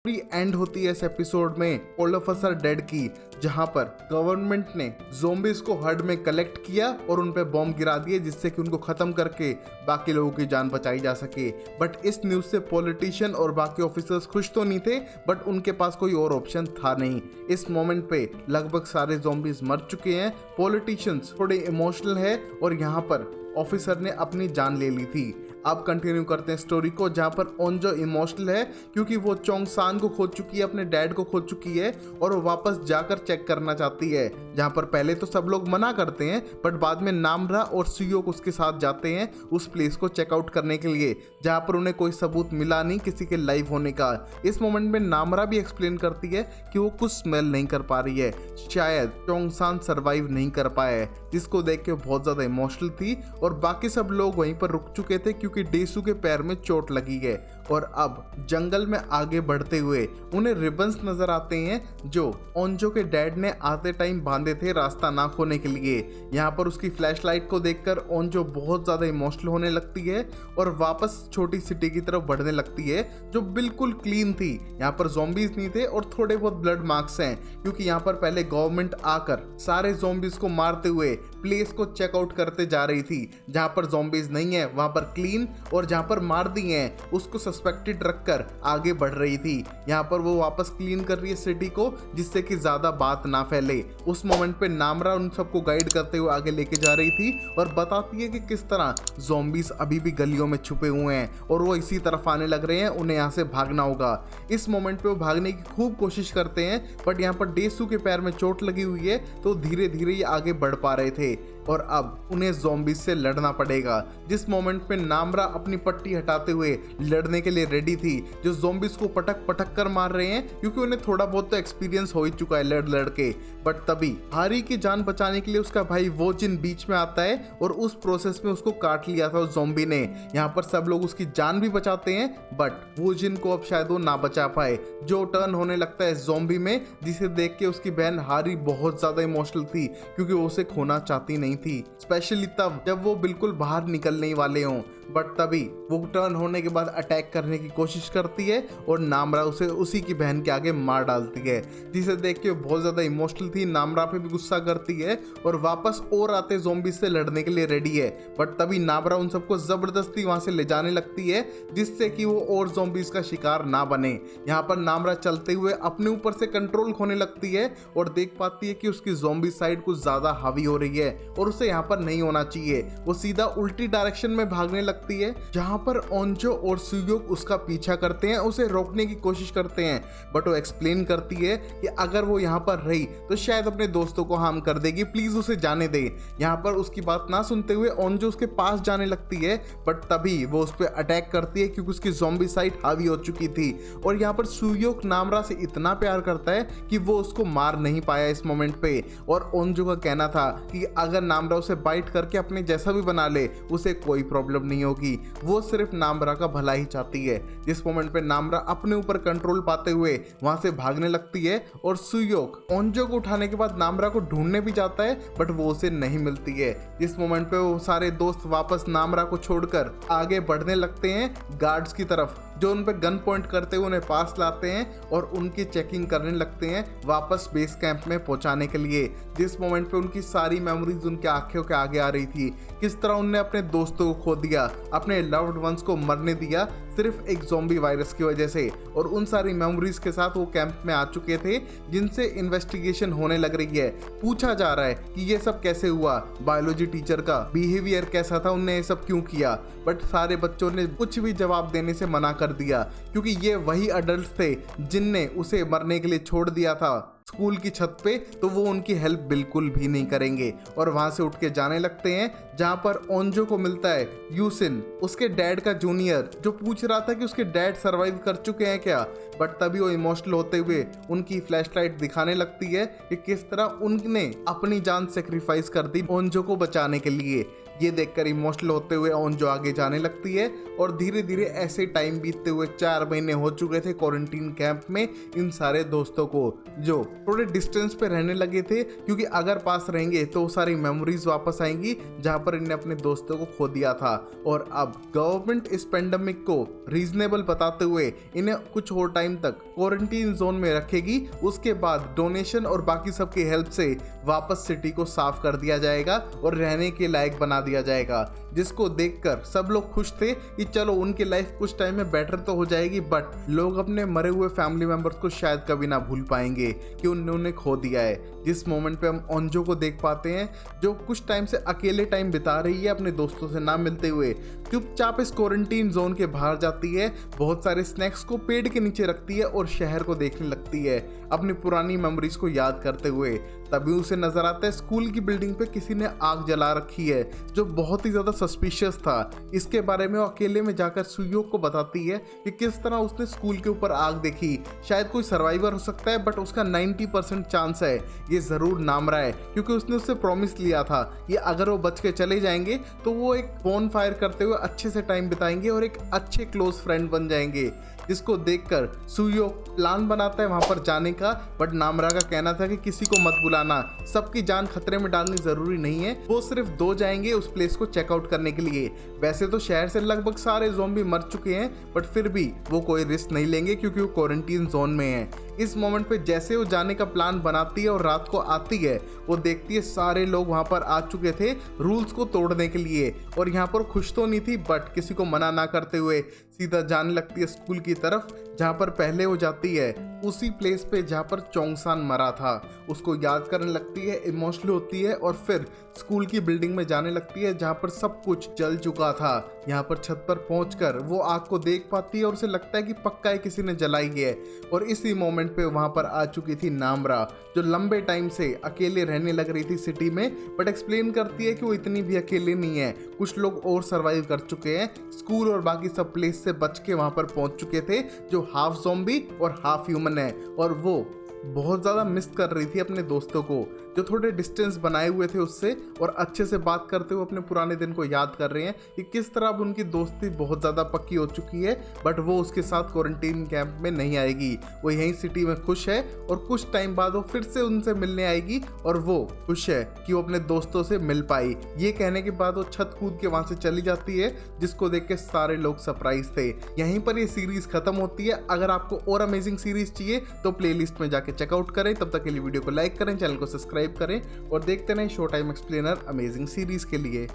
एंड होती है इस एपिसोड में all of us are dead की, जहां पर गवर्नमेंट ने ज़ॉम्बीज को हर्ड में कलेक्ट किया और उन पे बॉम्ब गिरा दिए जिससे कि उनको खत्म करके बाकी लोगों की जान बचाई जा सके। बट इस न्यूज़ से पॉलिटिशियन और बाकी ऑफिसर्स खुश तो नहीं थे बट उनके पास कोई और ऑप्शन था नहीं। इस मोमेंट पे लगभग सारे ज़ॉम्बीज मर चुके हैं, पॉलिटिशियंस थोड़े इमोशनल है और यहाँ पर ऑफिसर ने अपनी जान ले ली थी। अब कंटिन्यू करते हैं स्टोरी को, जहाँ पर ओंजो इमोशनल है क्योंकि वो चोंगसान को खो चुकी है, अपने डैड को खो चुकी है और वो वापस जाकर चेक करना चाहती है। जहाँ पर पहले तो सब लोग मना करते हैं बट बाद में नामरा और सुयोक उसके साथ जाते हैं उस प्लेस को चेकआउट करने के लिए, जहाँ पर उन्हें कोई सबूत मिला नहीं किसी के लाइव होने का। इस मोमेंट में नामरा भी एक्सप्लेन करती है कि वो कुछ स्मेल नहीं कर पा रही है, शायद चोंगसान सर्वाइव नहीं कर पाया है, जिसको देख के बहुत ज़्यादा इमोशनल थी। और बाकी सब लोग वहीं पर रुक चुके थे क्योंकि डेसू के पैर में चोट लगी है। और अब जंगल में आगे बढ़ते हुए उन्हें रिबन्स नजर आते हैं जो ओंजो के डैड ने आते टाइम बांधे थे रास्ता ना खोने के लिए। यहाँ पर उसकी फ्लैशलाइट को देखकर ओंजो बहुत ज़्यादा इमोशनल होने लगती है और वापस छोटी सिटी की तरफ बढ़ने लगती है जो बिल्कुल क्लीन थी। यहाँ पर ज़ॉम्बीज नहीं थे और थोड़े बहुत ब्लड मार्क्स हैं क्योंकि यहाँ पर पहले गवर्नमेंट आकर सारे ज़ॉम्बीज को मारते हुए प्लेस को चेकआउट करते जा रही थी। जहाँ पर ज़ॉम्बीज नहीं है वहाँ पर क्लीन और जहाँ पर मार दिए हैं उसको सस्पेक्टेड रखकर आगे बढ़ रही थी। यहाँ पर वो वापस क्लीन कर रही है सिटी को जिससे कि ज़्यादा बात ना फैले। उस मोमेंट पे नामरा उन सबको गाइड करते हुए आगे लेके जा रही थी और बताती है कि किस तरह ज़ॉम्बीज अभी भी गलियों में छुपे हुए हैं और वो इसी तरफ आने लग रहे हैं, उन्हें यहाँ से भागना होगा। इस मोमेंट पे वो भागने की खूब कोशिश करते हैं बट यहाँ पर डेसू के पैर में चोट लगी हुई है तो धीरे धीरे ये आगे बढ़ पा रहे थे और अब उन्हें ज़ॉम्बीज से लड़ना पड़ेगा। जिस मोमेंट पे नामरा अपनी पट्टी हटाते हुए लड़ने के लिए रेडी थी, जो ज़ॉम्बीज को पटक पटक कर मार रहे हैं क्योंकि उन्हें थोड़ा बहुत तो एक्सपीरियंस हो ही चुका है लड़ लड़ के। बट तभी हारी की जान बचाने के लिए उसका भाई वोजिन बीच में आता है और उस प्रोसेस में उसको काट लिया था उस ज़ॉम्बी ने। यहाँ पर सब लोग उसकी जान भी बचाते हैं बट वोजिन को अब शायद वो ना बचा पाए, जो टर्न होने लगता है ज़ॉम्बी में, जिसे देख के उसकी बहन हारी बहुत ज़्यादा इमोशनल थी क्योंकि वो उसे खोना चाहती नहीं थी, स्पेशली तब जब वो बिल्कुल बाहर निकलने ही वाले हों। बट तभी वो टर्न होने के बाद अटैक करने की कोशिश करती है और नामरा उसे उसी की बहन के आगे मार डालती है, जिसे देख के बहुत ज़्यादा इमोशनल थी, नामरा पे भी गुस्सा करती है और वापस और आते ज़ॉम्बीज से लड़ने के लिए रेडी है। बट तभी नामरा उन सबको ज़बरदस्ती वहाँ से ले जाने लगती है जिससे कि वो और ज़ॉम्बीज का शिकार ना बने। यहाँ पर नामरा चलते हुए अपने ऊपर से कंट्रोल खोने लगती है और देख पाती है कि उसकी ज़ॉम्बी साइड कुछ ज़्यादा हावी हो रही है और उसे यहाँ पर नहीं होना चाहिए। वो सीधा उल्टी डायरेक्शन में भागने लगती है जहां पर ओंजो और सुयोक उसका पीछा करते हैं, उसे रोकने की कोशिश करते हैं बट वो एक्सप्लेन करती है कि अगर वो यहाँ पर रही तो शायद अपने दोस्तों को हार्म कर देगी, प्लीज उसे जाने दे। यहाँ पर उसकी बात ना सुनते हुए ओंजो उसके पास जाने लगती है बट तभी वो उस पर अटैक करती है क्योंकि उसकी ज़ॉम्बी साइट हावी हो चुकी थी। और यहाँ पर सुयोक नामरा से इतना प्यार करता है कि वो उसको मार नहीं पाया इस मोमेंट पे। और ओंजो का कहना था कि अगर नामरा उसे बाइट करके अपने जैसा भी बना ले उसे कोई प्रॉब्लम नहीं होगी, वो सिर्फ नामरा का भला ही चाहती है। जिस मोमेंट पे नामरा अपने ऊपर कंट्रोल पाते हुए वहां से भागने लगती है और सुयोक ओंजो को उठाने के बाद नामरा को ढूंढने भी जाता है बट वो उसे नहीं मिलती है। जिस मोमेंट पे वो सारे दोस्त वापस नामरा को छोड़कर आगे बढ़ने लगते हैं गार्ड्स की तरफ, जो उन पे गन पॉइंट करते हुए उन्हें पास लाते हैं और उनकी चेकिंग करने लगते हैं वापस बेस कैंप में पहुंचाने के लिए। जिस मोमेंट पे उनकी सारी मेमोरीज उनके आंखों के आगे आ रही थी, किस तरह उनने अपने दोस्तों को खो दिया, अपने लव्ड वंस को मरने दिया सिर्फ एक ज़ॉम्बी वायरस की वजह से। और उन सारी मेमोरीज के साथ वो कैंप में आ चुके थे जिनसे इन्वेस्टिगेशन होने लग रही है। पूछा जा रहा है कि ये सब कैसे हुआ, बायोलॉजी टीचर का बिहेवियर कैसा था, उनने ये सब क्यों किया। बट सारे बच्चों ने कुछ भी जवाब देने से मना कर दिया क्योंकि ये वही अडल्ट थे जिनने उसे मरने के लिए छोड़ दिया था स्कूल की छत पे, तो वो उनकी हेल्प बिल्कुल भी नहीं करेंगे। और वहां से उठ के जाने लगते हैं जहां पर ओंजो को मिलता है यूसिन, उसके डैड का जूनियर, जो पूछ रहा था कि उसके डैड सरवाइव कर चुके हैं क्या। बट तभी वो इमोशनल होते हुए उनकी फ्लैशलाइट दिखाने लगती है कि किस तरह उनने अपनी जान सेक्रीफाइस कर दी ओंजो को बचाने के लिए। ये देखकर इमोशनल होते हुए ओंजो आगे जाने लगती है और धीरे धीरे ऐसे टाइम बीतते हुए 4 महीने हो चुके थे क्वारंटीन कैंप में इन सारे दोस्तों को, जो थोड़े डिस्टेंस पे रहने लगे थे क्योंकि अगर पास रहेंगे तो सारी मेमोरीज वापस आएंगी जहां पर इन्हें अपने दोस्तों को खो दिया था। और अब गवर्नमेंट इस पेंडेमिक को रीजनेबल बताते हुए इन्हें कुछ और टाइम तक क्वारंटीन जोन में रखेगी। उसके बाद डोनेशन और बाकी सबकी हेल्प से वापस सिटी को साफ कर दिया जाएगा और रहने के लायक बना दिया जाएगा, जिसको देखकर सब लोग खुश थे कि चलो उनकी लाइफ कुछ टाइम में बेटर तो हो जाएगी। बट लोग अपने मरे हुए फैमिली मेंबर्स को शायद कभी ना भूल पाएंगे कि उन्होंने खो दिया है। जिस मोमेंट पे हम ओंजो को देख पाते हैं जो कुछ टाइम से अकेले टाइम बिता रही है अपने दोस्तों से ना मिलते हुए, चुपचाप इस क्वारंटीन जोन के बाहर जाती है, बहुत सारे स्नैक्स को पेड़ के नीचे रखती है और शहर को देखने लगती है अपनी पुरानी मेमोरीज को याद करते हुए। तभी उसे नजर आता है स्कूल की बिल्डिंग पे किसी ने आग जला रखी है जो बहुत ही ज्यादा सस्पिशियस था। इसके बारे में वो अकेले में जाकर सुयोक को बताती है कि किस तरह उसने स्कूल के ऊपर आग देखी, शायद कोई सर्वाइवर हो सकता है बट उसका 90% चांस है ये जरूर नामरा है, क्योंकि उसने उससे प्रॉमिस लिया था ये अगर वो बच के चले जाएंगे तो वो एक बोन फायर करते हुए अच्छे से टाइम बिताएंगे और एक अच्छे क्लोज फ्रेंड बन जाएंगे। जिसको देखकर सुयो प्लान बनाता है वहां पर जाने का, बट नामरा का कहना था कि किसी को मत बुलाना, सबकी जान खतरे में डालनी जरूरी नहीं है। वो सिर्फ 2 जाएंगे उस प्लेस को चेकआउट करने के लिए। वैसे तो शहर से लगभग सारे ज़ॉम्बी मर चुके हैं बट फिर भी वो कोई रिस्क नहीं लेंगे क्योंकि वो क्वारंटीन जोन में है। इस मोमेंट पे जैसे वो जाने का प्लान बनाती है और रात को आती है, वो देखती है सारे लोग वहां पर आ चुके थे रूल्स को तोड़ने के लिए। और यहाँ पर खुश तो नहीं थी बट किसी को मना ना करते हुए सीधा जाने लगती है स्कूल की तरफ, जहाँ पर पहले वो जाती है उसी प्लेस पे जहाँ पर चोंगसान मरा था। उसको याद करने लगती है, इमोशनल होती है और फिर स्कूल की बिल्डिंग में जाने लगती है जहाँ पर सब कुछ जल चुका था। यहाँ पर छत पर पहुंचकर वो आग को देख पाती है और उसे लगता है कि पक्का है किसी ने जलाई है। और इसी मोमेंट पे वहां पर आ चुकी थी नामरा, जो लंबे टाइम से अकेले रहने लग रही थी सिटी में, बट एक्सप्लेन करती है कि वो इतनी भी अकेले नहीं है, कुछ लोग और सरवाइव कर चुके हैं, स्कूल और बाकी सब प्लेस से बच के वहां पर पहुंच चुके थे, जो हाफ ज़ॉम्बी और हाफ ह्यूमन है। और वो बहुत ज़्यादा मिस कर रही थी अपने दोस्तों को जो थोड़े डिस्टेंस बनाए हुए थे उससे, और अच्छे से बात करते हुए अपने पुराने दिन को याद कर रहे हैं कि किस तरह अब उनकी दोस्ती बहुत ज़्यादा पक्की हो चुकी है। बट वो उसके साथ क्वारंटीन कैंप में नहीं आएगी, वो यहीं सिटी में खुश है और कुछ टाइम बाद वो फिर से उनसे मिलने आएगी और वो खुश है कि वो अपने दोस्तों से मिल पाई। ये कहने के बाद वो छत कूद के वहाँ से चली जाती है, जिसको देख के सारे लोग सरप्राइज थे। यहीं पर ये सीरीज खत्म होती है। अगर आपको और अमेजिंग सीरीज चाहिए तो प्लेलिस्ट में जाके चेकआउट करें। तब तक के लिए वीडियो को लाइक करें, चैनल को सब्सक्राइब करें और देखते रहें show time explainer amazing series के लिए।